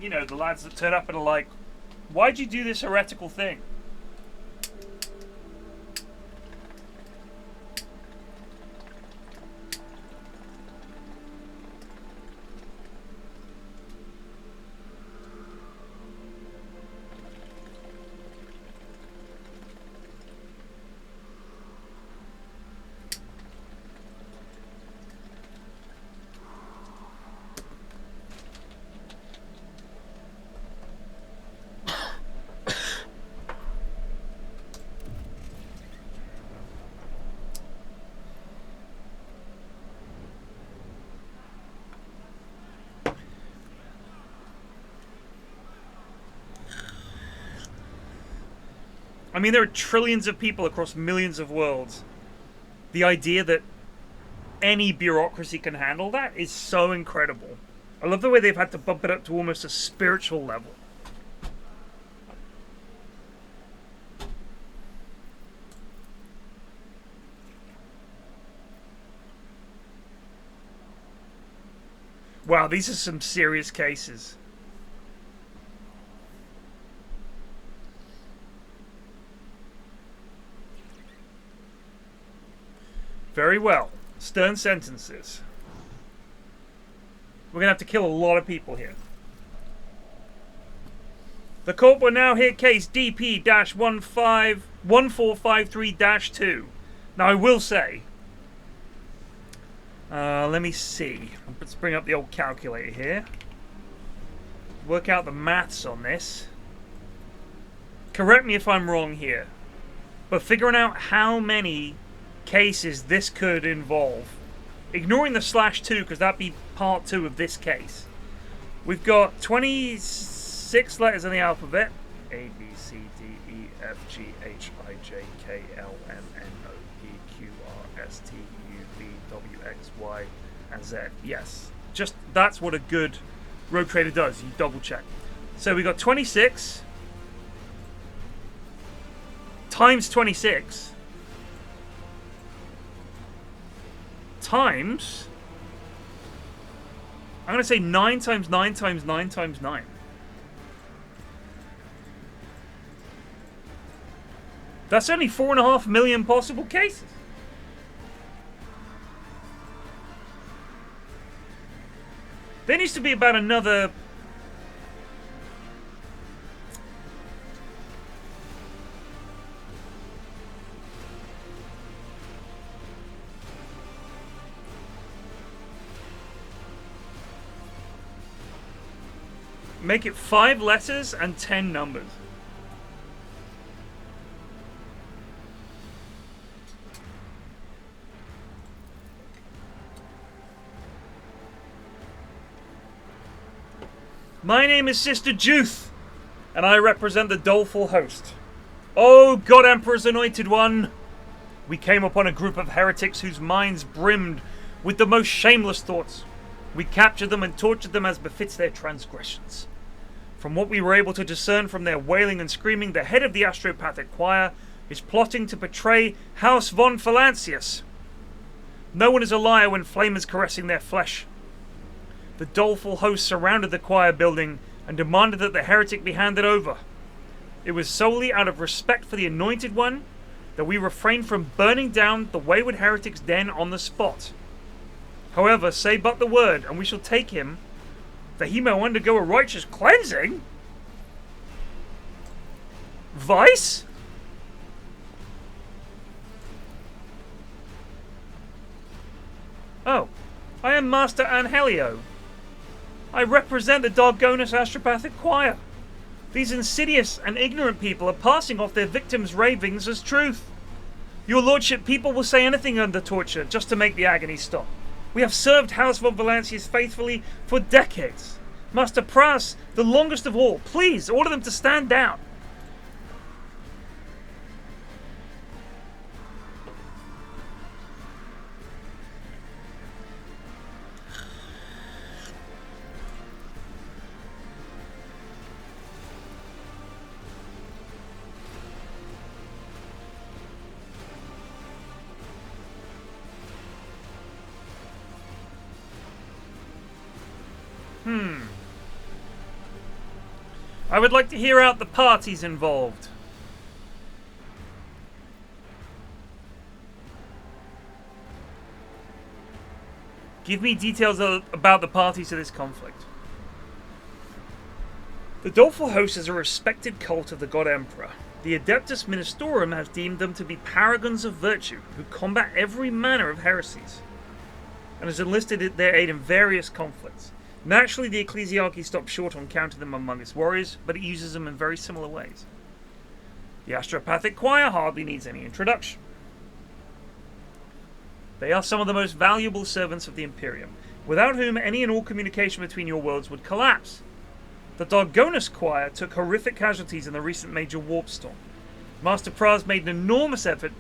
You know, the lads that turn up and are like, why'd you do this heretical thing? I mean, there are trillions of people across millions of worlds. The idea that any bureaucracy can handle that is so incredible. I love the way they've had to bump it up to almost a spiritual level. Wow, these are some serious cases. Very well. Stern sentences. We're going to have to kill a lot of people here. The court will now hear case DP-1453-2. Now, I will say... let me see. Let's bring up the old calculator here. Work out the maths on this. Correct me if I'm wrong here. But figuring out how many cases this could involve, ignoring the /2 because that'd be part 2 of this case. We've got 26 letters in the alphabet: A, B, C, D, E, F, G, H, I, J, K, L, M, N, O, P, Q, R, S, T, U, V, W, X, Y, and Z. Yes, just that's what a good rogue trader does. You double check. So we got 26 times 26 times, I'm going to say 9 times 9 times 9 times 9. That's only 4.5 million possible cases. There needs to be about another... Make it 5 letters and 10 numbers. My name is Sister Juth, and I represent the doleful host. Oh, God Emperor's anointed one! We came upon a group of heretics whose minds brimmed with the most shameless thoughts. We captured them and tortured them as befits their transgressions. From what we were able to discern from their wailing and screaming, the head of the astropathic choir is plotting to betray House von Valancius. No one is a liar when flame is caressing their flesh. The doleful host surrounded the choir building and demanded that the heretic be handed over. It was solely out of respect for the Anointed One that we refrained from burning down the wayward heretic's den on the spot. However, say but the word, and we shall take him, that he may undergo a righteous cleansing? Vice? Oh, I am Master Angelio. I represent the Dargonus Astropathic Choir. These insidious and ignorant people are passing off their victims' ravings as truth. Your lordship, people will say anything under torture just to make the agony stop. We have served House von Valancius faithfully for decades. Master Pras, the longest of all, please order them to stand down. I would like to hear out the parties involved. Give me details about the parties to this conflict. The Doleful Host is a respected cult of the God Emperor. The Adeptus Ministorum has deemed them to be paragons of virtue, who combat every manner of heresies, and has enlisted their aid in various conflicts. Naturally, the Ecclesiarchy stops short on counting them among its warriors, but it uses them in very similar ways. The Astropathic Choir hardly needs any introduction. They are some of the most valuable servants of the Imperium, without whom any and all communication between your worlds would collapse. The Dargonus Choir took horrific casualties in the recent major warp storm. Master Praz made an enormous effort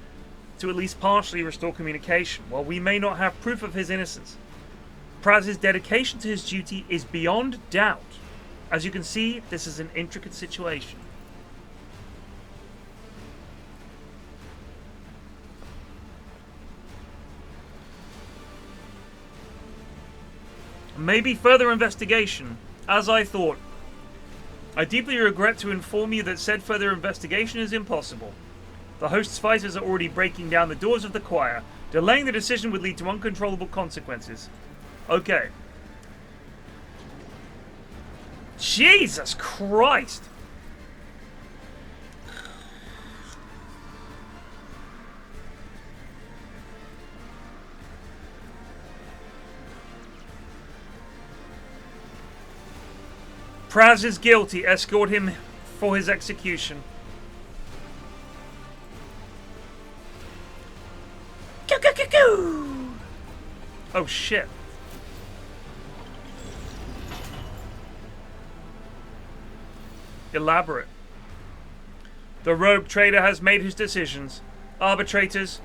to at least partially restore communication, while we may not have proof of his innocence. Praz's dedication to his duty is beyond doubt. As you can see, this is an intricate situation. Maybe further investigation, as I thought. I deeply regret to inform you that said further investigation is impossible. The host's fighters are already breaking down the doors of the choir. Delaying the decision would lead to uncontrollable consequences. Okay. Jesus Christ! Praz is guilty. Escort him for his execution. Oh shit. Elaborate. The rogue trader has made his decisions. Arbitrators,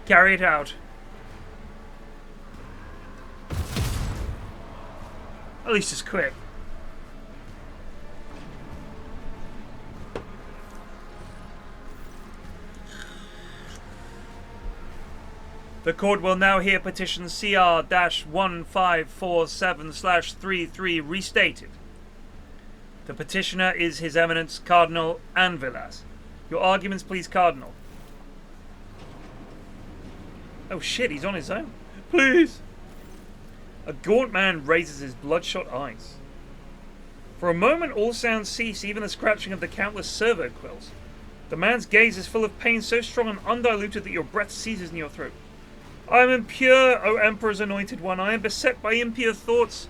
carry it out. At least it's quick. The court will now hear petition CR-1547/33 restated. The petitioner is His Eminence Cardinal Anvilas. Your arguments, please, Cardinal. Oh shit, he's on his own. Please. A gaunt man raises his bloodshot eyes. For a moment, all sounds cease, even the scratching of the countless servo quills. The man's gaze is full of pain so strong and undiluted that your breath seizes in your throat. I am impure, O Emperor's anointed one. I am beset by impure thoughts.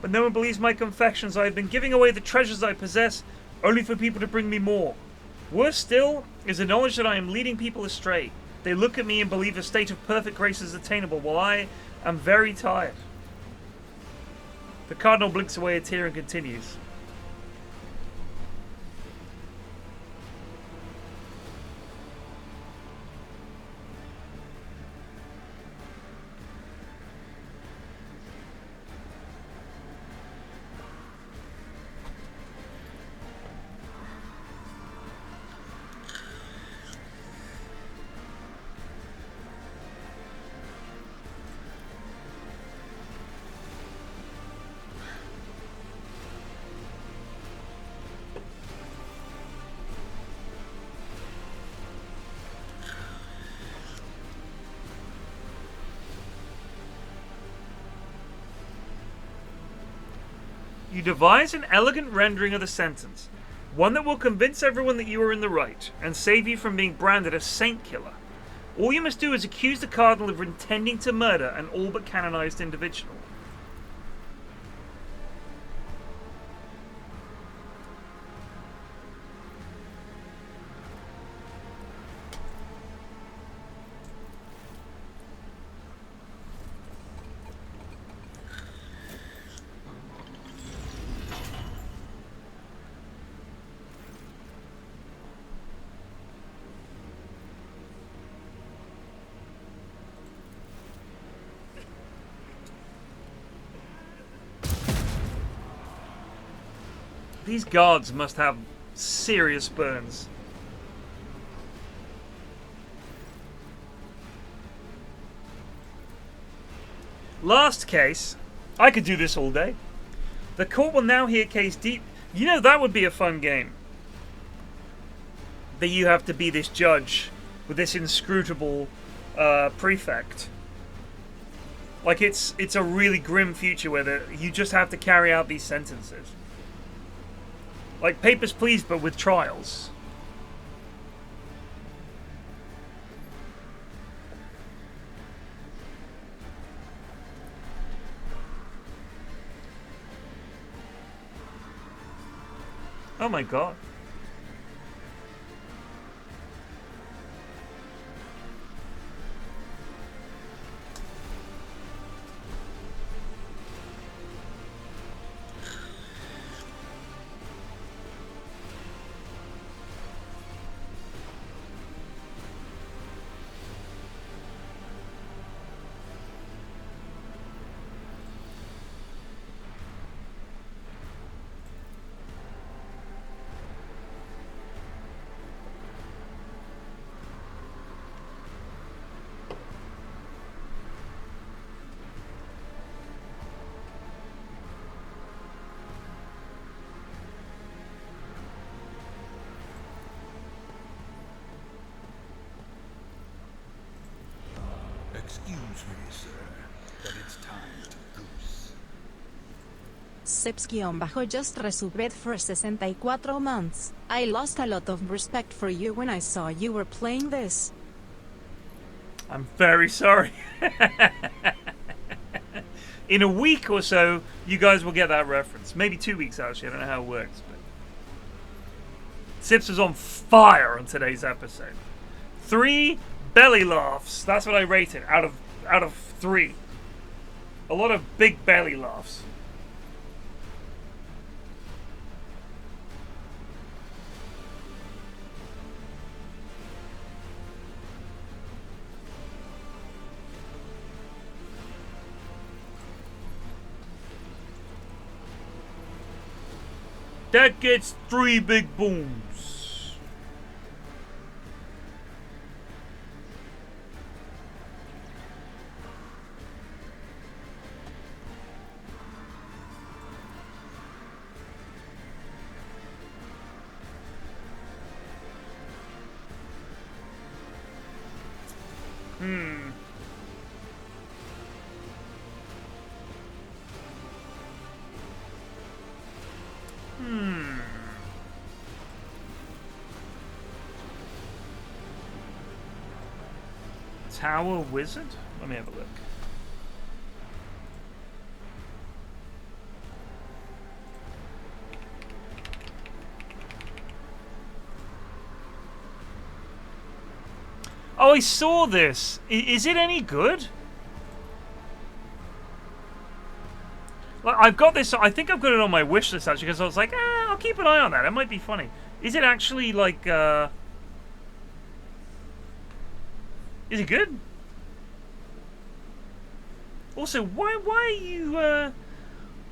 But no one believes my confessions. I have been giving away the treasures I possess, only for people to bring me more. Worse still is the knowledge that I am leading people astray. They look at me and believe a state of perfect grace is attainable, while I am very tired. The Cardinal blinks away a tear and continues. You devise an elegant rendering of the sentence, one that will convince everyone that you are in the right, and save you from being branded a saint killer. All you must do is accuse the Cardinal of intending to murder an all but canonized individual. These guards must have serious burns. Last case. I could do this all day. The court will now hear case deep. You know, that would be a fun game. That you have to be this judge with this inscrutable prefect. Like it's a really grim future where you just have to carry out these sentences. Like Papers, Please, but with trials. Oh my god. Excuse me, sir, but it's time to goose. Sips-just resubbed for 64 months. I lost a lot of respect for you when I saw you were playing this. I'm very sorry. In a week or so, you guys will get that reference. Maybe 2 weeks, actually. I don't know how it works. But Sips was on fire on today's episode. 3 belly laughs. That's what I rated out of 3. A lot of big belly laughs. That gets 3 big booms. Tower Wizard? Let me have a look. Oh, I saw this. Is it any good? Like, I've got this. I think I've got it on my wish list actually because I was like, I'll keep an eye on that. It might be funny. Is it actually like? Is it good? Also, why are you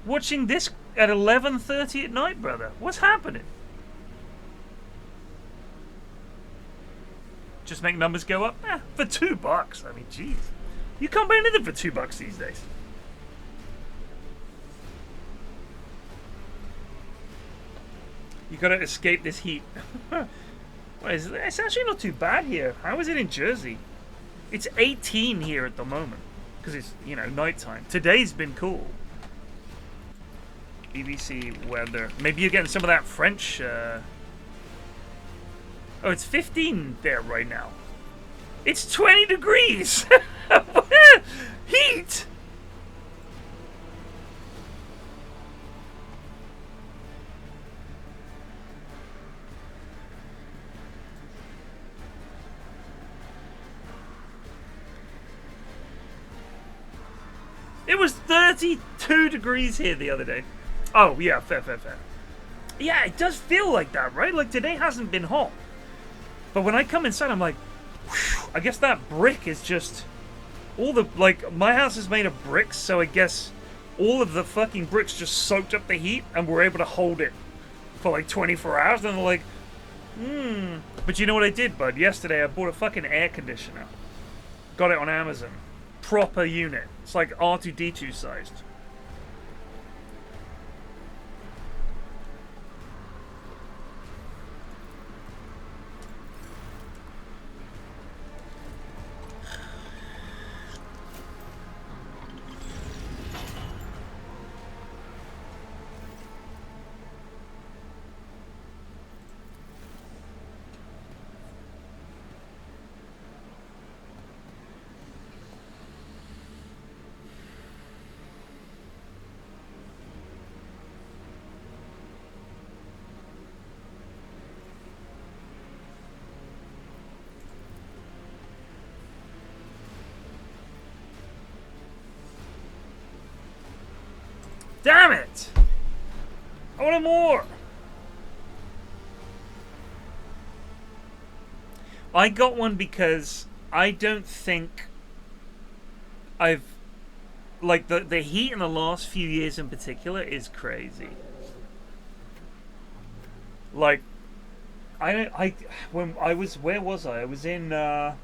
watching this at 11:30 at night, brother? What's happening? Just make numbers go up? For $2. I mean, jeez. You can't buy anything for $2 these days. You gotta escape this heat. Well, it's actually not too bad here. How is it in Jersey? It's 18 here at the moment. Because it's, you know, nighttime. Today's been cool. BBC weather. Maybe you're getting some of that French. Oh, it's 15 there right now. It's 20 degrees. Heat. It was 32 degrees here the other day. Oh, yeah, fair. Yeah, it does feel like that, right? Like, today hasn't been hot. But when I come inside, I'm like, whew, I guess that brick is just... all the... like, my house is made of bricks, so I guess all of the fucking bricks just soaked up the heat and were able to hold it for, like, 24 hours. And they're like, But you know what I did, bud? Yesterday, I bought a fucking air conditioner. Got it on Amazon. Proper unit. It's like R2-D2 sized. Damn it! I wanted more! I got one because I don't think I've... like, the heat in the last few years in particular is crazy. Like, when I was... where was I? I was in, it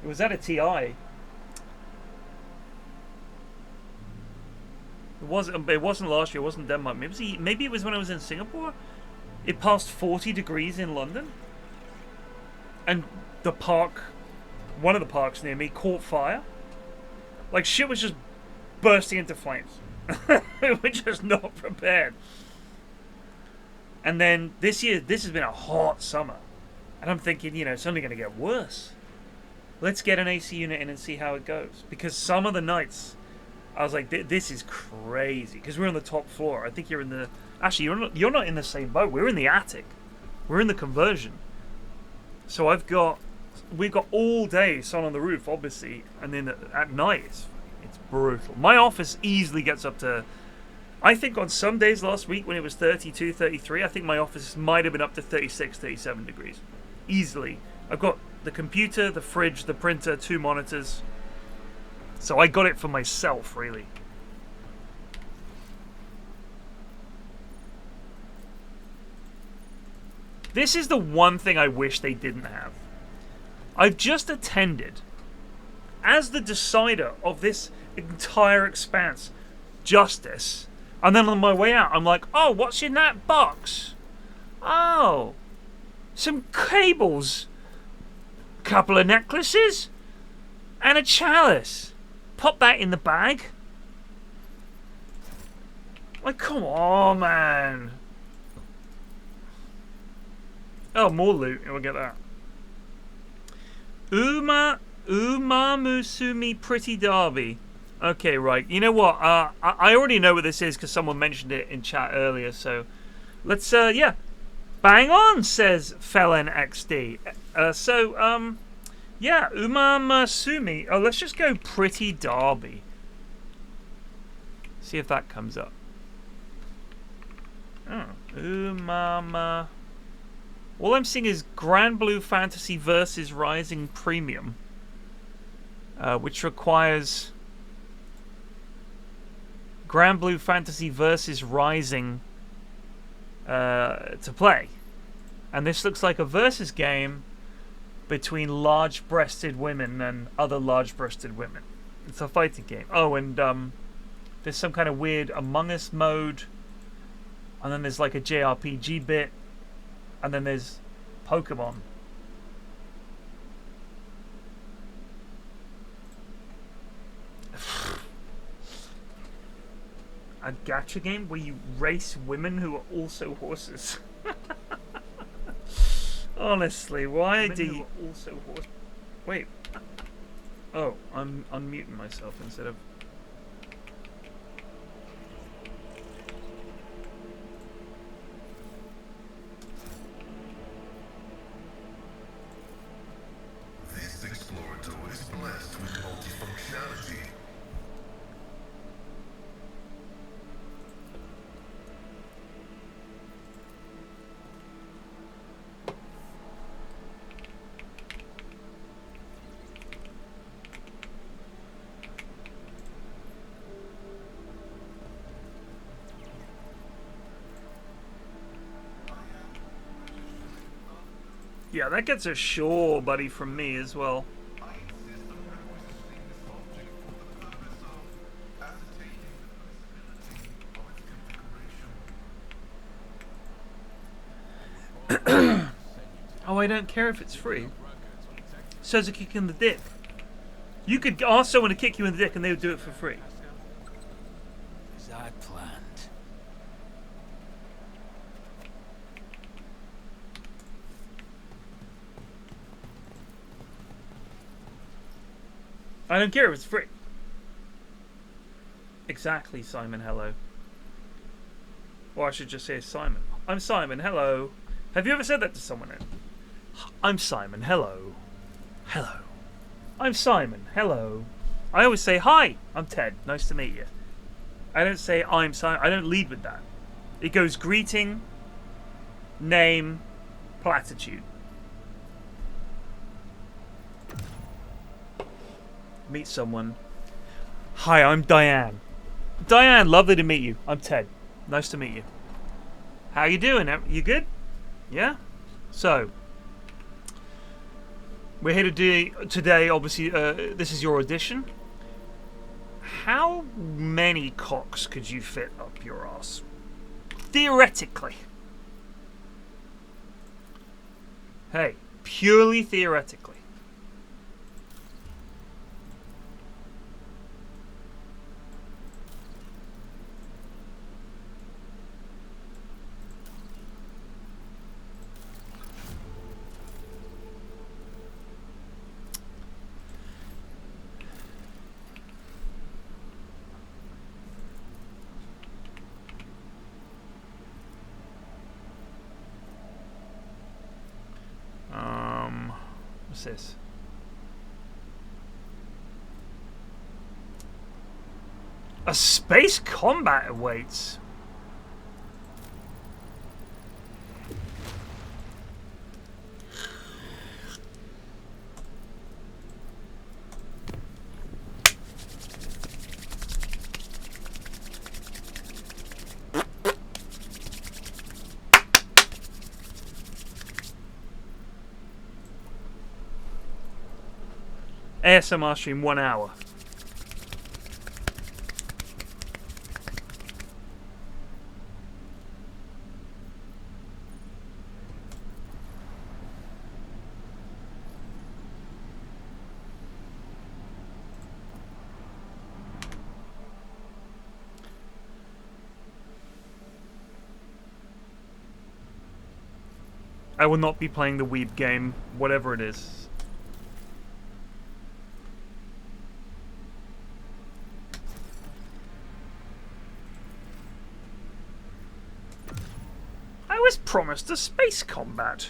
was at a TI. It wasn't last year. It wasn't Denmark. Maybe it was when I was in Singapore. It passed 40 degrees in London, and the park, one of the parks near me, caught fire. Like, shit was just bursting into flames. We're just not prepared. And then this year, this has been a hot summer, and I'm thinking, you know, it's only going to get worse. Let's get an AC unit in and see how it goes, because some of the nights, I was like, this is crazy. Because we're on the top floor. I think you're in the... actually, you're not in the same boat. We're in the attic. We're in the conversion. So we've got all day sun on the roof, obviously. And then at night, it's brutal. My office easily gets up to... I think on some days last week when it was 32, 33, I think my office might have been up to 36, 37 degrees. Easily. I've got the computer, the fridge, the printer, 2 monitors... so I got it for myself, really. This is the one thing I wish they didn't have. I've just attended, as the decider of this entire expanse, justice. And then on my way out, I'm like, oh, what's in that box? Oh, some cables. A couple of necklaces. And a chalice. Pop that in the bag. Like, come on, man. Oh, more loot. We'll get that. Umamusumi Pretty Derby. Okay, right. You know what? I already know what this is because someone mentioned it in chat earlier. So, let's, yeah. Bang on, says Felon XD. Yeah, Umamusumi. Oh, let's just go Pretty Derby. See if that comes up. Oh, Umama. All I'm seeing is Grand Blue Fantasy versus Rising Premium, which requires Grand Blue Fantasy versus Rising to play. And this looks like a versus game between large-breasted women and other large-breasted women. It's a fighting game. Oh, and there's some kind of weird Among Us mode, and then there's like a JRPG bit, and then there's Pokemon. A gacha game where you race women who are also horses. Honestly, why do you also horse? Wait. Oh, I'm unmuting myself instead of. This explorator is blessed with multifunctionality. Yeah, that gets a sure, buddy, from me as well. Oh, I don't care if it's free. So's a kick in the dick. You could ask someone to kick you in the dick and they would do it for free. As I planned. I don't care if it's free. Exactly, Simon, hello. Or I should just say Simon. I'm Simon, hello. Have you ever said that to someone? I'm Simon, hello. Hello. I'm Simon, hello. I always say, hi, I'm Ted, nice to meet you. I don't say, I'm Simon, I don't lead with that. It goes greeting, name, platitude. Meet someone. Hi, I'm Diane. Diane, lovely to meet you. I'm Ted. Nice to meet you. How you doing? You good? Yeah? So, we're here to do today, obviously, this is your audition. How many cocks could you fit up your ass? Theoretically. Hey, purely theoretically. What's this? A space combat awaits. ASMR stream 1 hour. I will not be playing the Weeb game, whatever it is. I was promised a space combat.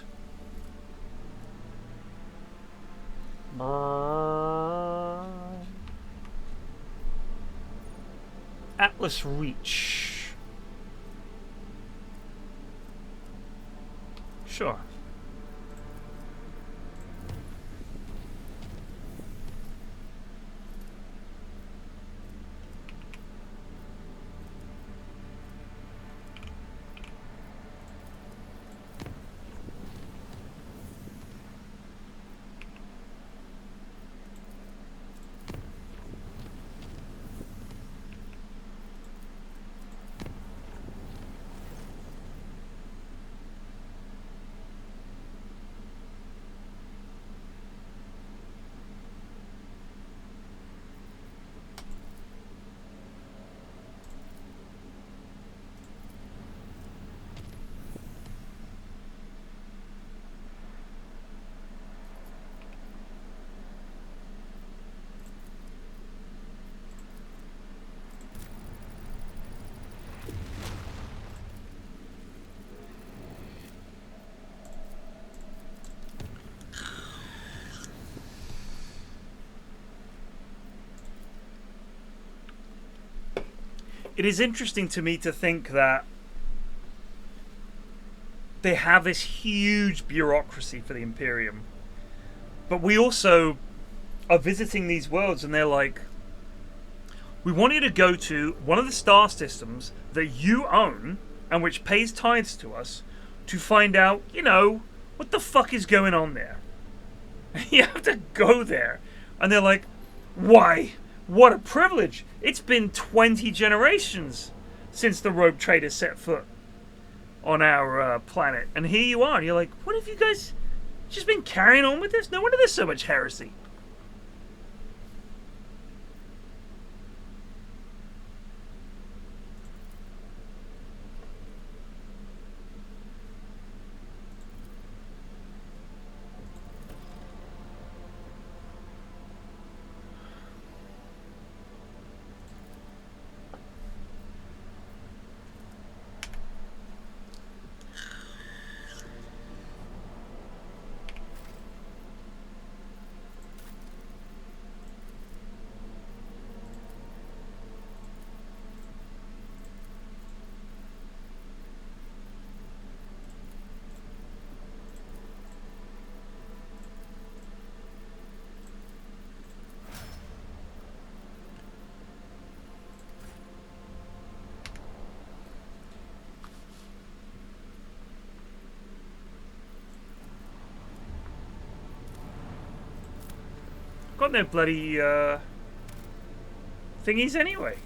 Atlas Reach. Sure. it is interesting to me to think that they have this huge bureaucracy for the Imperium, but we also are visiting these worlds and they're like, we want you to go to one of the star systems that you own and which pays tithes to us to find out, you know, what the fuck is going on there. You have to go there. And they're like, why? What a privilege. It's been 20 generations since the rogue trader set foot on our planet. And here you are. And you're like, what have you guys just been carrying on with this? No wonder there's so much heresy. Got no bloody thingies anyway.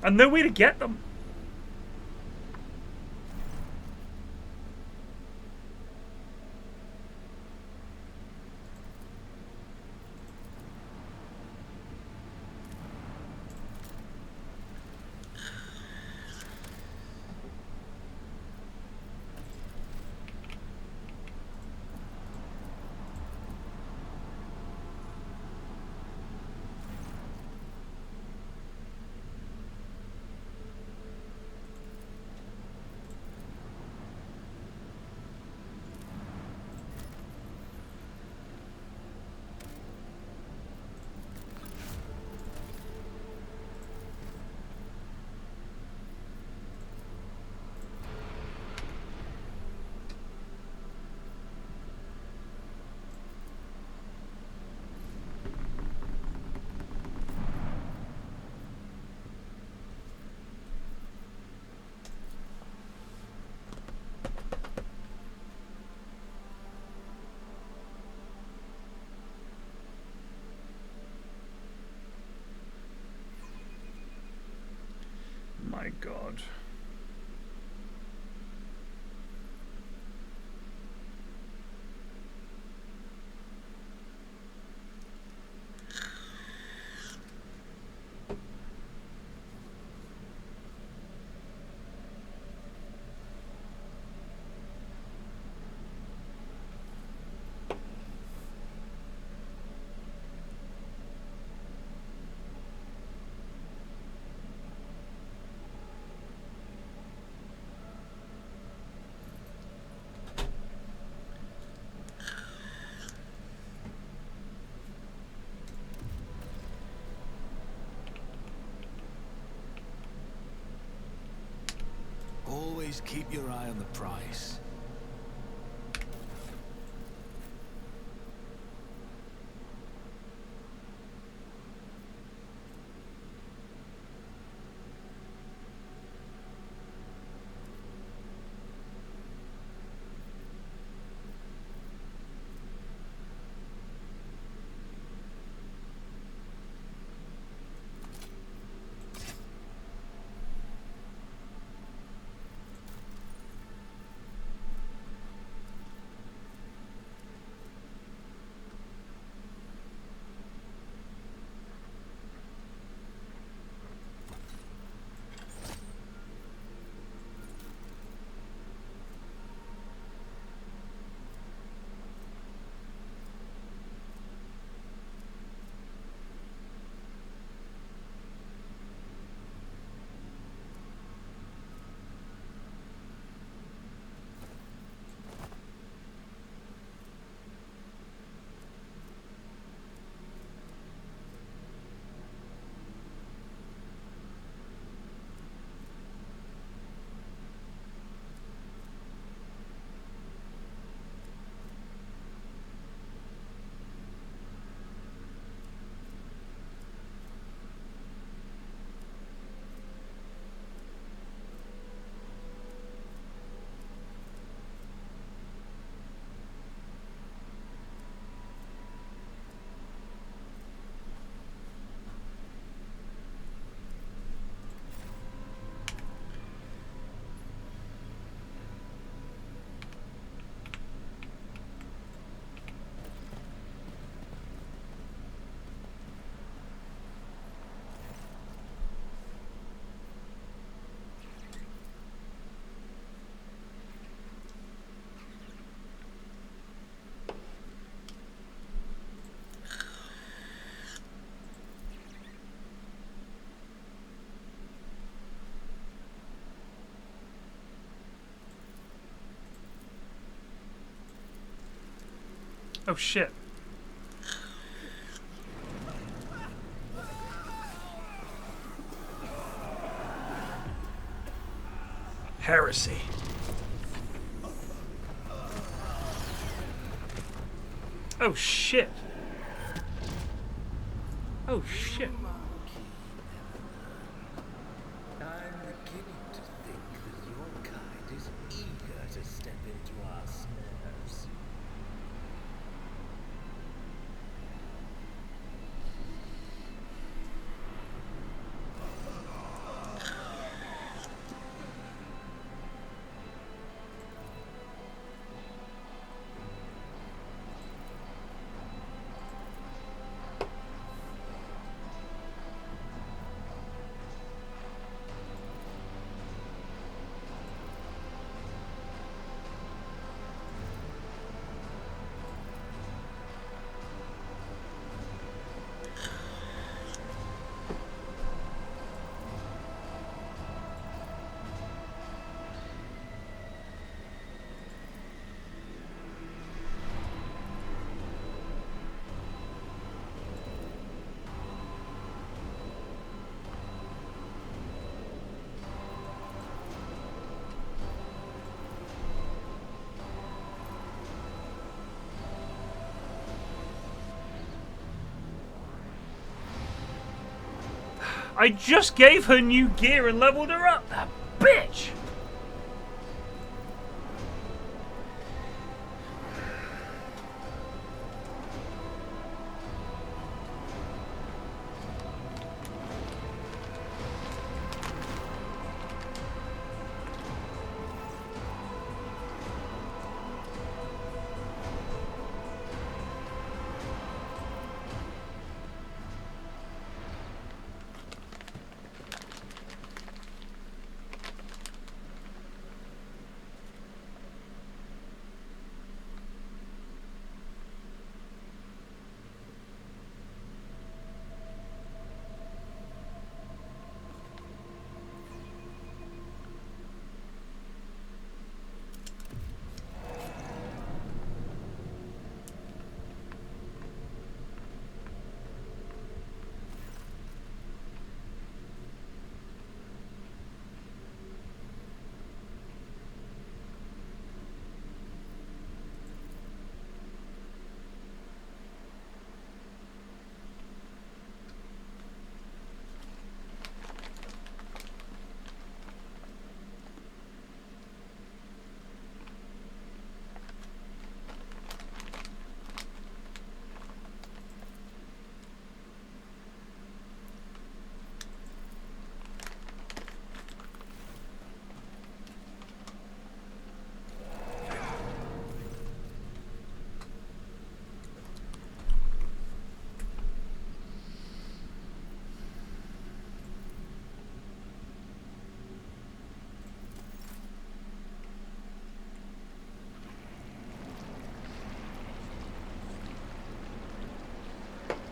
And no way to get them. My God. Always keep your eye on the price. Oh shit. Heresy. Oh shit. Oh shit. I'm beginning to think that your kind is eager to step into our snares. I just gave her new gear and leveled her up, that bitch!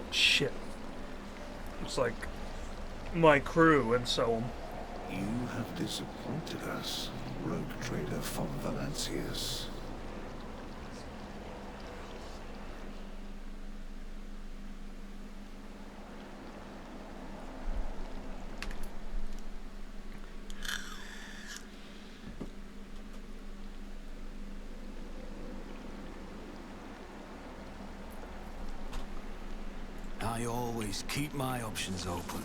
Shit. It's like my crew and so on. You have disappointed us, rogue trader von Valancius. I always keep my options open.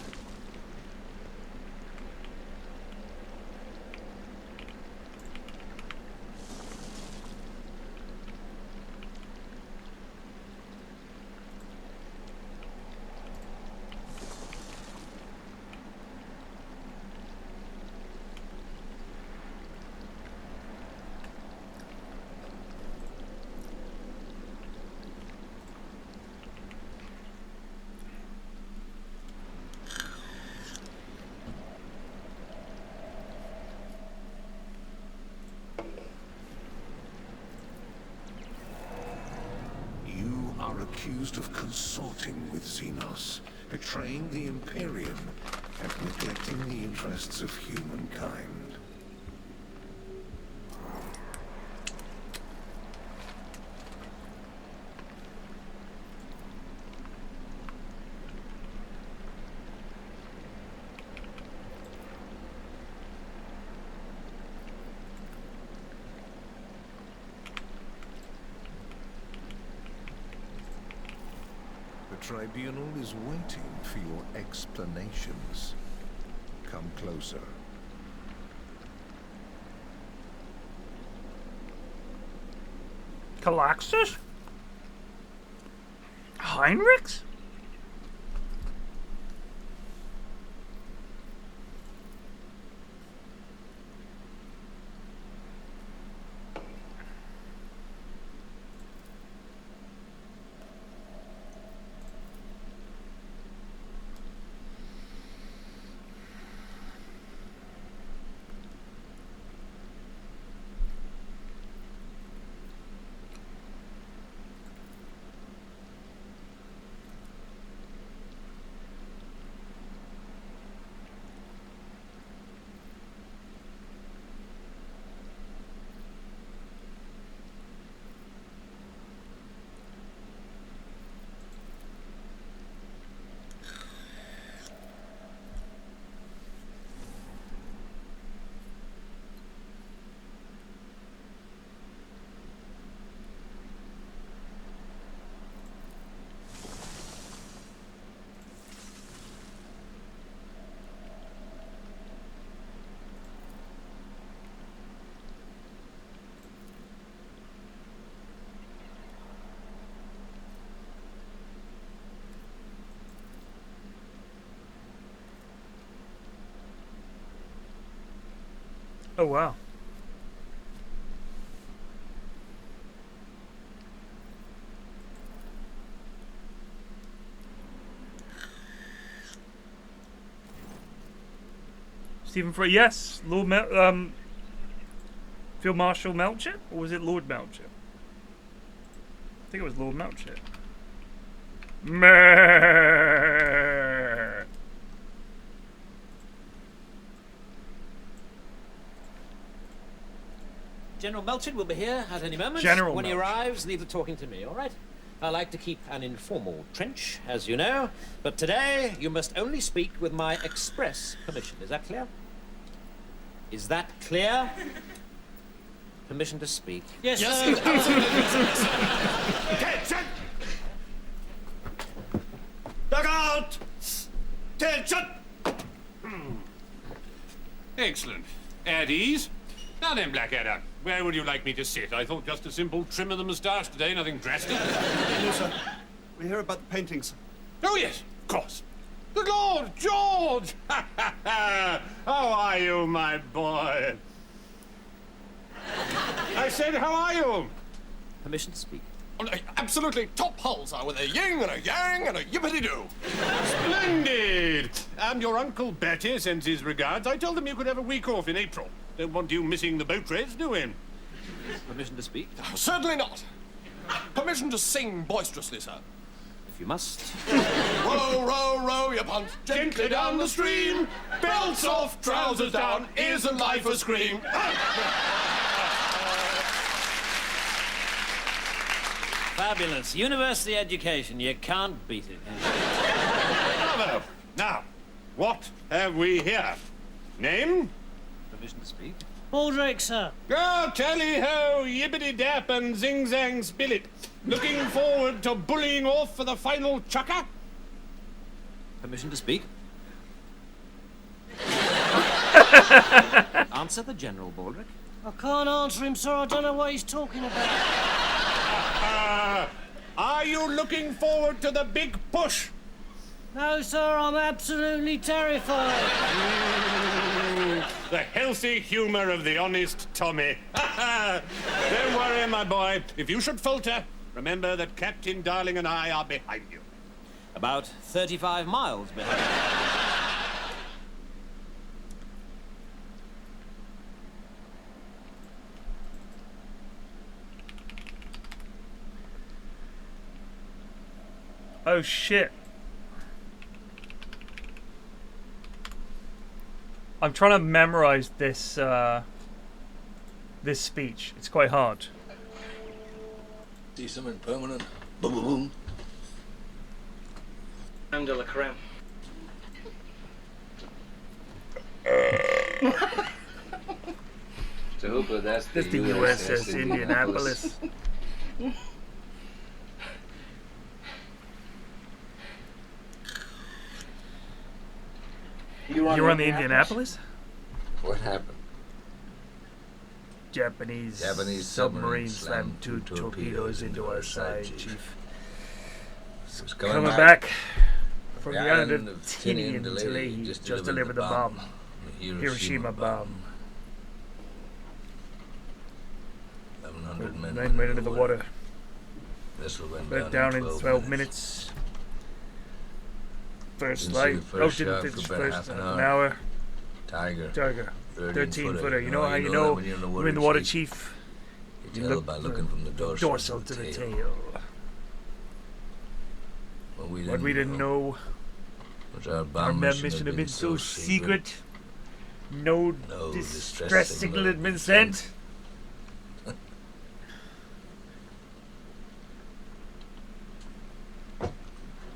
Accused of consorting with Xenos, betraying the Imperium, and neglecting the interests of humankind. tribunal is waiting for your explanations. Come closer. Calaxus? Heinrichs? Oh, wow. Stephen Frey, yes. Lord Field Marshal Melchett? Or was it Lord Melchett? I think it was Lord Melchett. Meh. General Melchett will be here at any moment. General when he Melchett. arrives, leave the talking to me, all right? I like to keep an informal trench, as you know, but today you must only speak with my express permission. Is that clear? Is that clear? Permission to speak. Yes, sir. Attention! Dug out! Attention! Excellent. At ease. Now then, Blackadder, where would you like me to sit? I thought just a simple trim of the moustache today, nothing drastic. No, sir. We hear about the paintings. Oh, yes, of course. Good Lord, George! How are you, my boy? I said, how are you? Permission to speak. Oh, absolutely top hulls are with a yin and a yang and a yippity-doo. Splendid! Your Uncle Bertie sends his regards. I told him you could have a week off in April. Don't want you missing the boat race, do we? Permission to speak. Certainly not. Permission to sing boisterously, sir. If you must. Row, row, row your punt gently down the stream. Belts off, trousers down, isn't life a scream? Fabulous. University education. You can't beat it. Bravo. Now, what have we here? Name? Permission to speak. Baldrick, sir. Go tally-ho, yippity-dap and zing-zang spill-it. Looking forward to bullying off for the final chucker? Permission to speak. Answer the General, Baldrick. I can't answer him, sir. I don't know what he's talking about. Are you looking forward to the big push? No, sir. I'm absolutely terrified. The healthy humour of the honest Tommy. Don't worry, my boy. If you should falter, remember that Captain Darling and I are behind you. About 35 miles behind. Oh shit. I'm trying to memorize this this speech. It's quite hard. See something permanent. Boom, boom, boom. Crème de la crème. So, that's the USS Indianapolis. You were on the Indianapolis? What happened? Japanese submarine slammed 2 torpedoes into our side, Chief. Was Coming back from the island of Tinian to Leahy, just delivered the bomb. Hiroshima bomb. 1,100 men went into the water. Vessel Went down in 12 minutes. First light. Oh, didn't finish first half an hour. Tiger. 13-footer. You know how you know you're in the water, Chief? You tell by looking from the dorsal to the tail. What we didn't know. Our bomb mission had been so secret. No distress signal had been sent.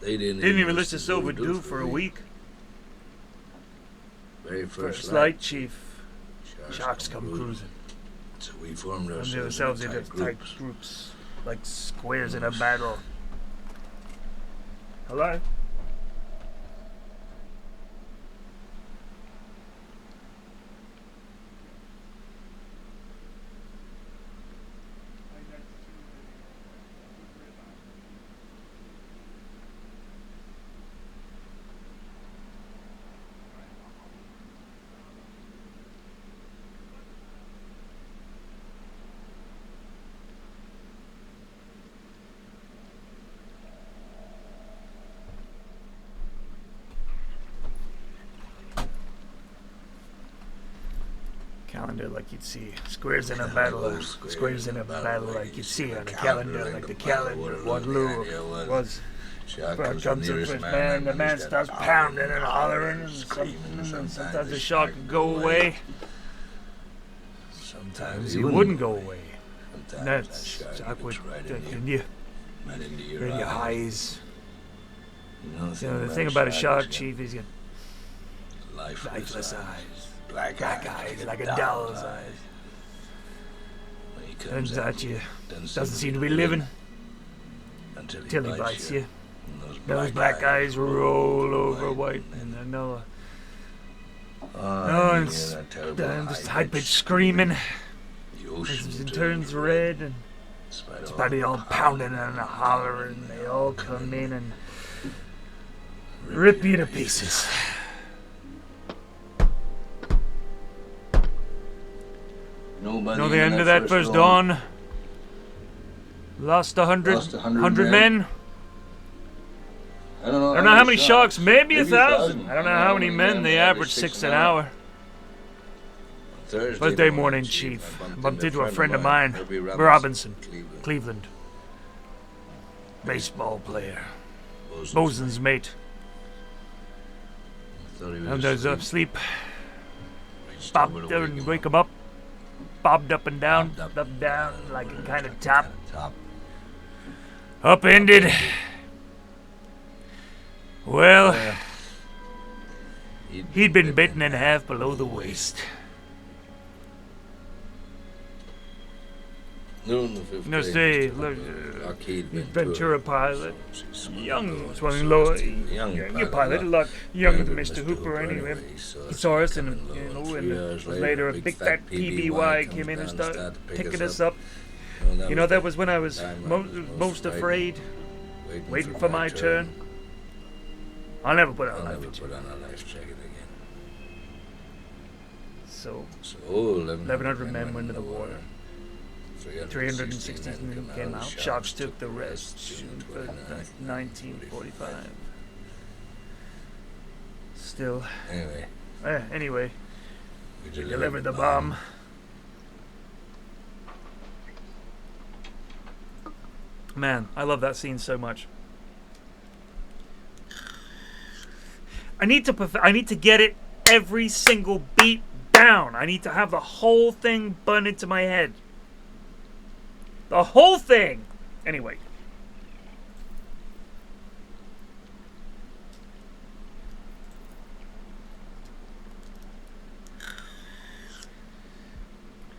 They didn't even list us overdue for a week. Very first light, Chief. Sharks come cruising. So we formed ourselves into tight groups, like squares in a battle. Hello? Calendar like you'd see. Squares in a battle. Squares in a battle like you'd see on a calendar, like the calendar of Waterloo was. Front comes the first man, the man starts pounding and hollering, and sometimes the shark would go away. Sometimes he wouldn't go away. And that shark would get in you, in your eyes. You know, the thing about a shark, Chief, is you got lifeless eyes. Black eyes, like a doll's eyes. Turns out you doesn't seem to be living until he bites you. Those black eyes roll over white, and I know. And this high-pitched screaming. It turns red, and it's about they all pounding and hollering. They all come in and rip you to pieces. Know the end of that first dawn. Lost 100 men. I don't know how many sharks, maybe 1,000. I don't know how many men. They average 6 an hour. Thursday morning, Chief. Bumped into a friend of mine, Robinson, Cleveland. Baseball player. Bosun's mate. And there's asleep. Bobbed and wake him up. Bobbed up and down, up, down, like a kind of top. Upended. Well, he'd been bitten in half below the waist. No, say, look, Ventura pilot, young pilot, a lot younger than Mr. Hooper anyway. He saw us, and later a big fat PBY came in and started picking us up. You know, that was when I was most afraid, waiting for my turn. I'll never put on a life jacket again. So 1,100 men went into the water. 360 came out. Sharks took the rest. June 1945. Still. Anyway. We delivered the bomb. Man, I love that scene so much. I need to get it every single beat down. I need to have the whole thing burned into my head. The whole thing! Anyway.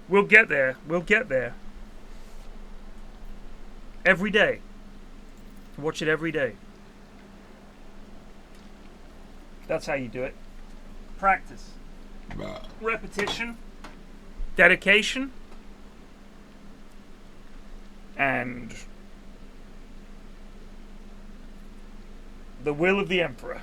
We'll get there. We'll get there. Every day. Watch it every day. That's how you do it. Practice. Repetition. Dedication. And the will of the Emperor.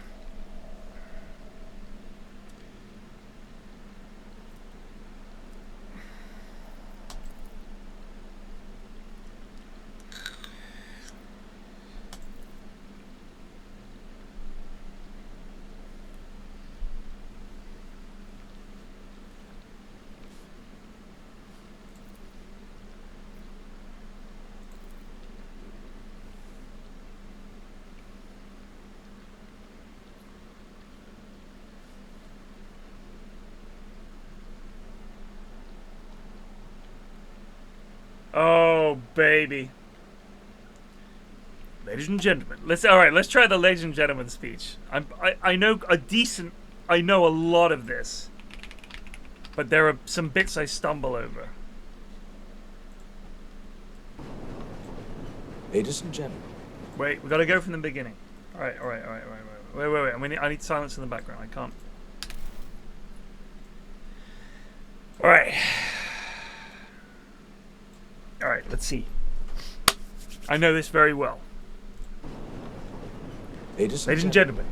Oh, baby. Ladies and gentlemen, let's try the ladies and gentlemen speech. I know a lot of this, but there are some bits I stumble over. Ladies and gentlemen. Wait, we gotta go from the beginning. All right. Wait. I need silence in the background. I can't. All right. All right, let's see. I know this very well. Ladies and gentlemen,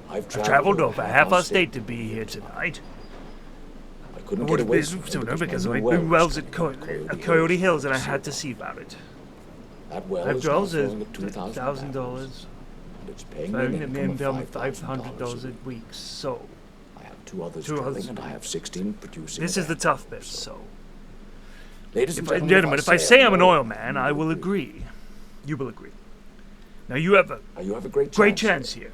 I've traveled over half our state to be here tonight. I couldn't get away sooner because I went wells at Coyote Hills and I had to see about it. That well I've is now wells flowing at at $2,000. $2,000. And it's paying me Phone an and income then of $500 a week. So I have two others drilling and I have 16 producing. This is the tough bit. So, ladies and gentlemen, if I say I'm an oil man, I will agree. You will agree. Now you have a great chance here.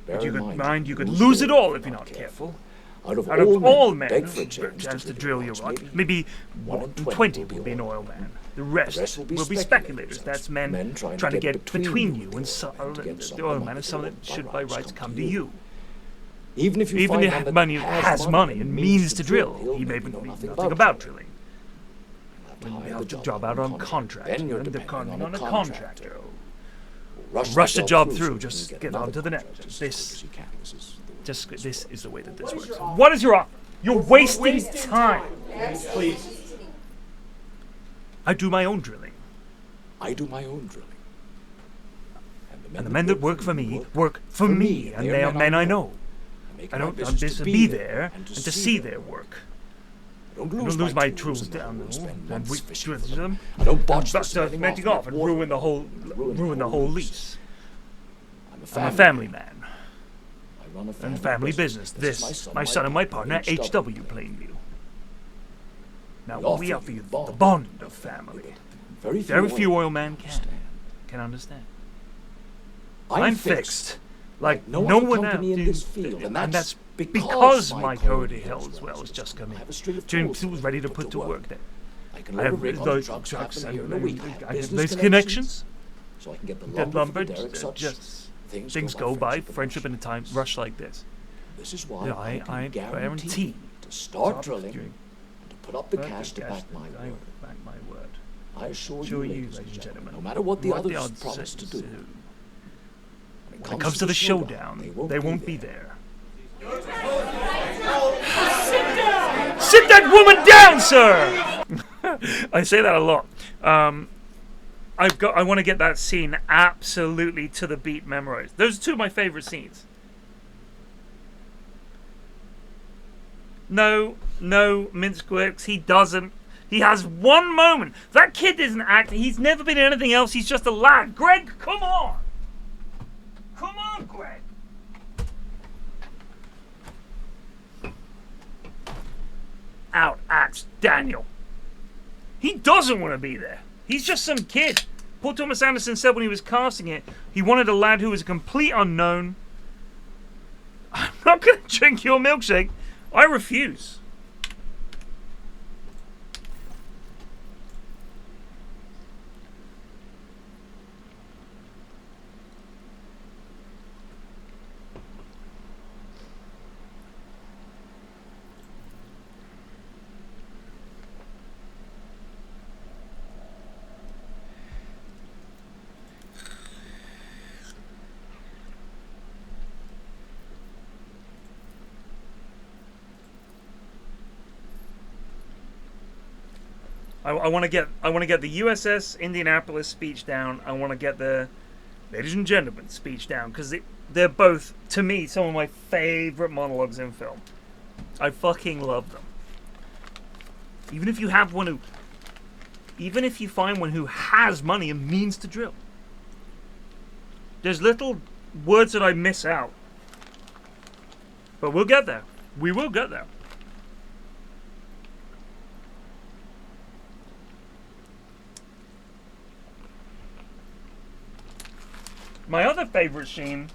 But you could mind you could lose it all if you're not careful. Out of all men, beg for a chance to drill your rock. Maybe 1 in 20 will be an oil man. The rest will be speculators. That's men trying to get between you and the oil man is someone that should by rights come to you. Even if you Even find if one that money has money and means to drill, he may know nothing about drilling. You have to job out on contract. Then you're and depending on a a contractor. Rush Rush the the job job through through. so Just you can get get onto the another net. This This is the way that this works. What is your offer? You're wasting time. Please. I do my own drilling. I do my own drilling. And the men that work for me work for me, and they are men I know. I don't just to be there and to see their work. I don't lose my tools down and with them. I don't botch the cementing off and ruin the whole lease. I'm a family man. I run a And family business. This, my son and my partner, H.W. Plainview. Now we offer you the bond of family. Very few oil men can understand. I'm fixed, like no one else in this field, and that's because my Coyote Hills well has just come in. James was ready to put to work there. I have those trucks and I have those connections. So I can get the Get lumber. lumber, just things go by friendship in a time rush like this. This is why I guarantee to start drilling and to put up the cash to back my word. Back my word. I assure you, ladies and gentlemen, no matter what the others promise to do, when it comes to the showdown, they won't be there. Sit that woman down, sir! I say that a lot. I want to get that scene absolutely to the beat memorized. Those are two of my favorite scenes. No, mince quirks. He doesn't. He has one moment. That kid isn't acting. He's never been in anything else. He's just a lad. Greg, come on. Come on, Greg. Out acts Daniel. He doesn't want to be there. He's just some kid. Paul Thomas Anderson said when he was casting it, he wanted a lad who was a complete unknown. I'm not going to drink your milkshake. I refuse. I want to get the USS Indianapolis speech down. I want to get the ladies and gentlemen speech down, because they're both, to me, some of my favorite monologues in film. I fucking love them. Even if you have one who, even if you find one who has money and means to drill, there's little words that I miss out. But we'll get there. We will get there. My other favorite scene...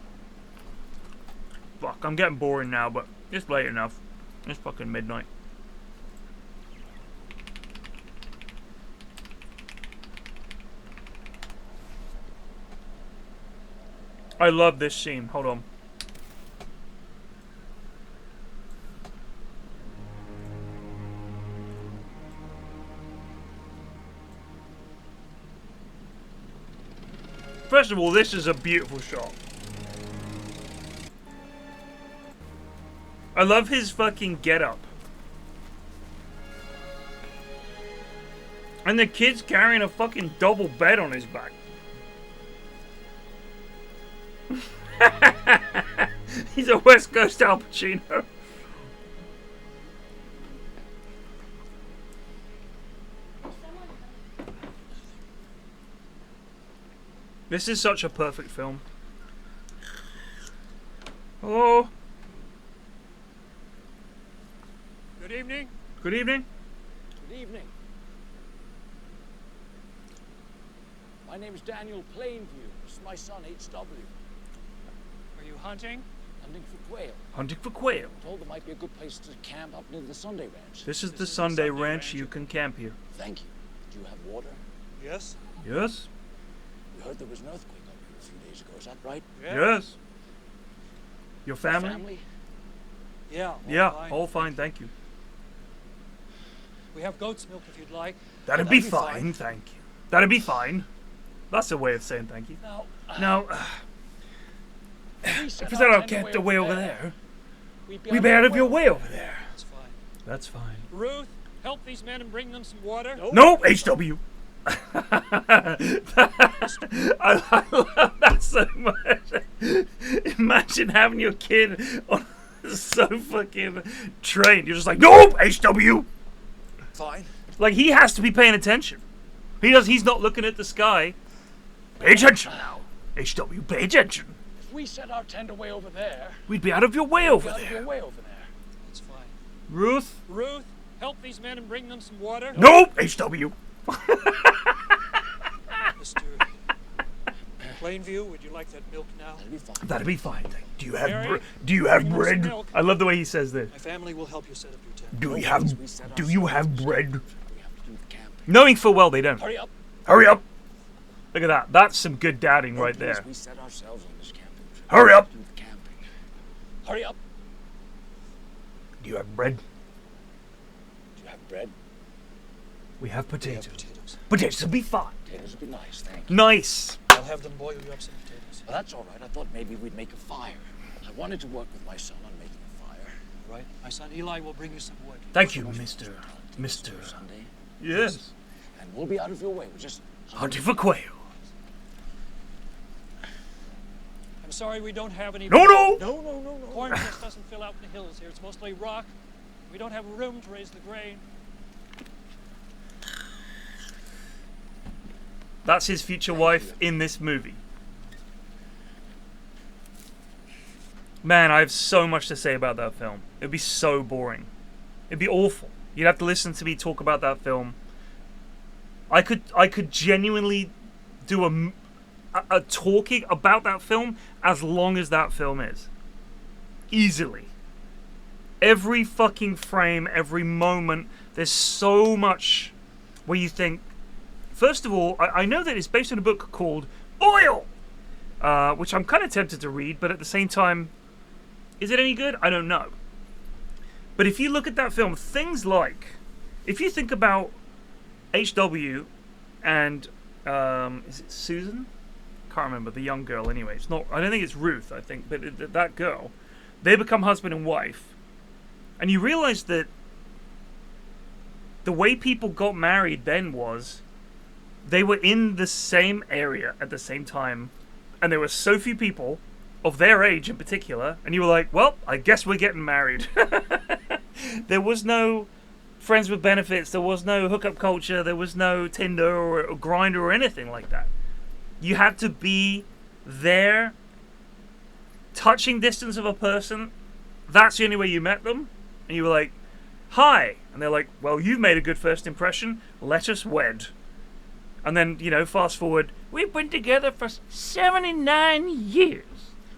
Fuck, I'm getting boring now, but it's late enough. It's fucking midnight. I love this scene. Hold on. First of all, this is a beautiful shot. I love his fucking getup. And the kid's carrying a fucking double bed on his back. He's a West Coast Al Pacino. This is such a perfect film. Hello. Good evening. Good evening. Good evening. My name is Daniel Plainview. This is my son, H.W. Are you hunting? Hunting for quail. Hunting for quail. I'm told there might be a good place to camp up near the Sunday Ranch. This is the Sunday Ranch. You can camp here. Thank you. Do you have water? Yes. Yes. We heard there was an earthquake up here a few days ago. Is that right? Yes. Your family? Family? Yeah. Yeah, fine. all fine, thank you. We have goat's milk if you'd like. That'd be fine, thank you. That'd be fine. That's a way of saying thank you. Now, if we said I'll get the way over there, we'd be out of your way over there. That's fine. That's fine. Ruth, help these men and bring them some water. No, HW. I love that so much. Imagine having your kid on so fucking trained. You're just like, nope, HW. Fine. Like, he has to be paying attention. He's not looking at the sky. Pay attention now. HW, pay attention. If we set our tent away over there, we'd be out of your way over there. That's fine. Ruth? Ruth, help these men and bring them some water. Nope, HW. Mr. Plainview, would you like that milk now? That'd be fine. That'd be fine. Do you have Mary, do you have bring them some bread? milk. I love the way he says this. My family will help you set up your tent. Do you have bread? Knowing full well they don't. Hurry up. Hurry up. Look at that. That's some good dadding right there. We set ourselves on this camping. Hurry up. Hurry up. Do you have bread? Do you have bread? We have potatoes. Potatoes will be fine. Potatoes would be nice, thank you. Nice. I'll have them boil you up some potatoes. Well, that's all right. I thought maybe we'd make a fire. I wanted to work with my son on making a fire. All right. My son Eli will bring you some wood. Thank you, Mr. Sunday. Yes. And we'll be out of your way. We're just hunting for quail. I'm sorry we don't have any... No. Corn just doesn't fill out in the hills here. It's mostly rock. We don't have room to raise the grain. That's his future wife in this movie. Man, I have so much to say about that film. It'd be so boring. It'd be awful. You'd have to listen to me talk about that film. I could genuinely do a talking about that film as long as that film is. Easily. Every fucking frame, every moment, there's so much where you think... First of all, I know that it's based on a book called Oil! Which I'm kind of tempted to read, but at the same time, is it any good? I don't know. But if you look at that film, things like... If you think about HW and... is it Susan? Can't remember, the young girl anyway. It's not... I don't think it's Ruth, I think, but that girl. They become husband and wife. And you realize that the way people got married then was they were in the same area at the same time, and there were so few people of their age in particular, and you were like, well, I guess we're getting married. There was no friends with benefits, there was no hookup culture, there was no Tinder or Grindr or anything like that. You had to be there, touching distance of a person. That's the only way you met them. And you were like, hi. And they're like, well, you've made a good first impression. Let us wed. And then, you know, fast forward. We've been together for 79 years.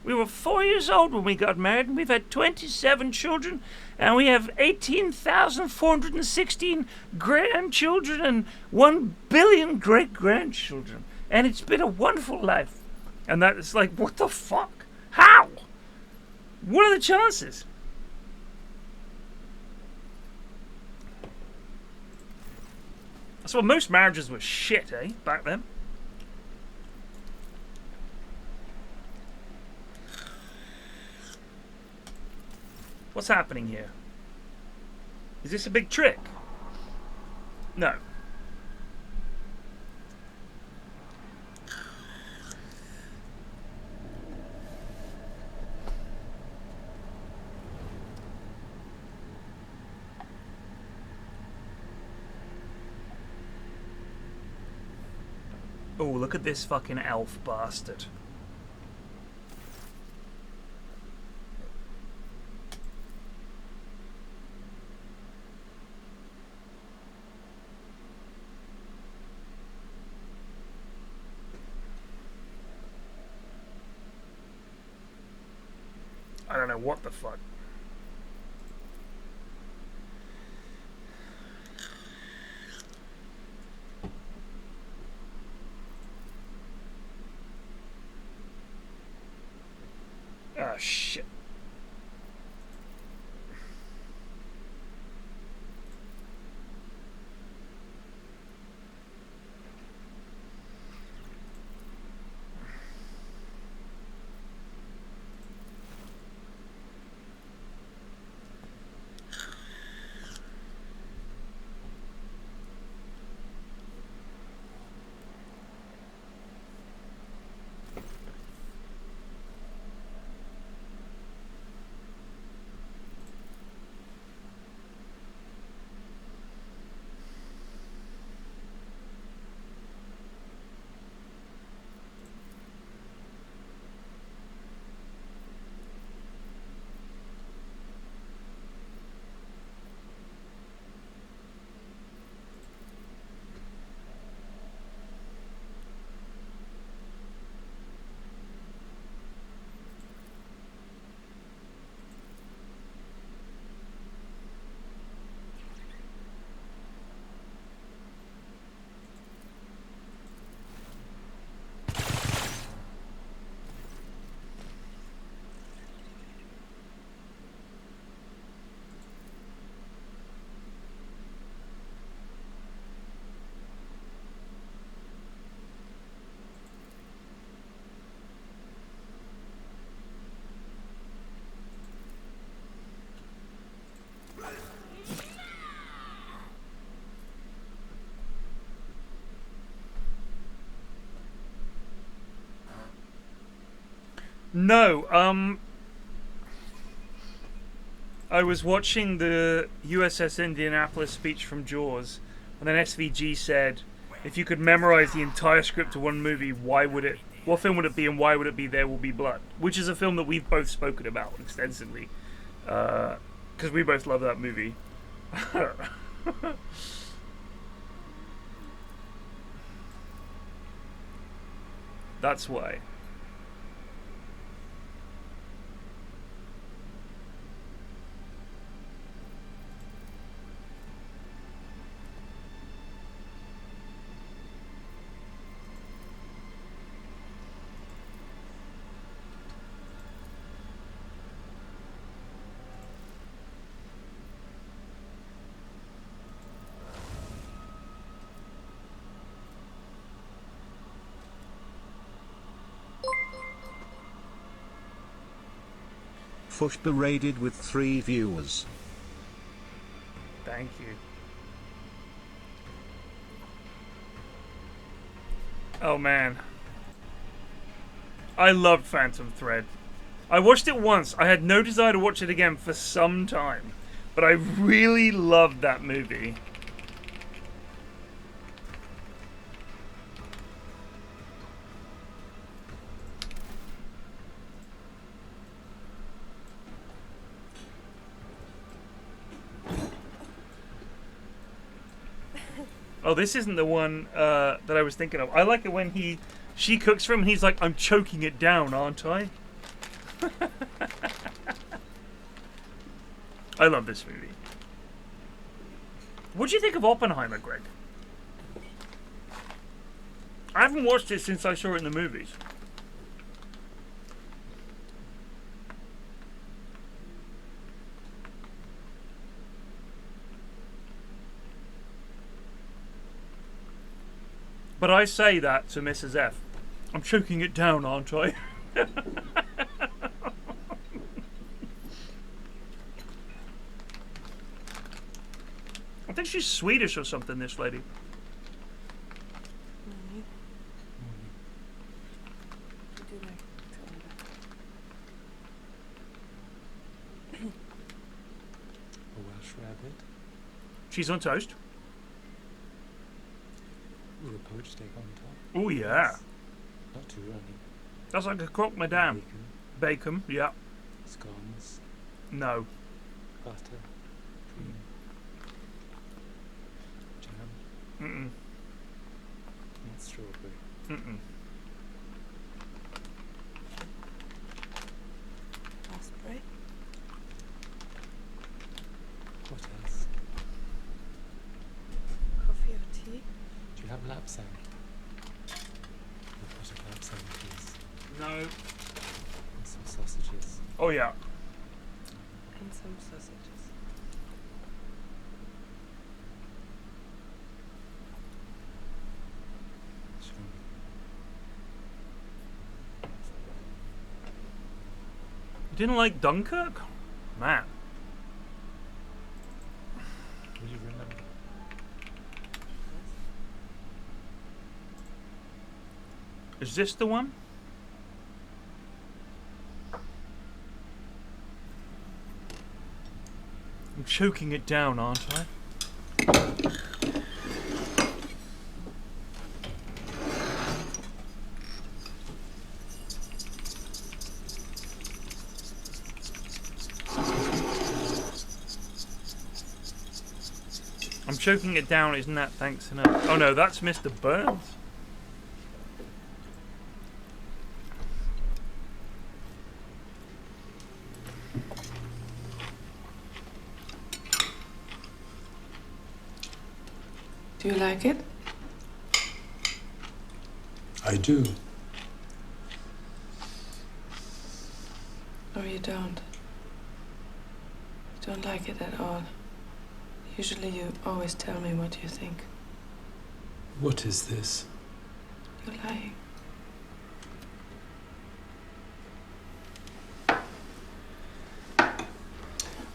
We were 4 years old when we got married, and we've had 27 children, and we have 18,416 grandchildren and 1 billion great-grandchildren. And it's been a wonderful life. And that is like, what the fuck? How? What are the chances? So most marriages were shit, eh? Back then. What's happening here? Is this a big trick? No. Oh, look at this fucking elf bastard. I don't know what the fuck. Oh, shit. No, I was watching the USS Indianapolis speech from Jaws, and then SVG said, if you could memorize the entire script of one movie, what film would it be, and why would it be There Will Be Blood? Which is a film that we've both spoken about extensively, because we both love that movie. That's why. Fush berated with 3 viewers. Thank you. Oh man. I loved Phantom Thread. I watched it once. I had no desire to watch it again for some time. But I really loved that movie. Oh, this isn't the one that I was thinking of. I like it when she cooks for him and he's like, I'm choking it down, aren't I? I love this movie. What do you think of Oppenheimer, Greg? I haven't watched it since I saw it in the movies. But I say that to Mrs. F. I'm choking it down, aren't I? I think she's Swedish or something, this lady. A Welsh rabbit. Cheese on toast. With a poached egg on top. Oh yeah. Not too runny. That's like a croque madame. Bacon, yeah. Scones. No. Butter. Cream. Jam. Mm-mm. Not strawberry. Mm-mm. Raspberry. What else? Coffee or tea? Do you have lapsang? We've got a lapsang, please. No. And some sausages. Oh yeah. And some sausages. Sure. You didn't like Dunkirk? Man. Will you remember? Is this the one? I'm choking it down, aren't I? I'm choking it down, isn't that thanks enough? Oh no, that's Mr. Burns. Do you like it? I do. Or you don't? You don't like it at all. Usually you always tell me what you think. What is this? You're lying.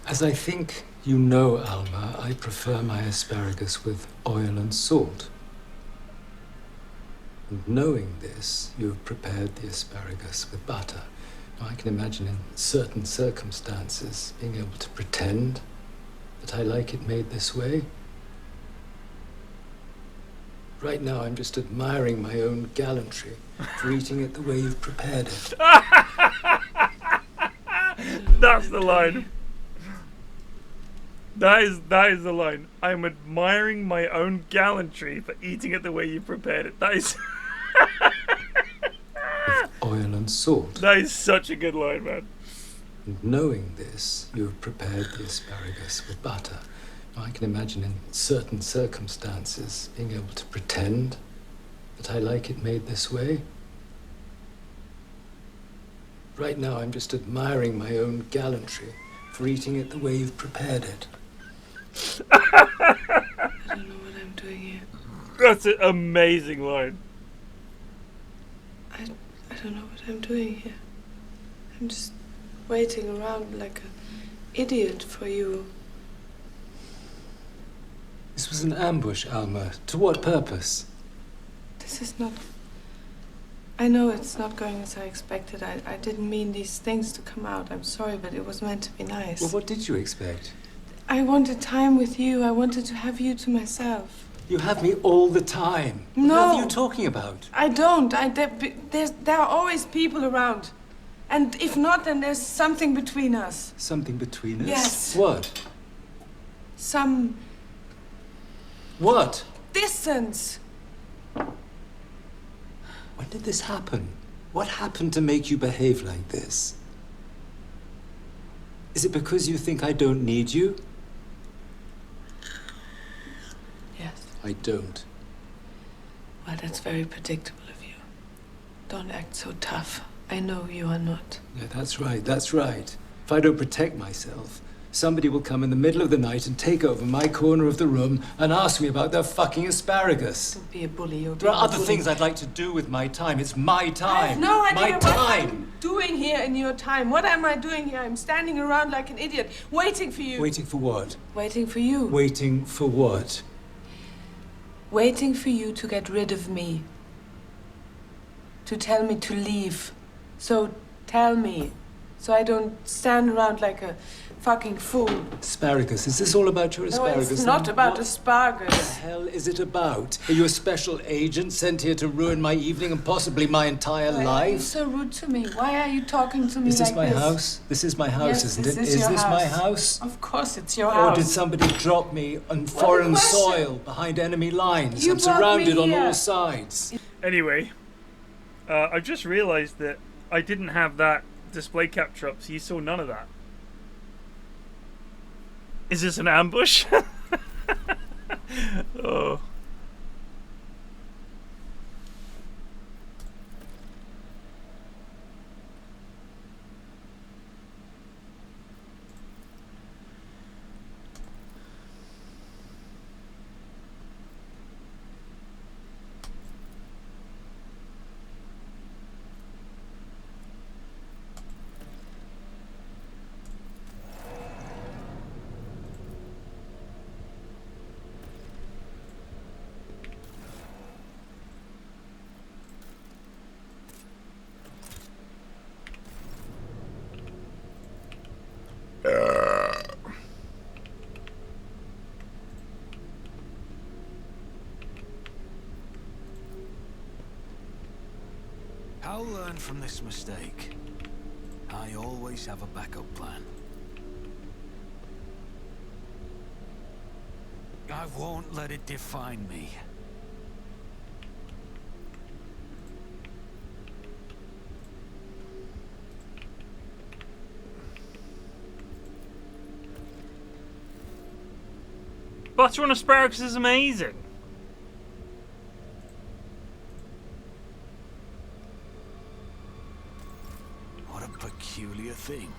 As I think you know, Alma, I prefer my asparagus with oil and salt. And knowing this, you have prepared the asparagus with butter. Now, I can imagine in certain circumstances being able to pretend that I like it made this way. Right now, I'm just admiring my own gallantry for eating it the way you've prepared it. That's the line. That is the line. I'm admiring my own gallantry for eating it the way you prepared it. That is Oil and salt. that is such a good line, man. And knowing this, you have prepared the asparagus with butter. Now, I can imagine in certain circumstances being able to pretend that I like it made this way. Right now, I'm just admiring my own gallantry for eating it the way you've prepared it. I don't know what I'm doing here. That's an amazing line. I don't know what I'm doing here. I'm just waiting around like an idiot for you. This was an ambush, Alma. To what purpose? This is not I know it's not going as I expected. I didn't mean these things to come out. I'm sorry, but it was meant to be nice. Well, what did you expect? I wanted time with you. I wanted to have you to myself. You have me all the time. No. What are you talking about? I don't. There are always people around. And if not, then there's something between us. Something between us? Yes. What? Some What? distance. When did this happen? What happened to make you behave like this? Is it because you think I don't need you? Yes. I don't. Well, that's very predictable of you. Don't act so tough. I know you are not. Yeah, that's right, that's right. If I don't protect myself, somebody will come in the middle of the night and take over my corner of the room and ask me about their fucking asparagus. Don't be a bully. You're There being are a other bully. things I'd like to do with my time. It's my time. I have no idea my what time. I'm doing here in your time. What am I doing here? I'm standing around like an idiot, waiting for you. Waiting for what? Waiting for you. Waiting for what? Waiting for you to get rid of me. To tell me to leave. So tell me. So I don't stand around like a fucking fool. Asparagus. Is this all about your asparagus? No, it's not about What the asparagus. hell is it about? Are you a special agent sent here to ruin my evening and possibly my entire Why are you life? so rude to me? Why are you talking to me Is this like my this? house? This is my house, Yes, isn't this it? is your this my house. house? Of course it's your house. Or did somebody drop me on foreign question? soil behind enemy lines? You I'm brought me surrounded on here. all sides. Anyway, I just realised that I didn't have that display capture up, so you saw none of that. Is this an ambush? Oh. I'll learn from this mistake. I always have a backup plan. I won't let it define me. Butter on asparagus is amazing. What a peculiar thing.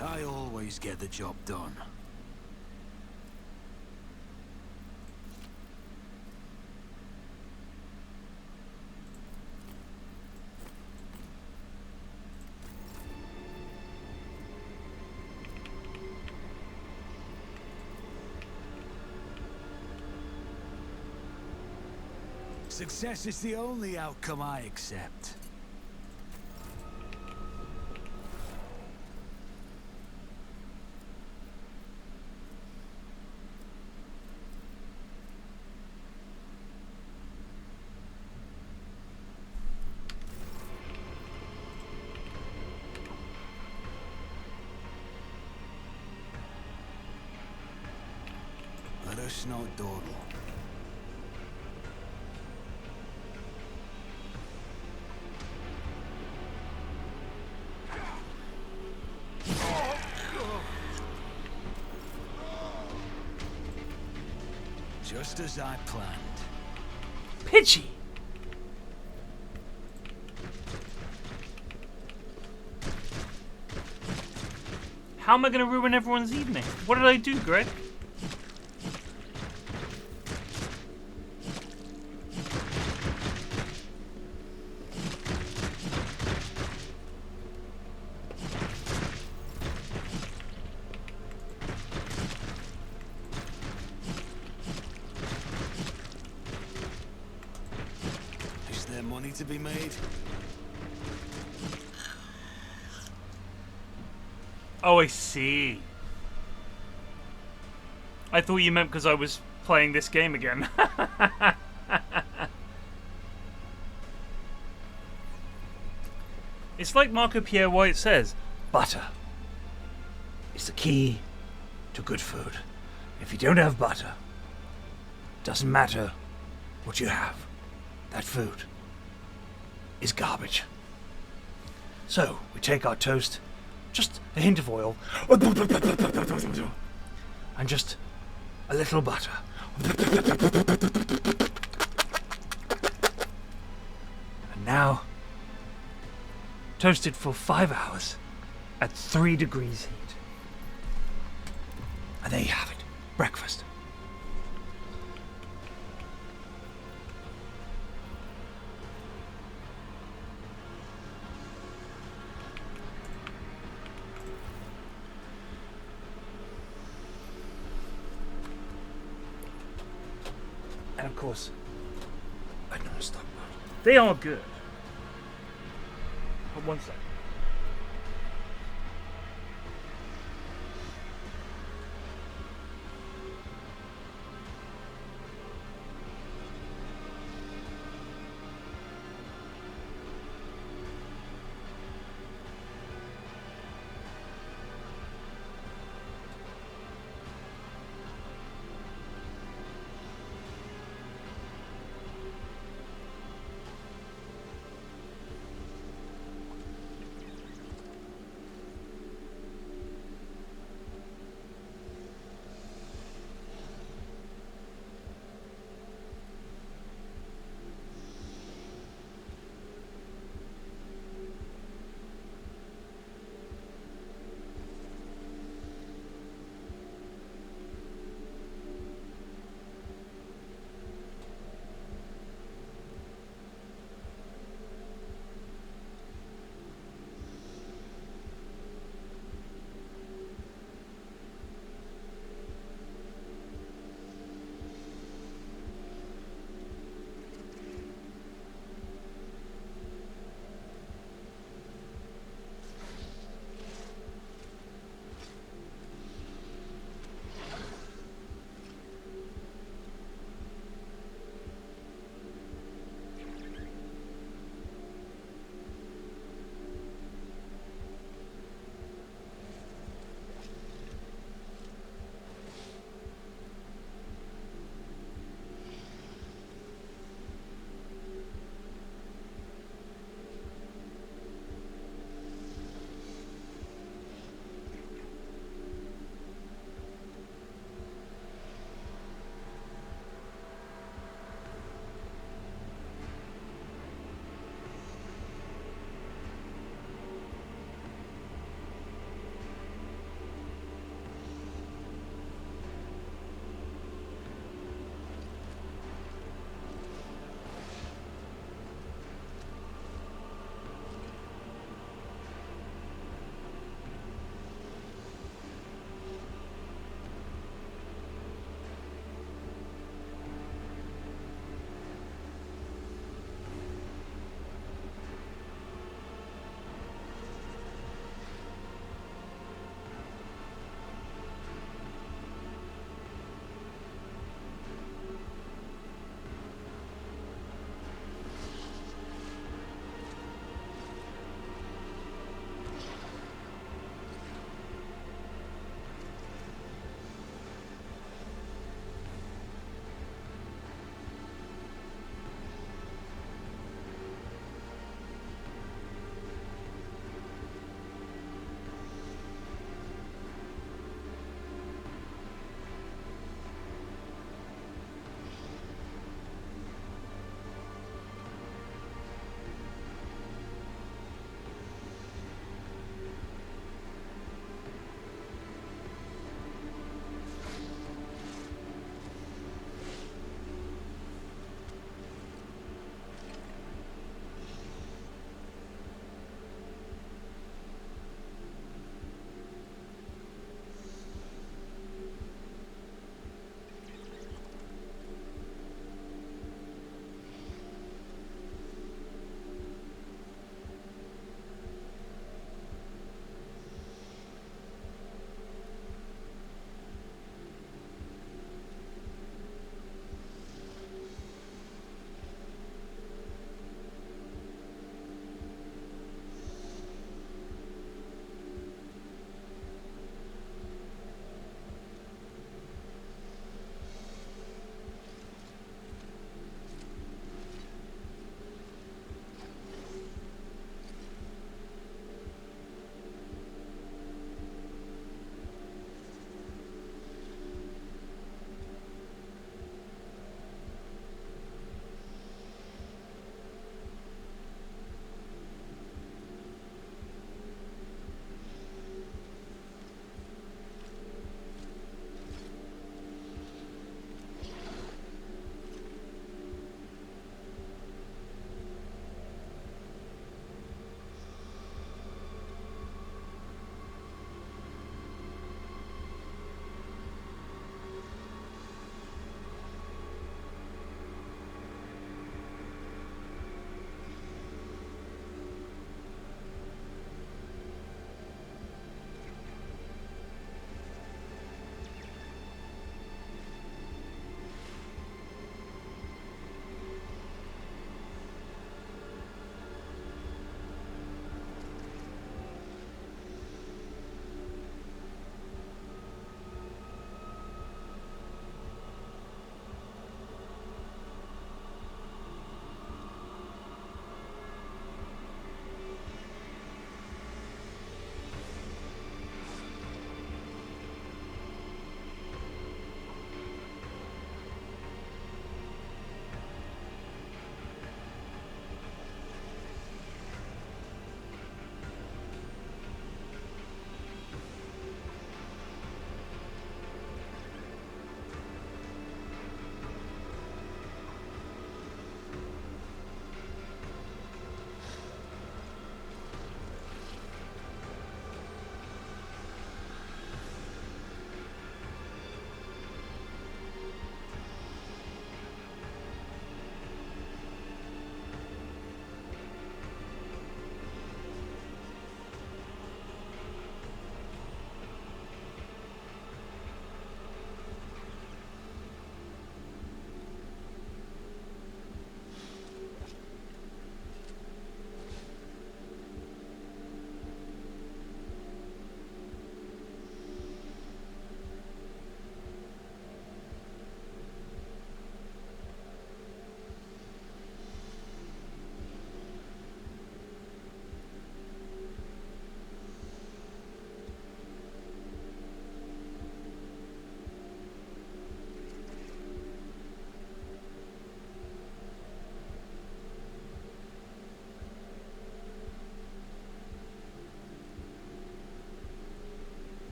I always get the job done. Success is the only outcome I accept. Let us not dawdle. Just as I planned. Pitchy. How am I going to ruin everyone's evening? What did I do, Greg? money to be made. Oh, I see. I thought you meant because I was playing this game again. It's like Marco Pierre White says, butter is the key to good food. If you don't have butter, doesn't matter what you have. That food is garbage. So, we take our toast, just a hint of oil, and just a little butter. And now, toast it for 5 hours at 3 degrees heat. And there you have it. Breakfast. And of course, I don't stop. They are good. But one second.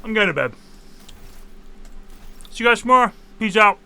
I'm going to bed. See you guys tomorrow. Peace out.